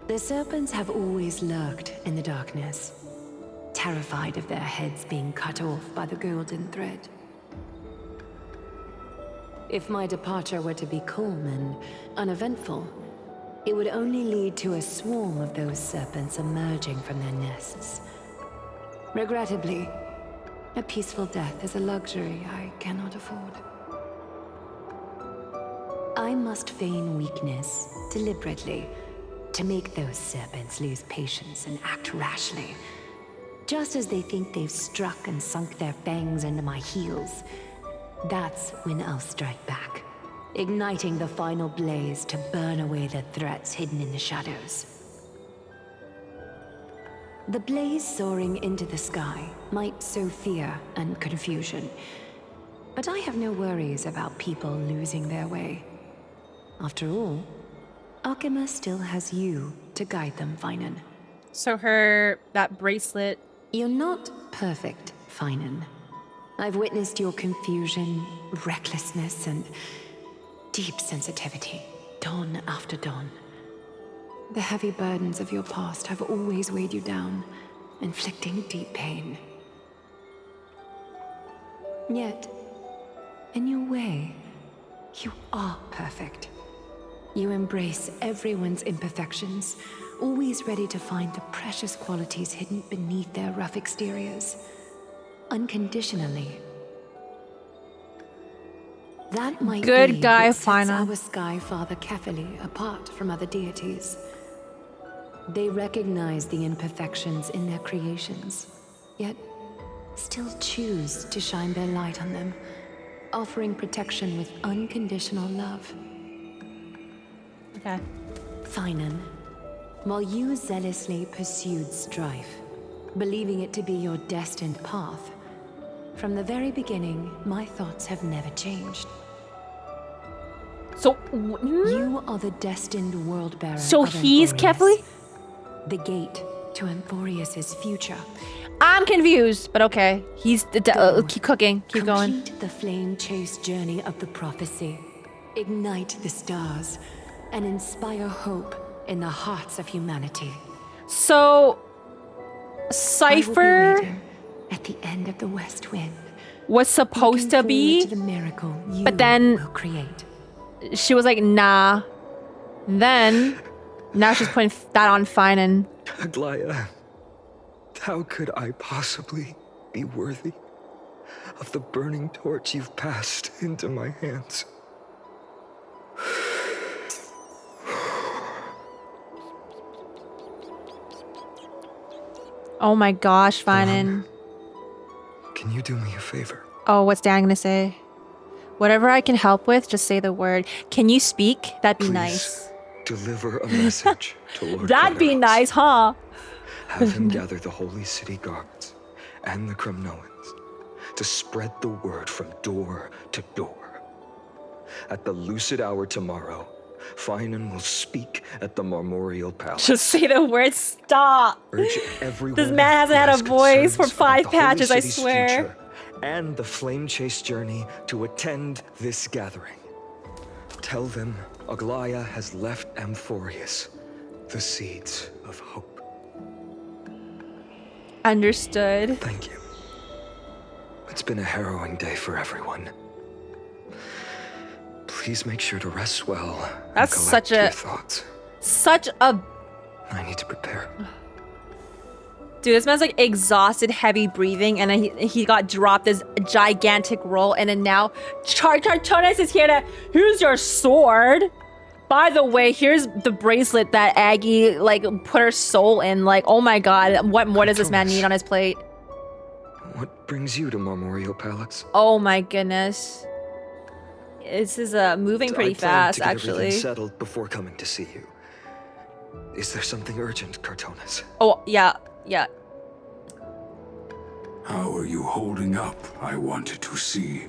The serpents have always lurked in the darkness, terrified of their heads being cut off by the golden thread. If my departure were to be calm and uneventful, it would only lead to a swarm of those serpents emerging from their nests. Regrettably, a peaceful death is a luxury I cannot afford. I must feign weakness deliberately to make those serpents lose patience and act rashly. Just as they think they've struck and sunk their fangs into my heels, that's when I'll strike back, igniting the final blaze to burn away the threats hidden in the shadows. The blaze soaring into the sky might sow fear and confusion, but I have no worries about people losing their way. After all, Akima still has you to guide them, phainon. So that bracelet... You're not perfect, phainon. I've witnessed your confusion, recklessness, and deep sensitivity, dawn after dawn. The heavy burdens of your past have always weighed you down, inflicting deep pain. Yet, in your way, you are perfect. You embrace everyone's imperfections, always ready to find the precious qualities hidden beneath their rough exteriors. Unconditionally. That might Good be guy, what sets phainon. our Sky Father Kefili apart from other deities. They recognize the imperfections in their creations, yet still choose to shine their light on them, offering protection with unconditional love. Okay. phainon, while you zealously pursued strife, believing it to be your destined path, from the very beginning, my thoughts have never changed. So, you are the destined world bearer. So of he's Amphoreus, Kefili? the gate to Amphoreus' future. I'm confused, but okay. He's keep cooking. Keep going. Complete the flame-chased journey of the prophecy. Ignite the stars and inspire hope in the hearts of humanity. So, Cipher at the end of the west wind was supposed to be, the miracle you but then will create. She was like, nah. Then, now she's putting that on phainon. Aglaya, how could I possibly be worthy of the burning torch you've passed into my hands? Oh my gosh, phainon. Can you do me a favor? Oh, what's Dan gonna say? Whatever I can help with, just say the word. Can you speak? That'd be Please nice. Deliver a message to Lord That'd be Pharaoh. nice, huh? Have him gather the holy city guards and the Kremnoans to spread the word from door to door. At the lucid hour tomorrow, phainon will speak at the Marmorial Palace. Just say the word. Stop. Urge everyone This man hasn't had a voice for 5 about the holy patches, I city's swear. future and the flame chase journey to attend this gathering. Tell them Aglaya has left Amphoreus the seeds of hope. Understood. Thank you. It's been a harrowing day for everyone. Please make sure to rest well. That's and such collect a- your thoughts. Such a... I need to prepare. Dude, this man's like exhausted, heavy breathing, and then he got dropped this gigantic roll, and then now Cartonis is here to... Here's your sword. By the way, here's the bracelet that Aggie, like, put her soul in. Like, oh my god, what more does this man need on his plate? What brings you to Marmorial Palace? Oh my goodness. This is moving pretty I planned fast, to get actually. everything settled before coming to see you. Is there something urgent, Cartonis? Oh, yeah, yeah. How are you holding up, I wanted to see.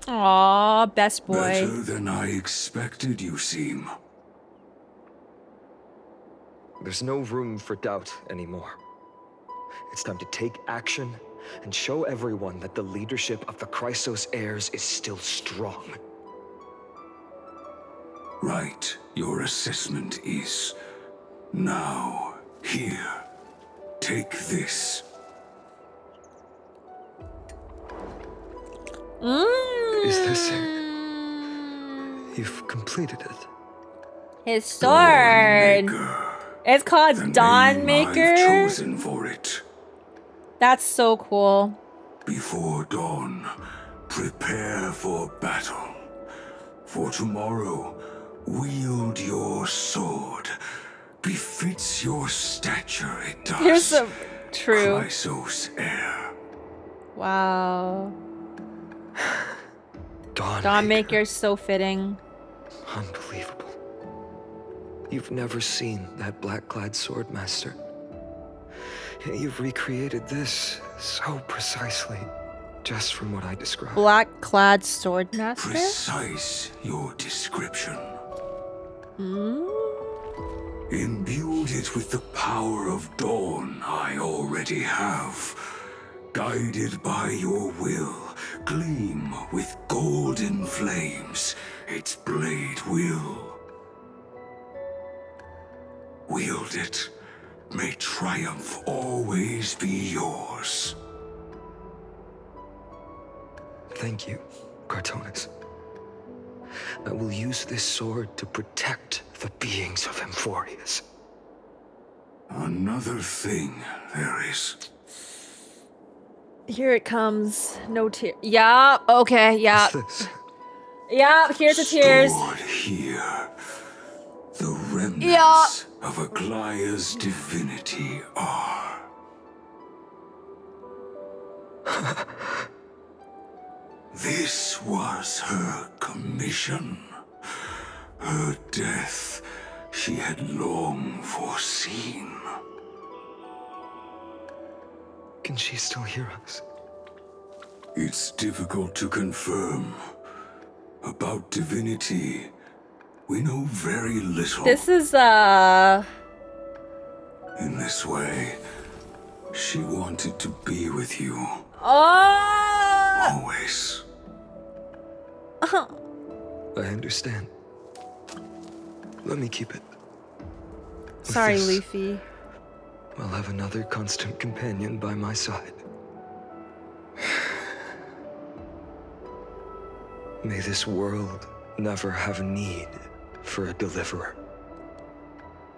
Aw, best boy. Better than I expected, you seem. There's no room for doubt anymore. It's time to take action and show everyone that the leadership of the Chrysos heirs is still strong. Right, your assessment is... Now, here. Take this. Is this it? You've completed it. His sword. It's called Dawn Maker. I've chosen for it. That's so cool. Before dawn, prepare for battle. For tomorrow, wield your sword. Befits your stature, it does. Here's some true. Chrysos heir. Wow. Dawn Maker's so fitting. Unbelievable. You've never seen that black-clad sword master. You've recreated this so precisely, just from what I described. Black-clad sword master? Precise your description. Imbued it with the power of dawn I already have. Guided by your will, gleam with golden flames, its blade will. Wield it. May triumph always be yours. Thank you, Cartonis. I will use this sword to protect the beings of Amphoreus. Another thing there is. Here it comes. No tear. Yeah. Okay. Yeah. Yeah. Here's the tears. Stored here. The remnants of Aglaya's divinity are. This was her commission. Her death she had long foreseen. Can she still hear us? It's difficult to confirm. About divinity, we know very little. This is, In this way, she wanted to be with you. Always. I understand. Let me keep it. With Sorry, this, Leafy. I'll have another constant companion by my side. May this world never have need for a deliverer.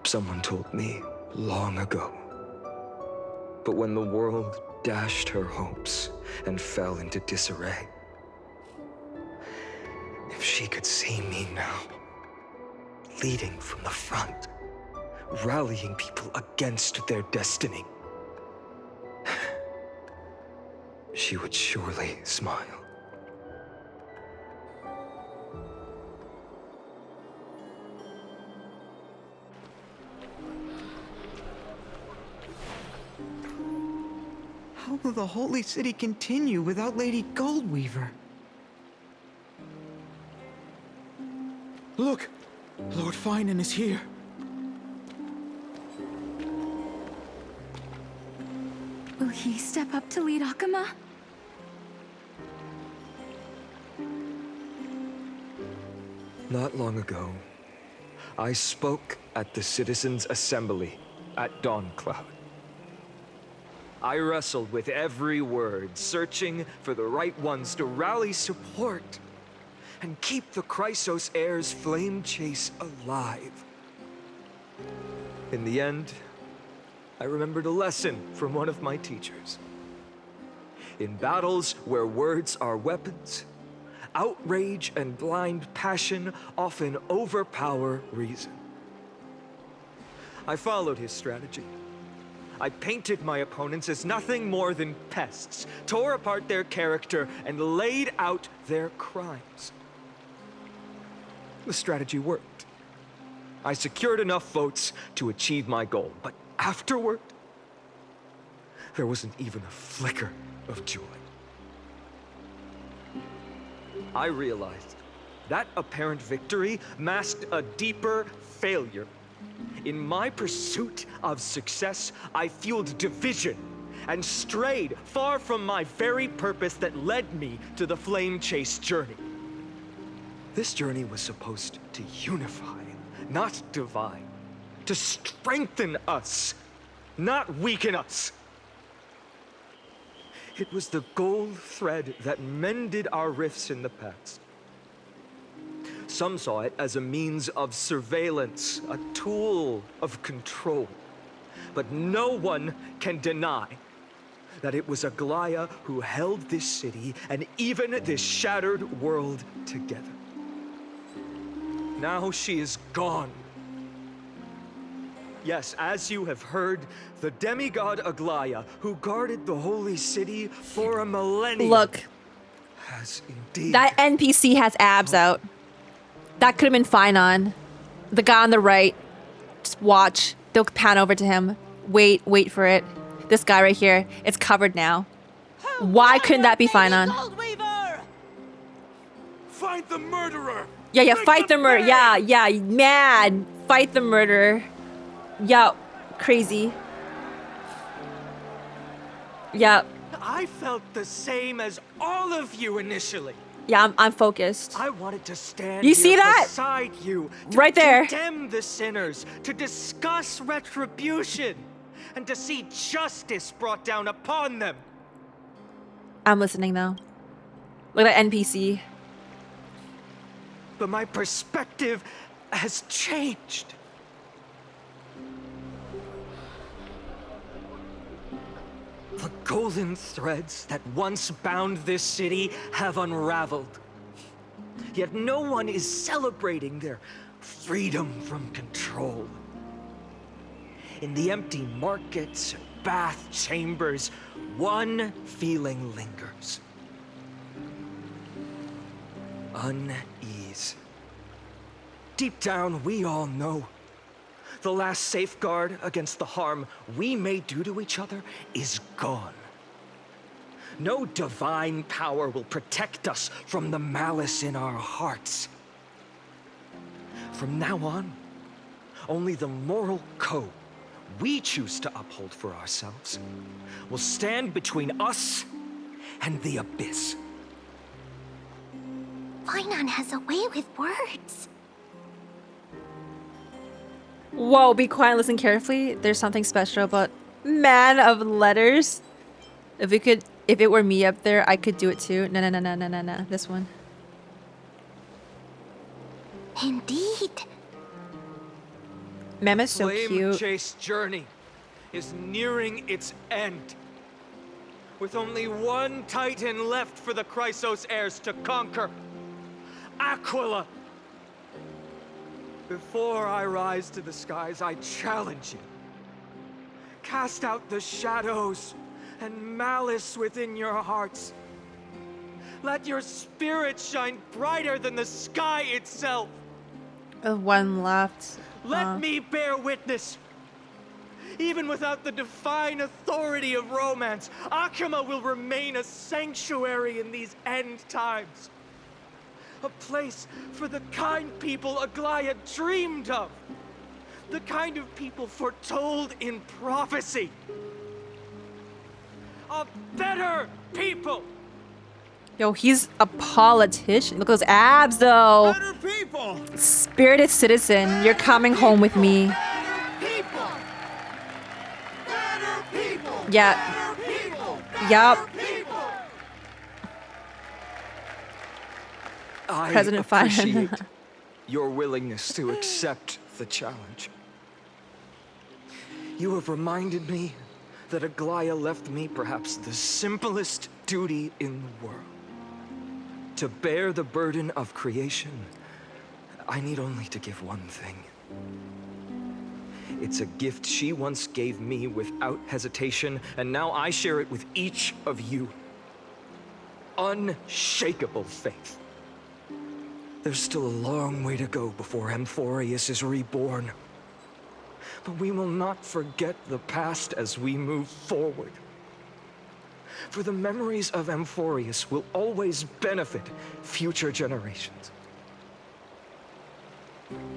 Someone told me long ago. But when the world dashed her hopes and fell into disarray, if she could see me now, leading from the front, rallying people against their destiny, she would surely smile. How will the Holy City continue without Lady Goldweaver? Look! Lord Phainon is here. Will he step up to lead Akama? Not long ago, I spoke at the Citizens' Assembly at Dawncloud. I wrestled with every word, searching for the right ones to rally support and keep the Chrysos heirs' flame chase alive. In the end, I remembered a lesson from one of my teachers. In battles where words are weapons, outrage and blind passion often overpower reason. I followed his strategy. I painted my opponents as nothing more than pests, tore apart their character, and laid out their crimes. The strategy worked. I secured enough votes to achieve my goal, but afterward, there wasn't even a flicker of joy. I realized that apparent victory masked a deeper failure. In my pursuit of success, I fueled division and strayed far from my very purpose that led me to the flame chase journey. This journey was supposed to unify, not divide, to strengthen us, not weaken us. It was the gold thread that mended our rifts in the past. Some saw it as a means of surveillance, a tool of control. But no one can deny that it was Aglaya who held this city and even this shattered world together. Now she is gone. Yes, as you have heard, the demigod Aglaya, who guarded the holy city for a millennium, Look, has indeed... that NPC has abs out. That could have been phainon. The guy on the right. Just watch. They'll pan over to him. Wait for it. This guy right here. It's covered now. Why couldn't that be phainon? Find the murderer! Yeah, fight the murderer. Yeah, mad. Fight the murderer. Yeah, crazy. Yeah. I felt the same as all of you initially. Yeah, I'm focused. I wanted to stand You see here that? beside you, to right there. condemn the sinners, to discuss retribution, and to see justice brought down upon them. I'm listening though. Look at that NPC. But my perspective has changed. The golden threads that once bound this city have unraveled. Yet no one is celebrating their freedom from control. In the empty markets and bath chambers, one feeling lingers. Unease. Deep down, we all know the last safeguard against the harm we may do to each other is gone. No divine power will protect us from the malice in our hearts. From now on, only the moral code we choose to uphold for ourselves will stand between us and the abyss. Phainon has a way with words. Whoa, be quiet and listen carefully. There's something special about man of letters. If it were me up there, I could do it too. No. This one. Indeed. Mem is so Flame cute. Chase journey is nearing its end. With only one Titan left for the Chrysos heirs to conquer. Aquila! Before I rise to the skies, I challenge you. Cast out the shadows and malice within your hearts. Let your spirit shine brighter than the sky itself. One left. Let me bear witness. Even without the divine authority of romance, Akima will remain a sanctuary in these end times. A place for the kind people Aglaya dreamed of. The kind of people foretold in prophecy. A better people. Yo, he's a politician. Look at those abs, though. Better people. Spirited citizen, you're coming home with me. People. Better people. Yeah. Better people. Yup. I President appreciate Phainon. your willingness to accept the challenge. You have reminded me that Aglaya left me perhaps the simplest duty in the world. To bear the burden of creation, I need only to give one thing. It's a gift she once gave me without hesitation, and now I share it with each of you. Unshakable faith. There's still a long way to go before Amphoreus is reborn. But we will not forget the past as we move forward. For the memories of Amphoreus will always benefit future generations.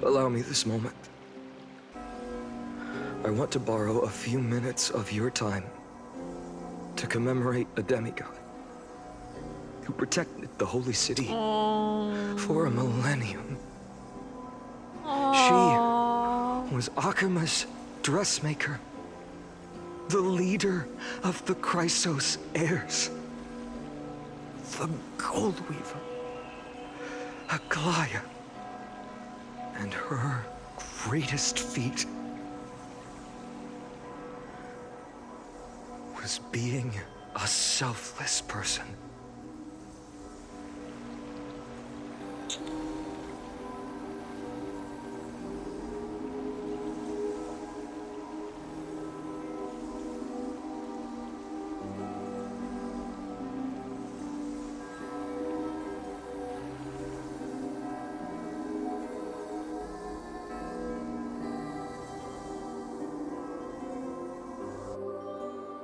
Allow me this moment. I want to borrow a few minutes of your time to commemorate a demigod who protected the holy city for a millennium. She was Akima's dressmaker, the leader of the Chrysos heirs, the Gold Weaver, Aglaya, and her greatest feat was being a selfless person.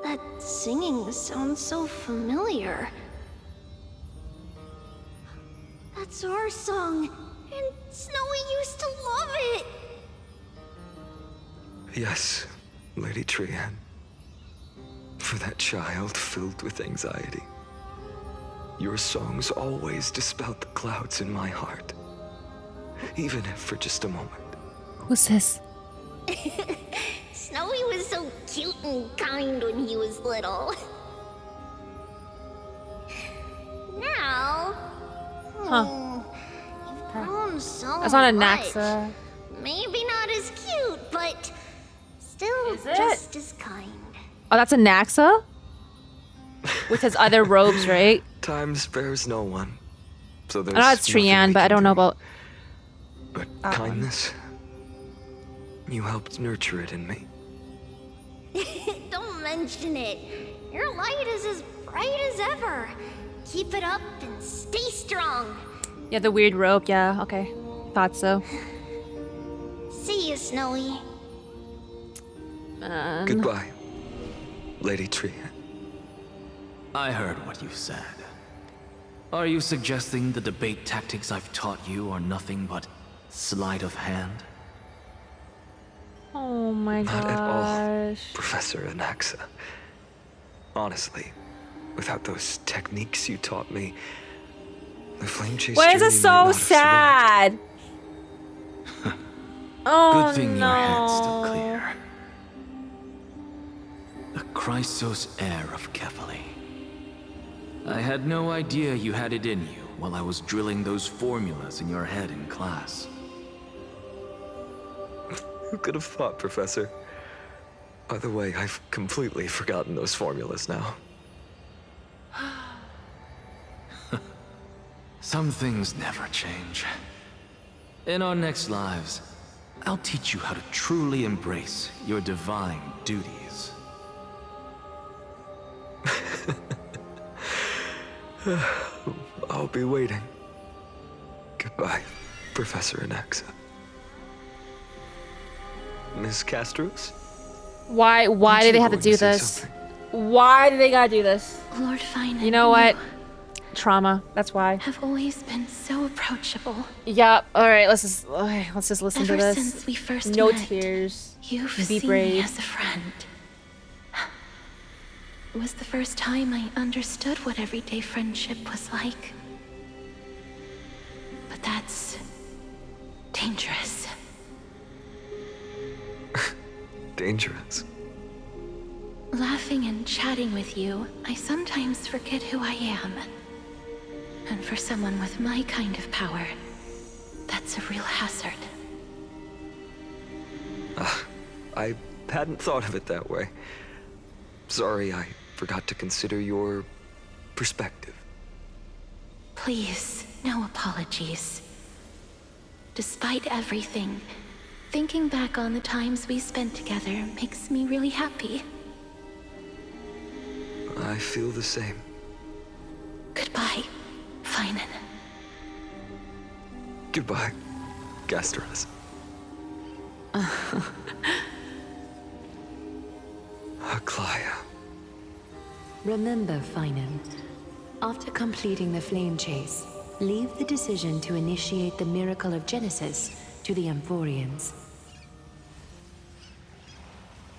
That singing sounds so familiar. That's our song, and Snowy used to love it! Yes, Lady Trian. For that child filled with anxiety. Your songs always dispelled the clouds in my heart. Even if for just a moment. Who's this? Snowy was so cute and kind when he was little. Now... you've grown so That's not a much. Naxa. Maybe not as cute, but still Is it? just as kind. Oh, that's a Naxa? With his other robes, right? Time spares no one. So there's I know it's Trian, but I don't know about... But kindness, you helped nurture it in me. Don't mention it. Your light is as bright as ever. Keep it up and stay strong. Yeah, the weird robe. Yeah, okay. Thought so. See you, Snowy. Goodbye, Lady Trian. I heard what you said. Are you suggesting the debate tactics I've taught you are nothing but sleight of hand? Oh my gosh. Not at all, Professor Anaxa. Honestly, without those techniques you taught me, the flame chase Why is journey it might so not have sad? Oh, Good thing no. your head's still clear. The Chrysos heir of Kefali. I had no idea you had it in you while I was drilling those formulas in your head in class. Who could have thought, Professor? By the way, I've completely forgotten those formulas now. Some things never change. In our next lives, I'll teach you how to truly embrace your divine duties. I'll be waiting. Goodbye, Professor Anaxa. Miss Castorice? Why do they have to do this? Why do they gotta do this? Lord Phainon. You know what? Trauma. That's why. Have always been so approachable. Yep. All right. Let's just listen to this. Ever since we first no met, tears. You've Be seen brave. me as a friend. It was the first time I understood what everyday friendship was like. But that's dangerous. Dangerous. Laughing and chatting with you, I sometimes forget who I am. And for someone with my kind of power, that's a real hazard. I hadn't thought of it that way. Sorry, I forgot to consider your perspective. Please, no apologies. Despite everything, Thinking back on the times we spent together makes me really happy. I feel the same. Goodbye, phainon. Goodbye, castorice. Aglaia. Remember, phainon, after completing the flame chase, leave the decision to initiate the miracle of Genesis to the Amphoreans.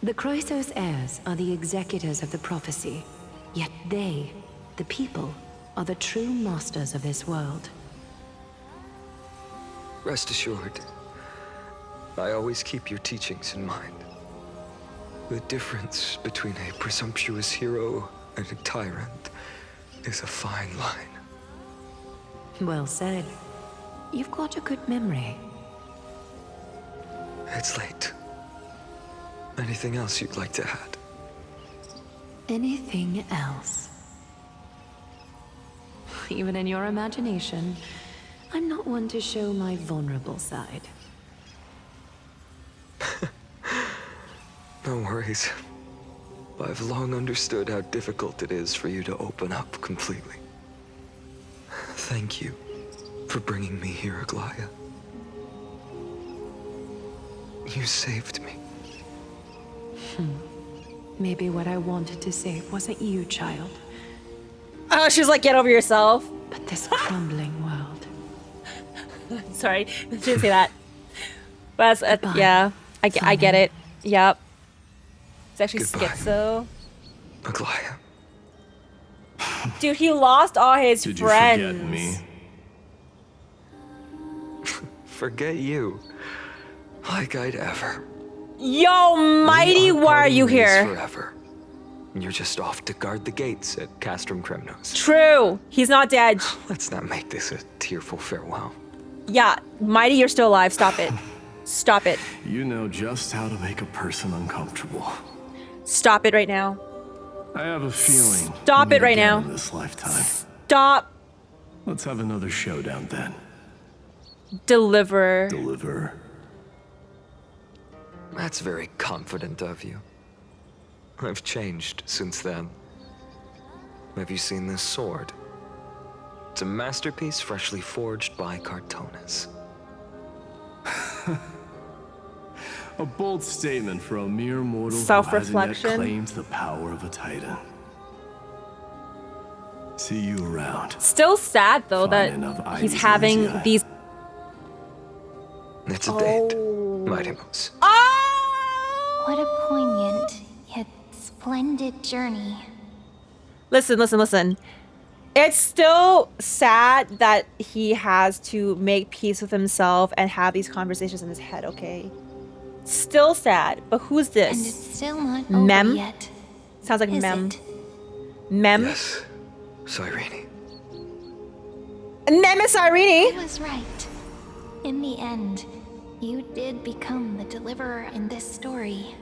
The Chrysos heirs are the executors of the prophecy, yet they, the people, are the true masters of this world. Rest assured, I always keep your teachings in mind. The difference between a presumptuous hero and a tyrant is a fine line. Well said. You've got a good memory. It's late. Anything else you'd like to add? Anything else? Even in your imagination, I'm not one to show my vulnerable side. No worries. I've long understood how difficult it is for you to open up completely. Thank you for bringing me here, Aglaia. You saved me. Maybe what I wanted to save wasn't you, child. Oh, she was like, get over yourself. But this crumbling world. Sorry, I didn't say that. But yeah, I get it. Yep. It's actually schizo. Aglaia. Dude, he lost all his Did friends. you forget me? Forget you. Like I'd ever. Yo, Mighty, why are you parting ways here? Forever. You're just off to guard the gates at Castrum Kremnos. True. He's not dead. Let's not make this a tearful farewell. Yeah, Mighty, you're still alive. Stop it. Stop it. You know just how to make a person uncomfortable. Stop it right now. I have a feeling. Stop we'll it right meet again now. In this lifetime. Stop. Let's have another showdown then. Deliver. Deliver. That's very confident of you. I've changed since then. Have you seen this sword? It's a masterpiece freshly forged by Cartonis. A bold statement for a mere mortal Self-reflection. who hasn't yet claimed the power of a titan. See you around. Still sad though that he's having these. It's a date, Mighty Moose. What a poignant yet splendid journey. Listen. It's still sad that he has to make peace with himself and have these conversations in his head, okay? Still sad, but who's this? And it's still not Mem? over yet. Sounds like Is Mem. it? Mem? Yes, Cyrene. Mem is Cyrene! I was right. In the end, you did become the deliverer in this story.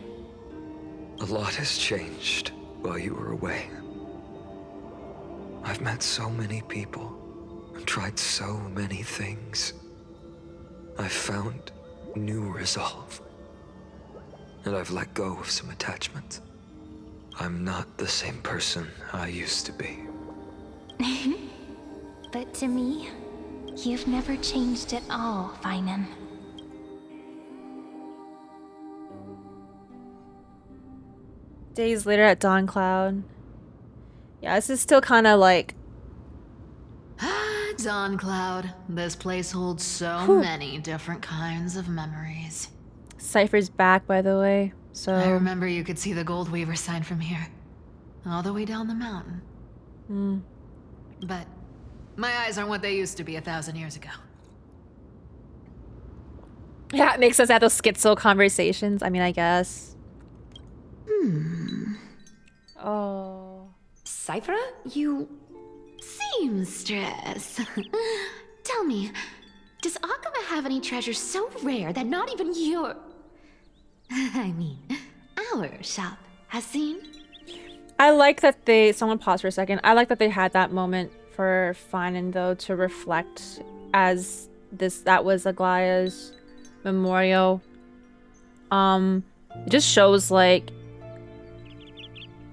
A lot has changed while you were away. I've met so many people and tried so many things. I've found new resolve. And I've let go of some attachment. I'm not the same person I used to be. But to me, you've never changed at all, phainon. Days later at Dawn Cloud. Yeah, this is still kind of like... Dawn Cloud. This place holds so Whew. many different kinds of memories. Cypher's back, by the way, so... I remember you could see the Gold Weaver sign from here. All the way down the mountain. But my eyes aren't what they used to be 1,000 years ago. Yeah, it makes us have those schizo conversations. I mean, I guess. Oh. Cipher? You... Seamstress. Tell me, does Akama have any treasures so rare that not even your... I mean, our shop has seen? I like that they... Someone pause for a second. I like that they had that moment for phainon, though, to reflect as this... That was Aglaia's memorial. It just shows, like,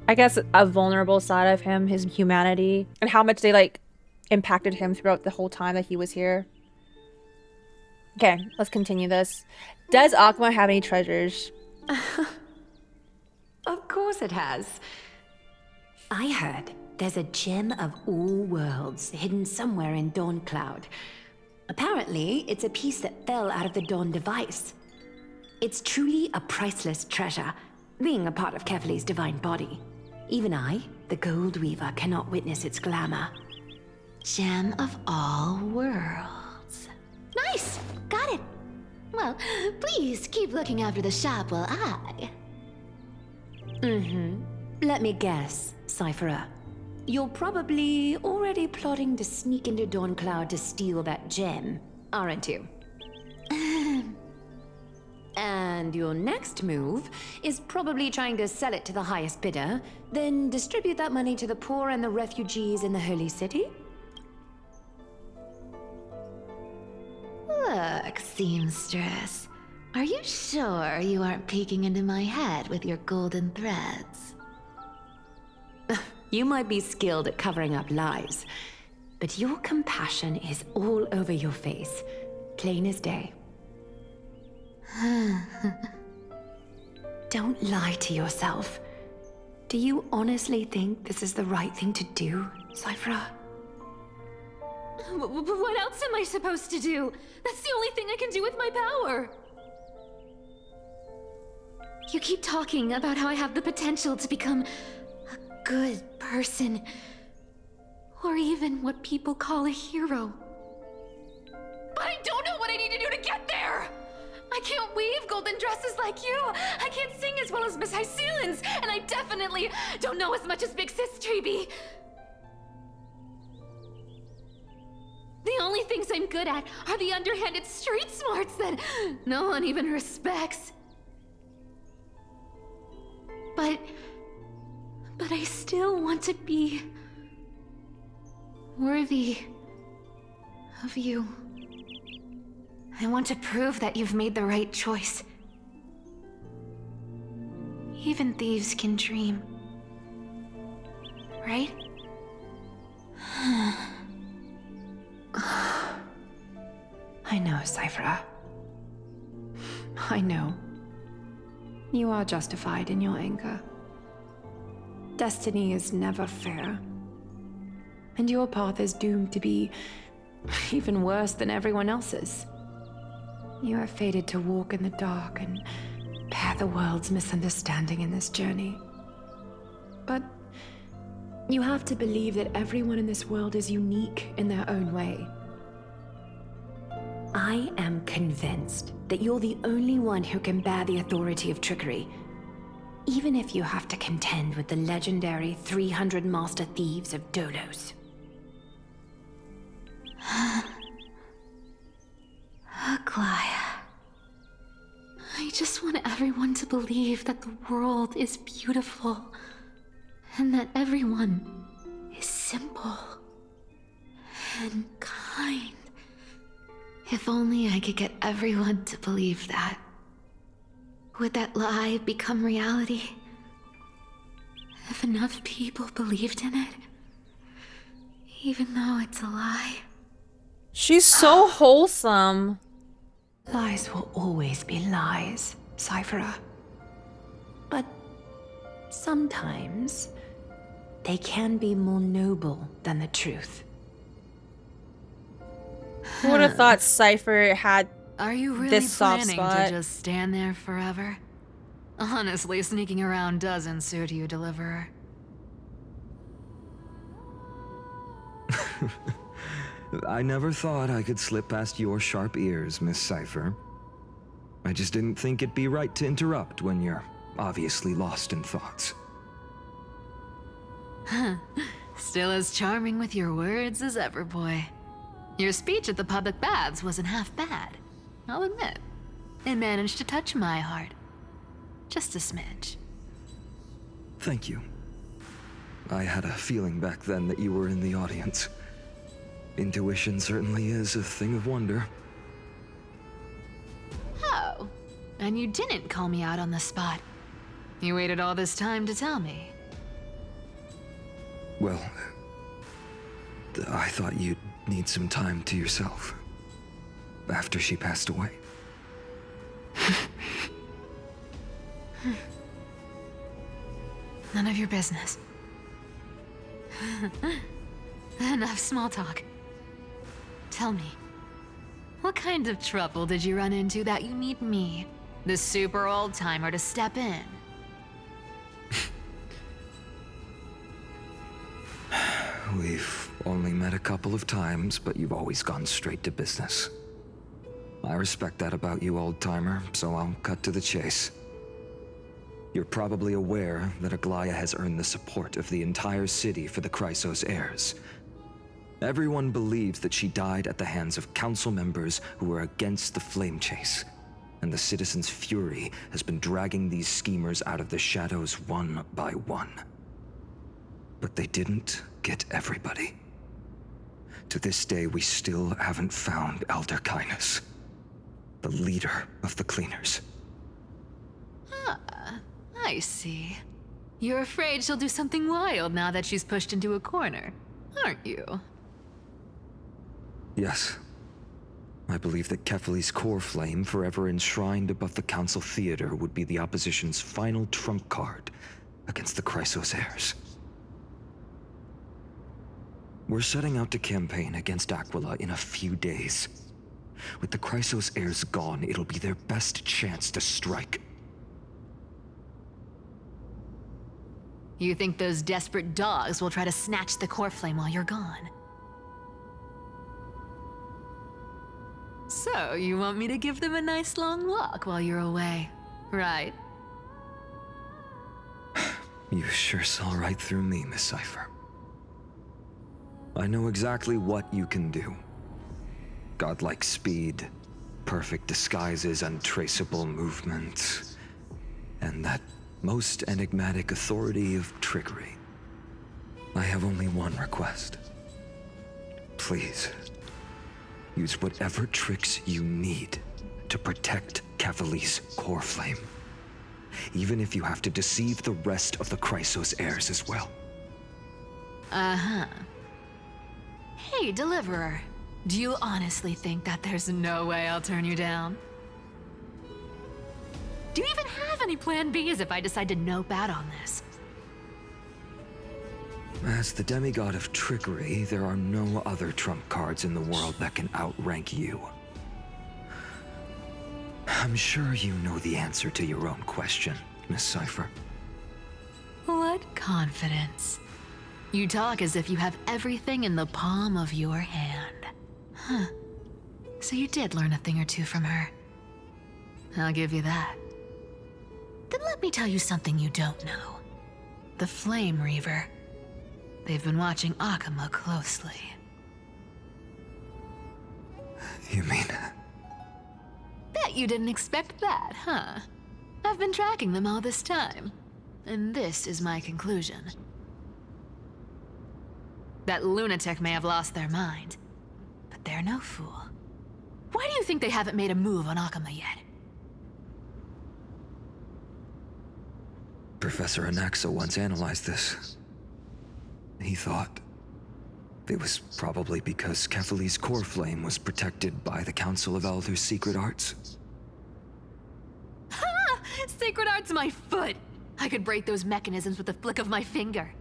I guess a vulnerable side of him, his humanity, and how much they, like, impacted him throughout the whole time that he was here. Okay, let's continue this. Does Akuma have any treasures? Of course it has. I heard there's a gem of all worlds hidden somewhere in Dawn Cloud. Apparently, it's a piece that fell out of the Dawn device. It's truly a priceless treasure, being a part of Kefali's divine body. Even I, the Gold Weaver, cannot witness its glamour. Gem of all worlds. Nice! Got it. Well, please keep looking after the shop while I... Let me guess, Cipher. You're probably already plotting to sneak into Dawn Cloud to steal that gem, aren't you? And your next move is probably trying to sell it to the highest bidder, then distribute that money to the poor and the refugees in the Holy City? Look, seamstress. Are you sure you aren't peeking into my head with your golden threads? You might be skilled at covering up lies, but your compassion is all over your face, plain as day. Don't lie to yourself. Do you honestly think this is the right thing to do, Cipher? What else am I supposed to do? That's the only thing I can do with my power. You keep talking about how I have the potential to become a good person, or even what people call a hero. But I don't know what I need to do to get there! I can't weave golden dresses like you! I can't sing as well as Miss Hyacines! And I definitely don't know as much as Big Sis Treeby! The only things I'm good at are the underhanded street smarts that no one even respects. But I still want to be worthy of you. I want to prove that you've made the right choice. Even thieves can dream. Right? I know, Cipher. I know. You are justified in your anger. Destiny is never fair. And your path is doomed to be even worse than everyone else's. You are fated to walk in the dark and bear the world's misunderstanding in this journey. But you have to believe that everyone in this world is unique in their own way. I am convinced that you're the only one who can bear the authority of trickery, even if you have to contend with the legendary 300 master thieves of Dolos. Aglaya. I just want everyone to believe that the world is beautiful, and that everyone is simple and kind. If only I could get everyone to believe that. Would that lie become reality? If enough people believed in it, even though it's a lie. She's so wholesome. Lies will always be lies, Cipher. But sometimes they can be more noble than the truth. Who would have thought Cipher had Are you really this soft planning spot? to just stand there forever? Honestly, sneaking around doesn't suit you, Deliverer. I never thought I could slip past your sharp ears, Miss Cipher. I just didn't think it'd be right to interrupt when you're obviously lost in thoughts. Still as charming with your words as ever, boy. Your speech at the public baths wasn't half bad, I'll admit. It managed to touch my heart. Just a smidge. Thank you. I had a feeling back then that you were in the audience. Intuition certainly is a thing of wonder. Oh, And you didn't call me out on the spot. You waited all this time to tell me. Well, I thought you'd need some time to yourself. After she passed away. None of your business. Enough small talk. Tell me, what kind of trouble did you run into that you need me, the super old timer, to step in? We've only met a couple of times, but you've always gone straight to business. I respect that about you, old-timer, so I'll cut to the chase. You're probably aware that Aglaya has earned the support of the entire city for the Chrysos heirs. Everyone believes that she died at the hands of council members who were against the flame chase, and the citizens' fury has been dragging these schemers out of the shadows one by one. But they didn't get everybody. To this day, we still haven't found Elder Kynus, the leader of the cleaners. Ah, I see. You're afraid she'll do something wild now that she's pushed into a corner, aren't you? Yes. I believe that Kefali's core flame, forever enshrined above the council theater, would be the opposition's final trump card against the Chrysos heirs. We're setting out to campaign against Aquila in a few days. With the Chrysos heirs gone, it'll be their best chance to strike. You think those desperate dogs will try to snatch the core flame while you're gone? So, you want me to give them a nice long walk while you're away, right? You sure saw right through me, Miss Cipher. I know exactly what you can do. Godlike speed, perfect disguises, untraceable movement, and that most enigmatic authority of trickery. I have only one request. Please, use whatever tricks you need to protect Kefali's core flame. Even if you have to deceive the rest of the Chrysos heirs as well. Uh-huh. Hey, Deliverer. Do you honestly think that there's no way I'll turn you down? Do you even have any plan Bs if I decide to nope out on this? As the demigod of trickery, there are no other trump cards in the world that can outrank you. I'm sure you know the answer to your own question, Miss Cipher. What confidence. You talk as if you have everything in the palm of your hand. Huh. So you did learn a thing or two from her. I'll give you that. Then let me tell you something you don't know. The Flame Reaver. They've been watching Akama closely. You mean... Bet you didn't expect that, huh? I've been tracking them all this time. And this is my conclusion. That lunatic may have lost their mind, but they're no fool. Why do you think they haven't made a move on Akama yet? Professor Anaxa once analyzed this. He thought it was probably because Kefali's core flame was protected by the Council of Elders' secret arts. Ha! Secret arts my foot! I could break those mechanisms with the flick of my finger.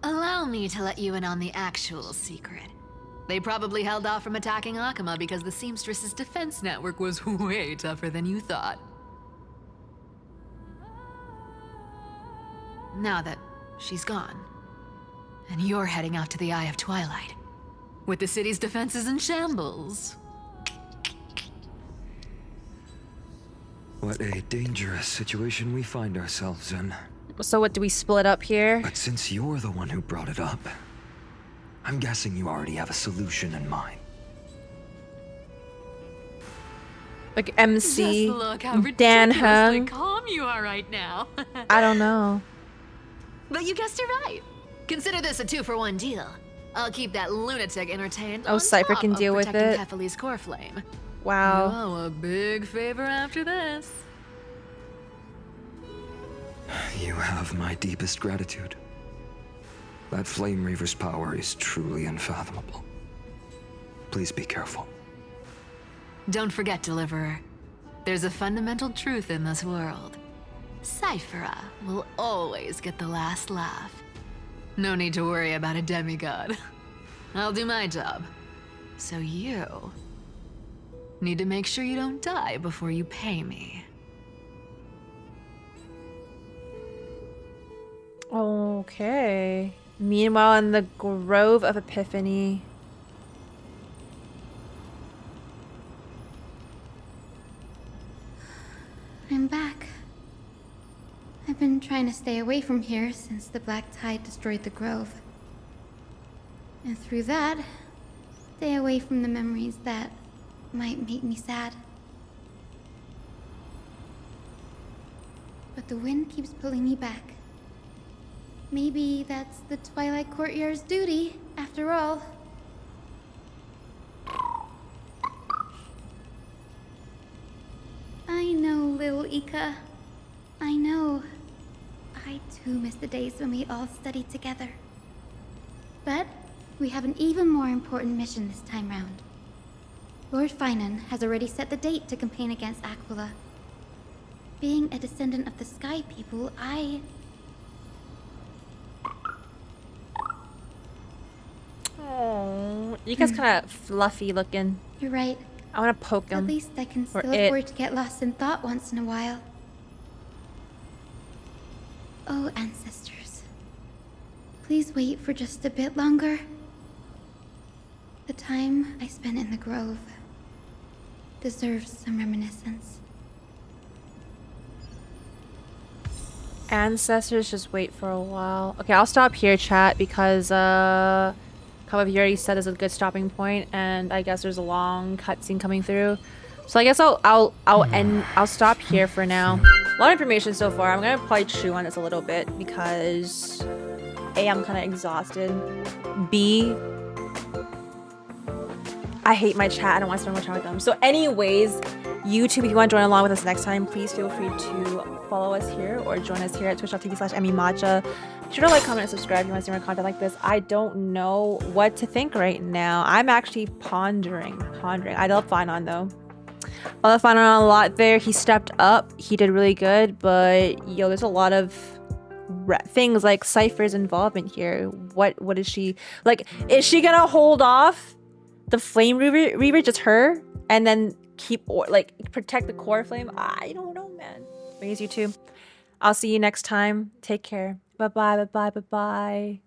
Allow me to let you in on the actual secret. They probably held off from attacking Akama because the Seamstress's defense network was way tougher than you thought. Now that she's gone, and you're heading out to the Eye of Twilight, with the city's defenses in shambles. What a dangerous situation we find ourselves in. So what, do we split up here? But since you're the one who brought it up, I'm guessing you already have a solution in mind. Like MC, Just look how Dan ridiculously Hung. calm you are right now. I don't know. But you guessed it right. Consider this a 2-for-1 deal. I'll keep that lunatic entertained. Oh, on Cipher top can of deal with protecting it. Kefali's core flame. Wow. You owe a big favor after this. You have my deepest gratitude. That Flame Reaver's power is truly unfathomable. Please be careful. Don't forget, Deliverer. There's a fundamental truth in this world. Cyphera will always get the last laugh. No need to worry about a demigod. I'll do my job. So you need to make sure you don't die before you pay me. Okay. Meanwhile, in the Grove of Epiphany. I'm back. I've been trying to stay away from here since the Black Tide destroyed the Grove. And through that, stay away from the memories that might make me sad. But the wind keeps pulling me back. Maybe that's the Twilight Courtyard's duty, after all. I know, little Ika. I know. I too miss the days when we all studied together. But we have an even more important mission this time round. Lord Phainon has already set the date to campaign against Aquila. Being a descendant of the Sky People, Oh, Ika's kind of fluffy looking. You're right. I want to poke him. At least I can Or still afford to get lost in thought once in a while. Oh, ancestors. Please wait for just a bit longer. The time I spent in the Grove deserves some reminiscence. Ancestors, just wait for a while. Okay, I'll stop here, chat, because a couple of you already said is a good stopping point, and I guess there's a long cutscene coming through. So I guess I'll stop here for now. A lot of information so far. I'm gonna probably chew on this a little bit because A, I'm kind of exhausted. B, I hate my chat. I don't want to spend more time with them. So anyways, YouTube, if you want to join along with us next time, please feel free to follow us here or join us here at twitch.tv/EmiMatcha. Be sure to like, comment, and subscribe if you want to see more content like this. I don't know what to think right now. I'm actually pondering. I love phainon though. I love phainon a lot there. He stepped up. He did really good, but yo, there's a lot of things like Cypher's involvement here. What is she like? Is she gonna hold off the Flame Reaver, just her, and then protect the core flame? I don't know, man. Raise YouTube. I'll see you next time. Take care. Bye bye.